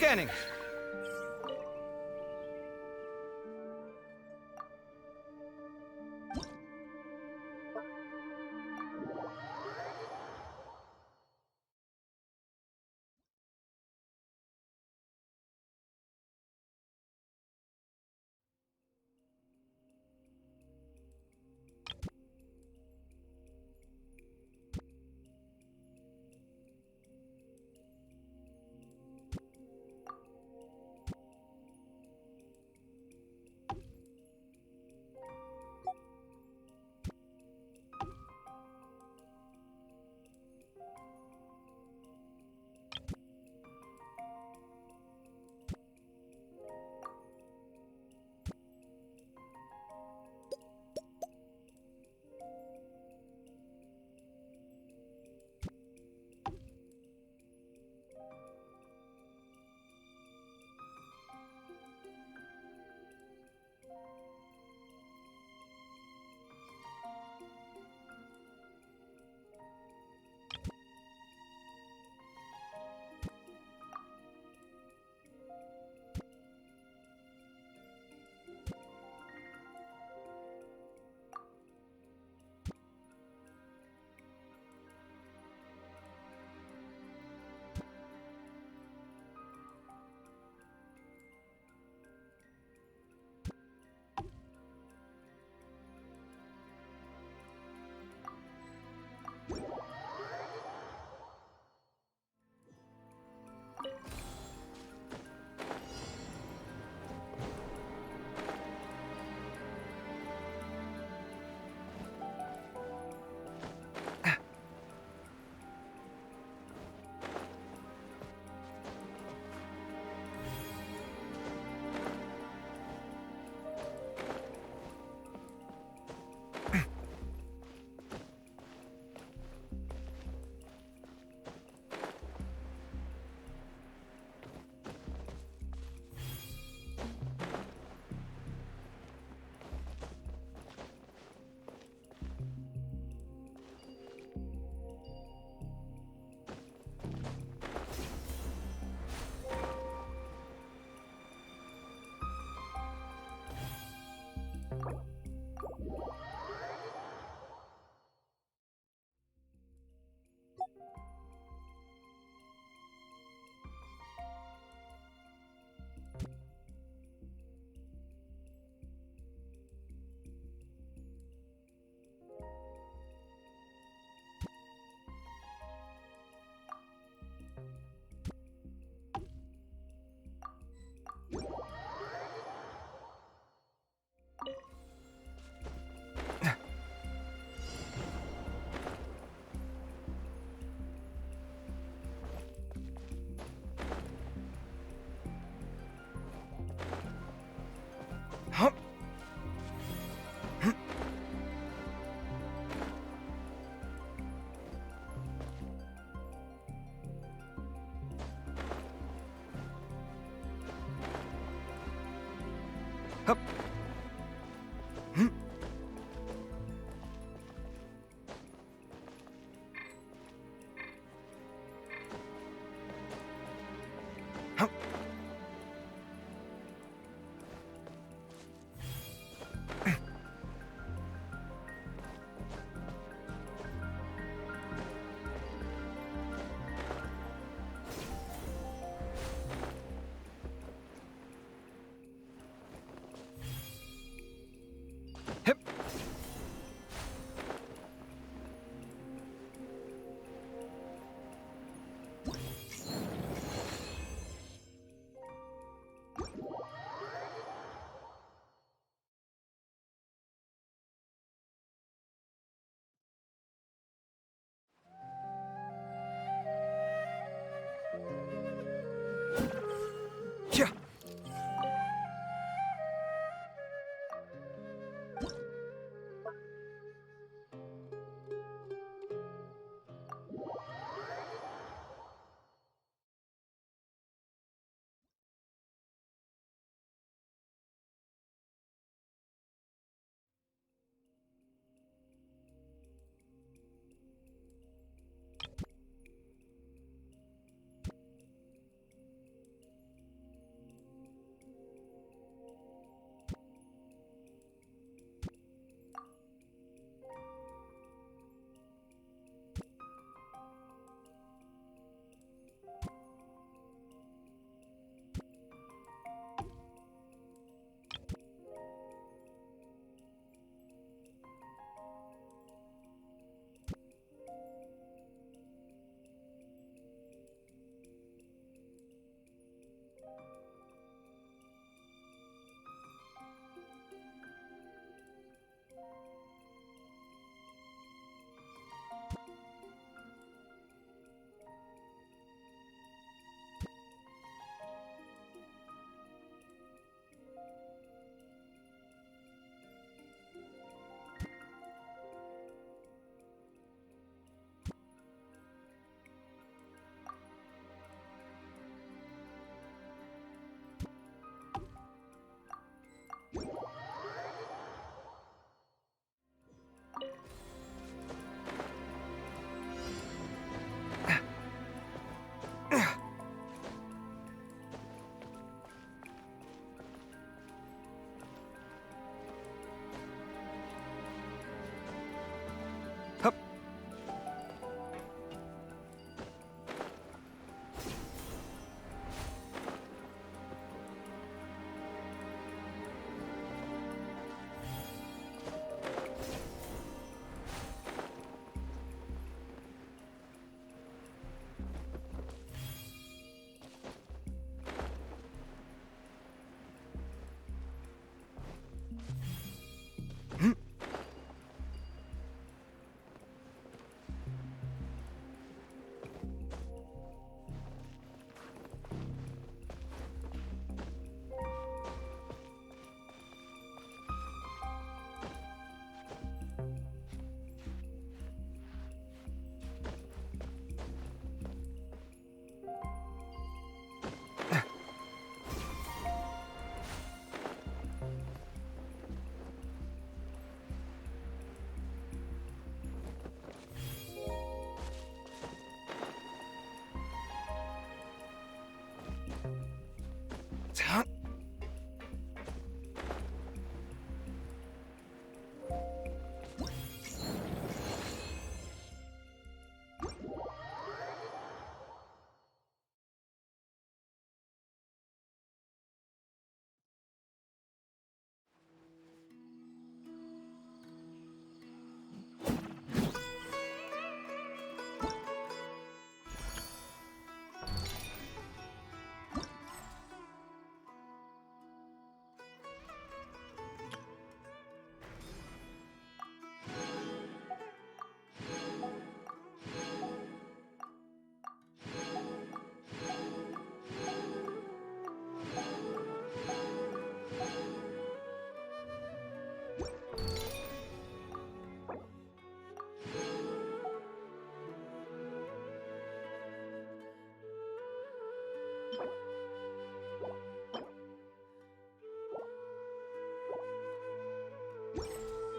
Scanning.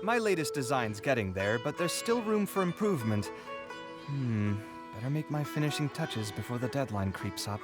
My latest design's getting there, but there's still room for improvement. Better make my finishing touches before the deadline creeps up.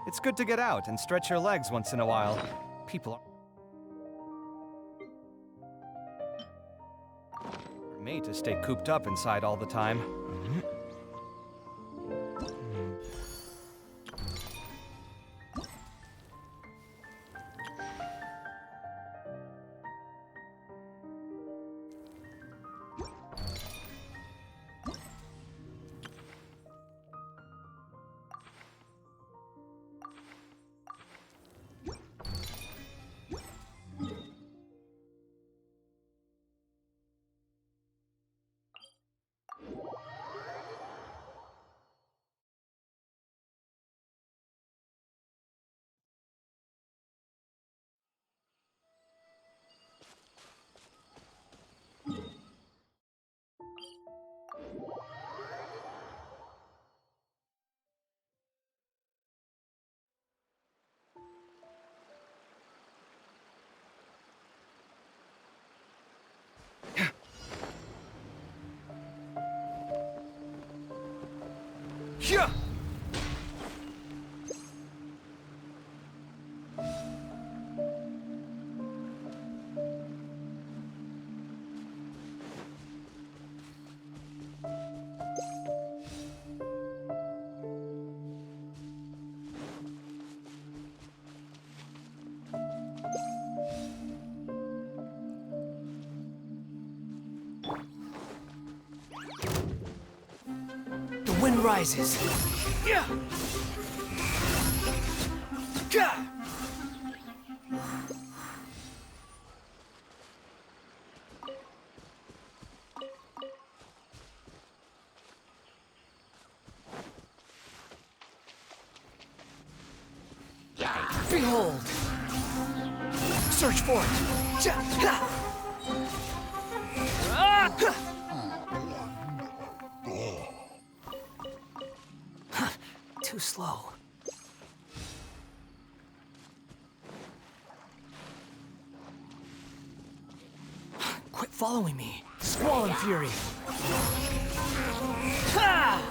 It's good to get out and stretch your legs once in a while. People are made to stay cooped up inside all the time. Yeah! The wind rises. Yeah! Yeah! Behold! Search for it! Too slow. Quit following me. Squall and fury. Ha!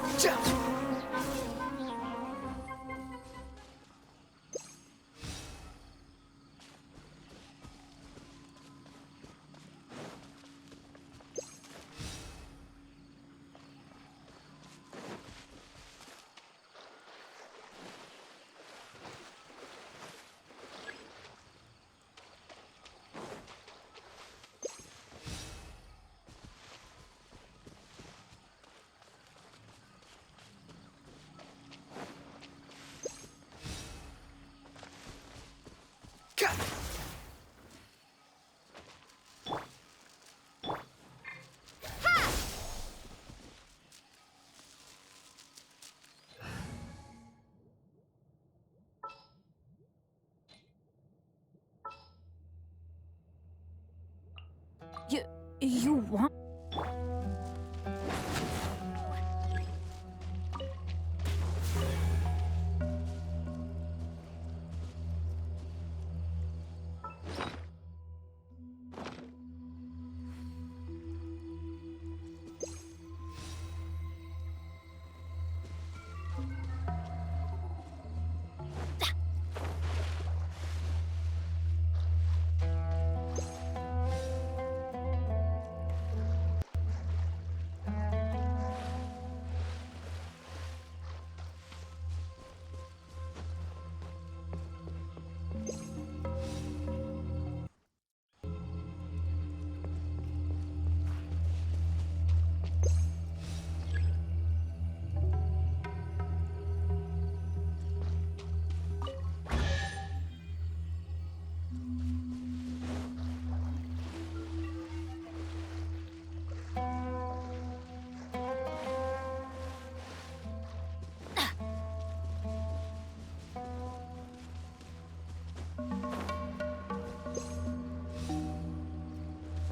You want...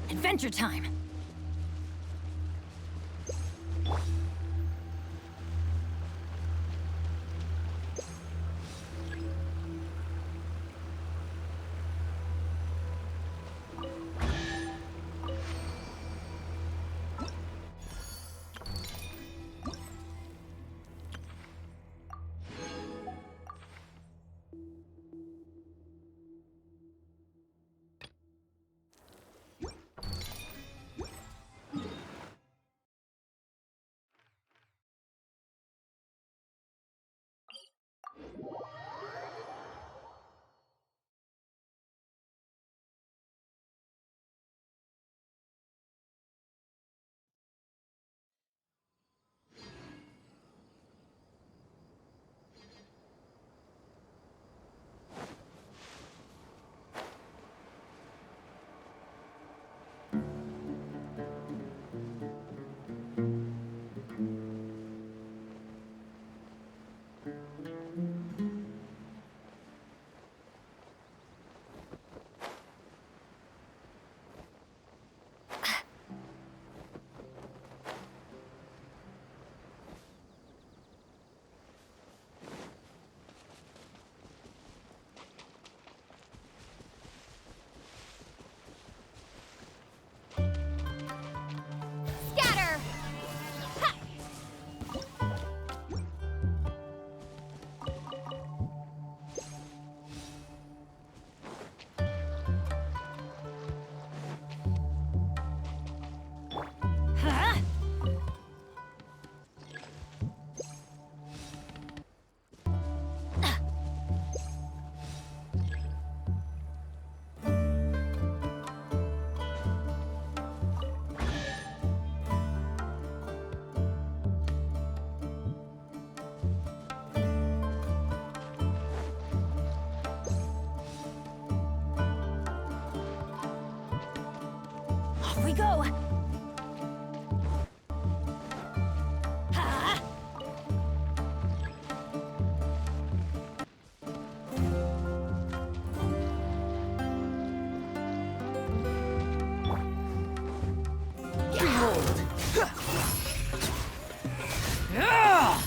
Adventure time! Scatter! Huh? Off we go! Ha! Behold! Yeah!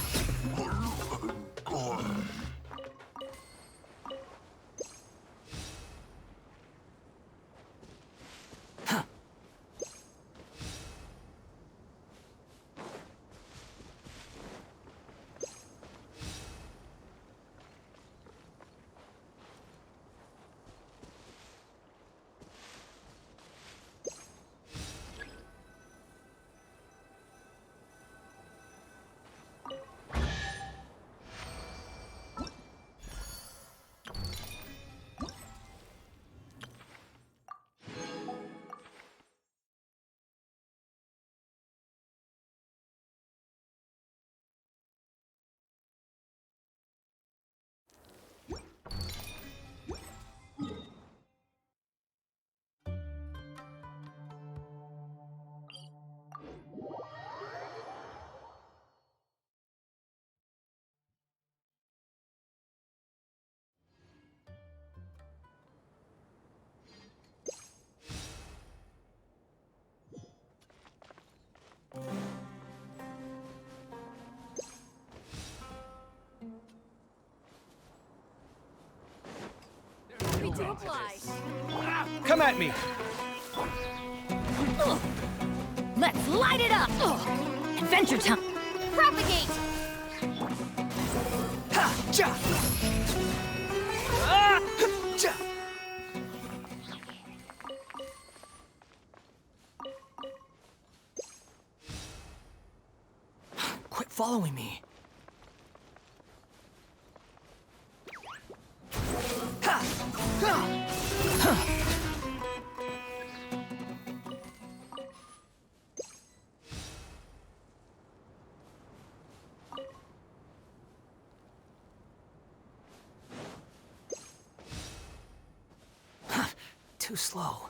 Happy to apply. Come at me. Let's light it up! Adventure time! Propagate! Ha! Ja! Ah! Ja! Quit following me. Ha! Ha! Ha! Too slow.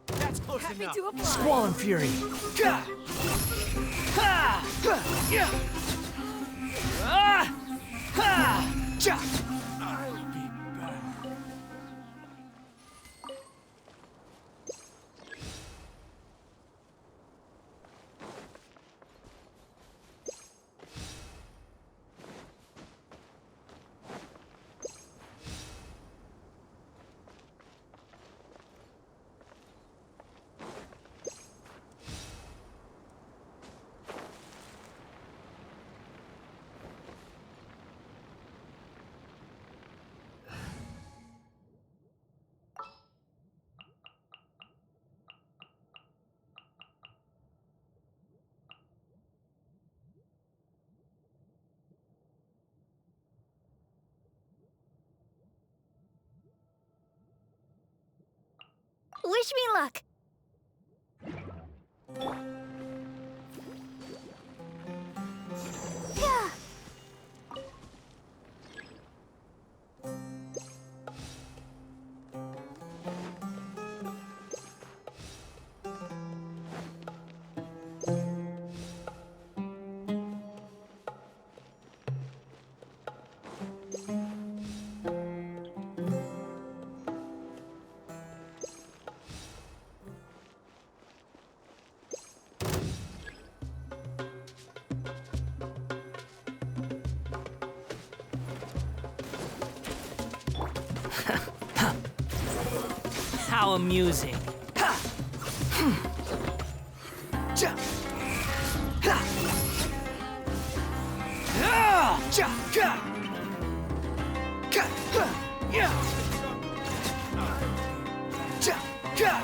That's close enough. Squall and Fury. Gah! Ha! Ha! Yeah! Ah! Ha! Ja! Wish me luck! Yeah. How amusing. Ha! Ja! Ha! Ah! Ja! Ka! Ka! Ha! Yeah! Ja! Ka!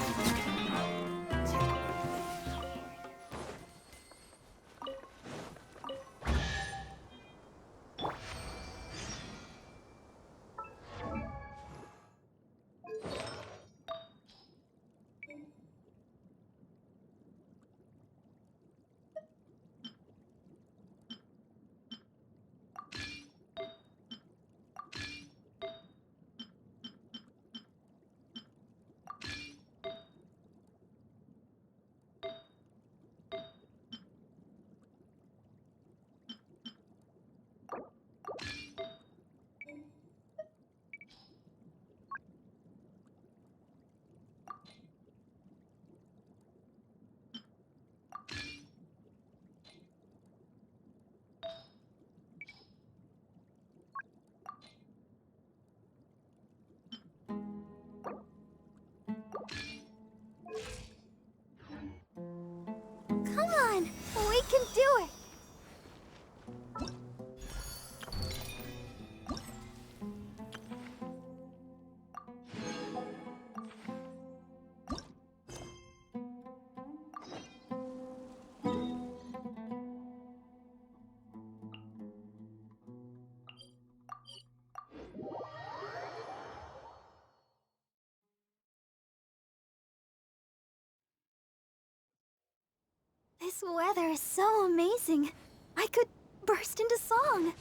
Come on! We can do it! This weather is so amazing. I could burst into song.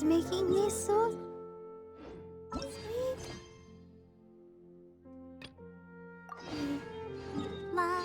making me so sweet. Ma.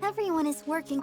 Everyone is working.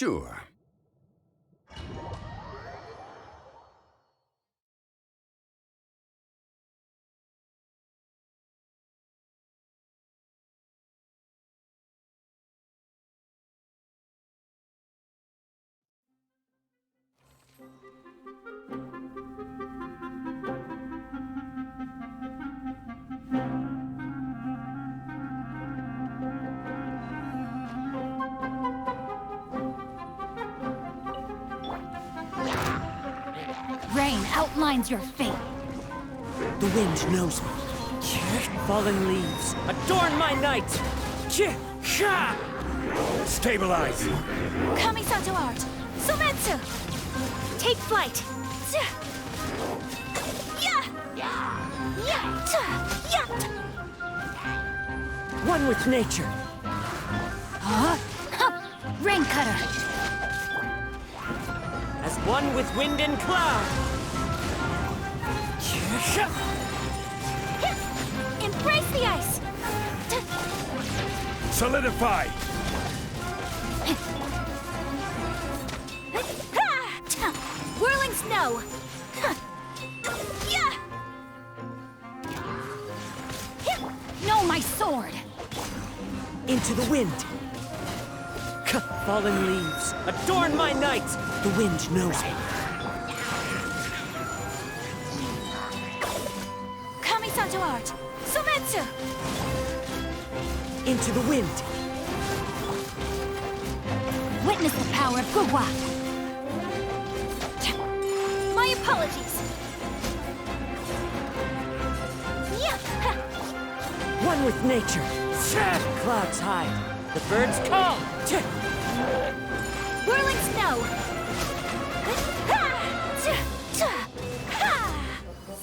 Sure. Rain outlines your fate. The wind knows me. Fallen leaves, adorn my night! Stabilize! Kamisato art! Sumetsu! Take flight! One with nature. Huh? Rain cutter! As one with wind and cloud. Embrace the ice! Solidify! Whirling snow! No, my sword! Into the wind. Fallen leaves, adorn my night. The wind knows me. Kamisato art! Sumetsu! Into the wind. Witness the power of Gugwa! My apologies! One with nature. Clouds hide. The birds call. Whirling snow!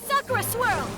Sakura swirl!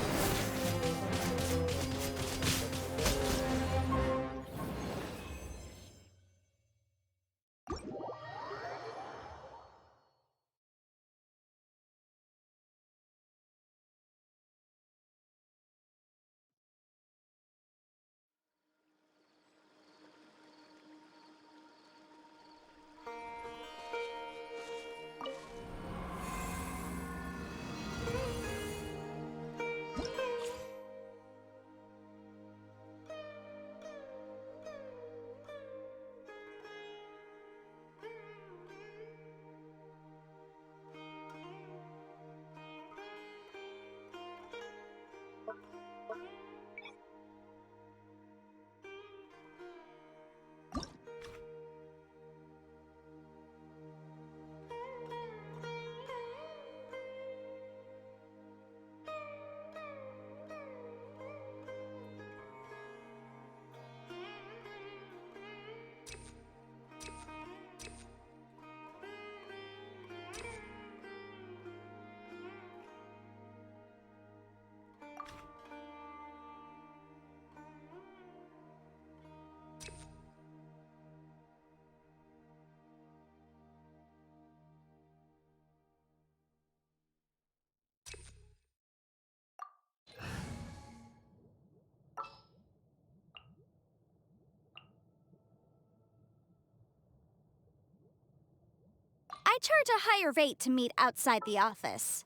I charge a higher rate to meet outside the office.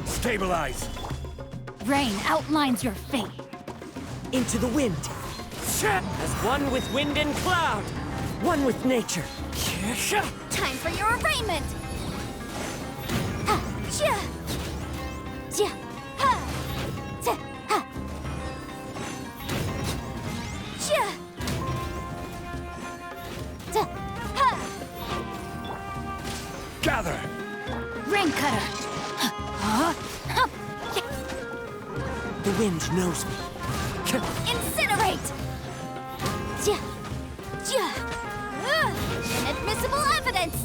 Stabilize! Rain outlines your fate. Into the wind. As one with wind and cloud. One with nature. Time for your arraignment! Gather! Rain cutter! The wind knows me. Incinerate! Inadmissible evidence!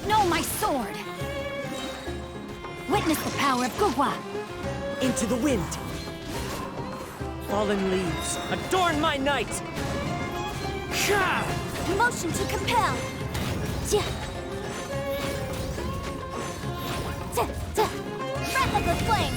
No, my sword! Witness the power of Gugwa! Into the wind. Fallen leaves, adorn my night! Motion to compel! Replica flame!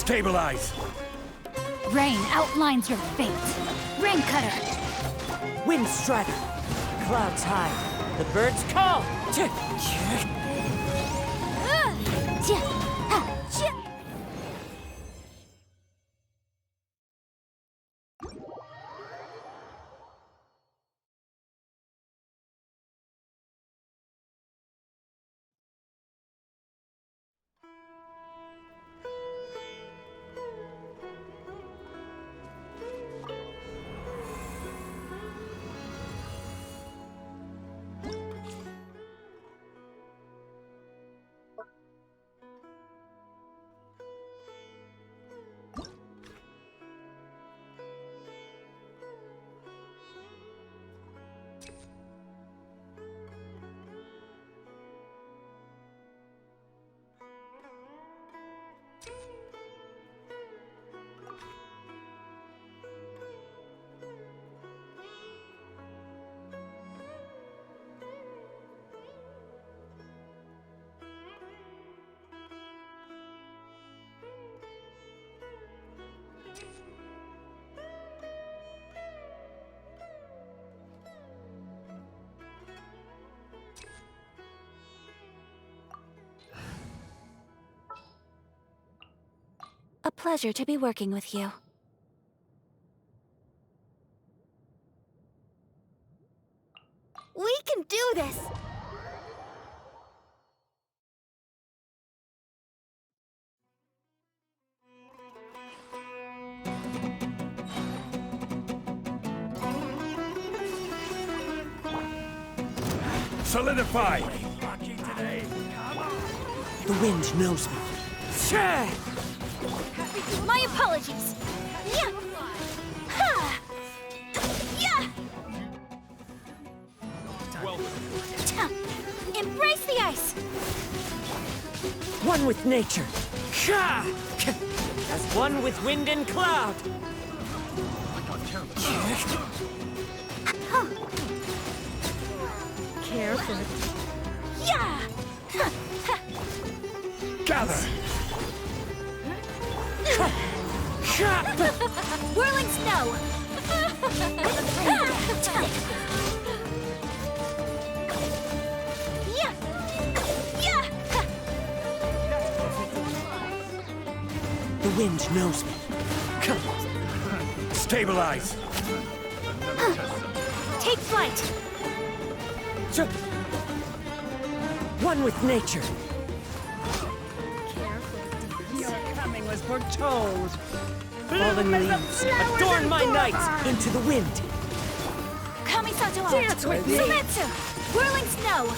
Stabilize! Rain outlines your fate. Rain Cutter. Wind Strider. Clouds high. The birds call. A pleasure to be working with you. We can do this! Solidify! The wind knows me. My apologies! Yeah! Ha! Yeah! Embrace the ice! One with nature. As one with wind and cloud. Careful. Yeah! Gather! Whirling snow! Yeah! Yeah! The wind knows me. Stabilize! Take flight! One with nature. Your coming was foretold. Fallen leaves adorn my night into the wind. Kamisato out! Dance with me! Sumetsu! Whirling snow!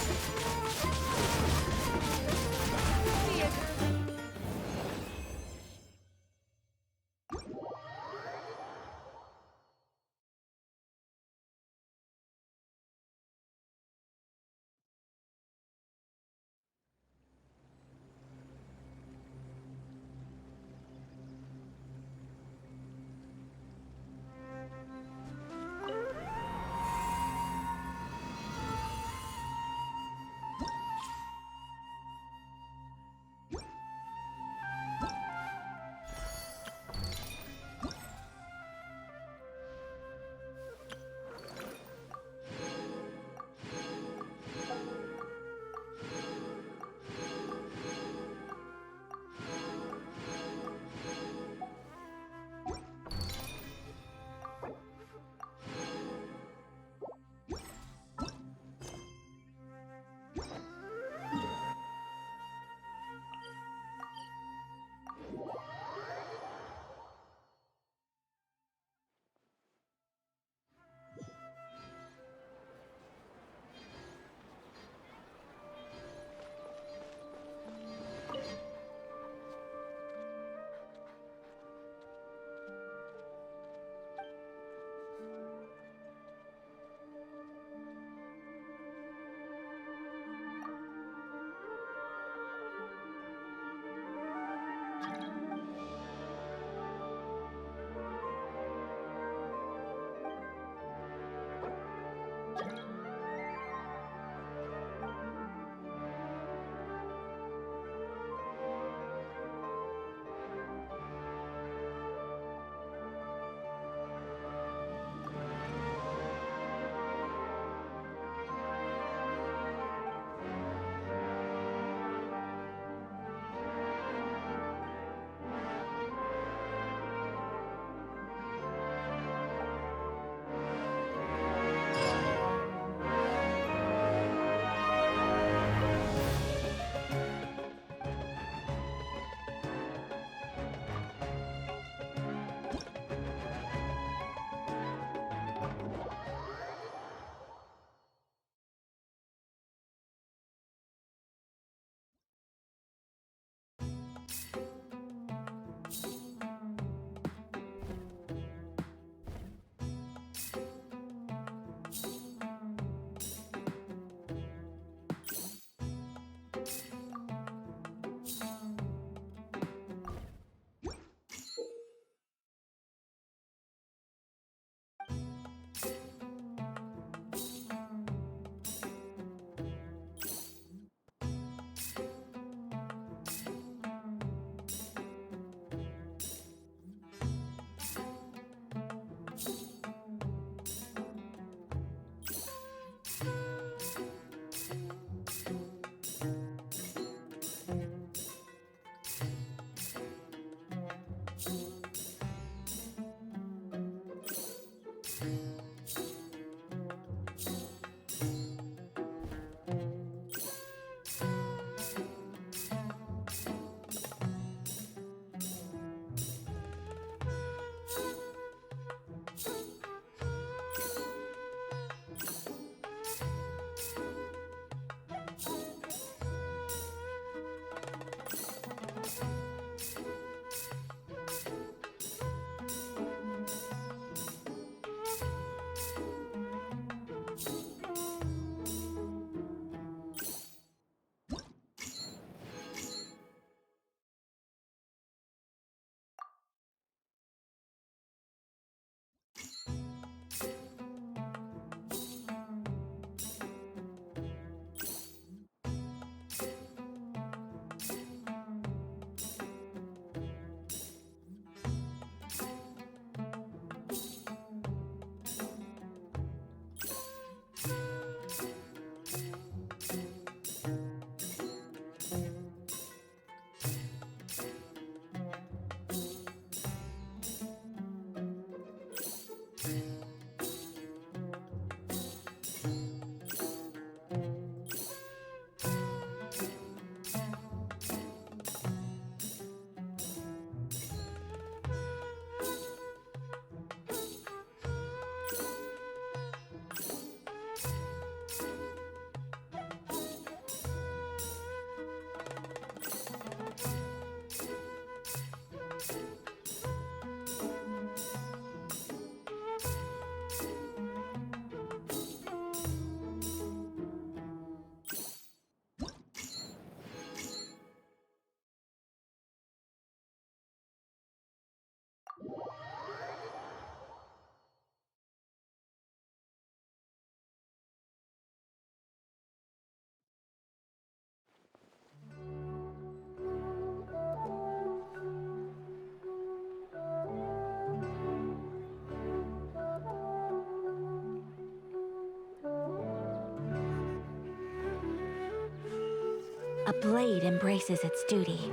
blade embraces its duty,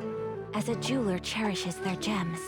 as a jeweler cherishes their gems.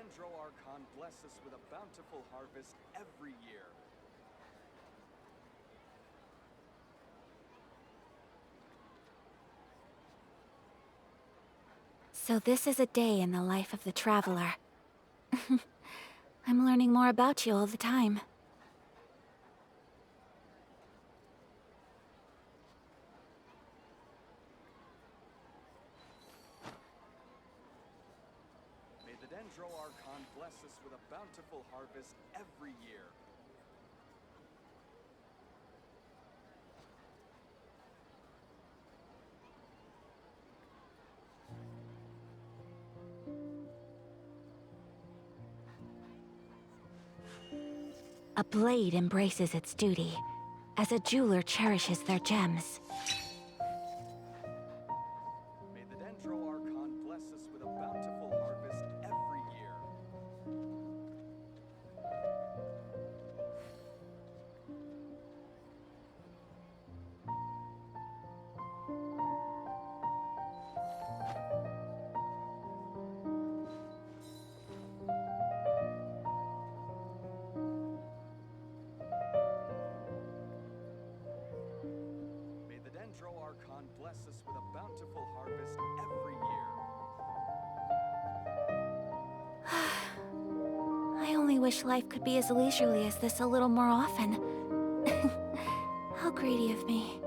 Dendro Archon bless us with a bountiful harvest every year. So this is a day in the life of the traveler. I'm learning more about you all the time. May the Dendro Archon bless us with a bountiful harvest every year. A blade embraces its duty, as a jeweler cherishes their gems. May the Dendro Archon bless us with a bountiful harvest every year. May the Dendro Archon bless us with a bountiful harvest every year. I only wish life could be as leisurely as this a little more often. How greedy of me.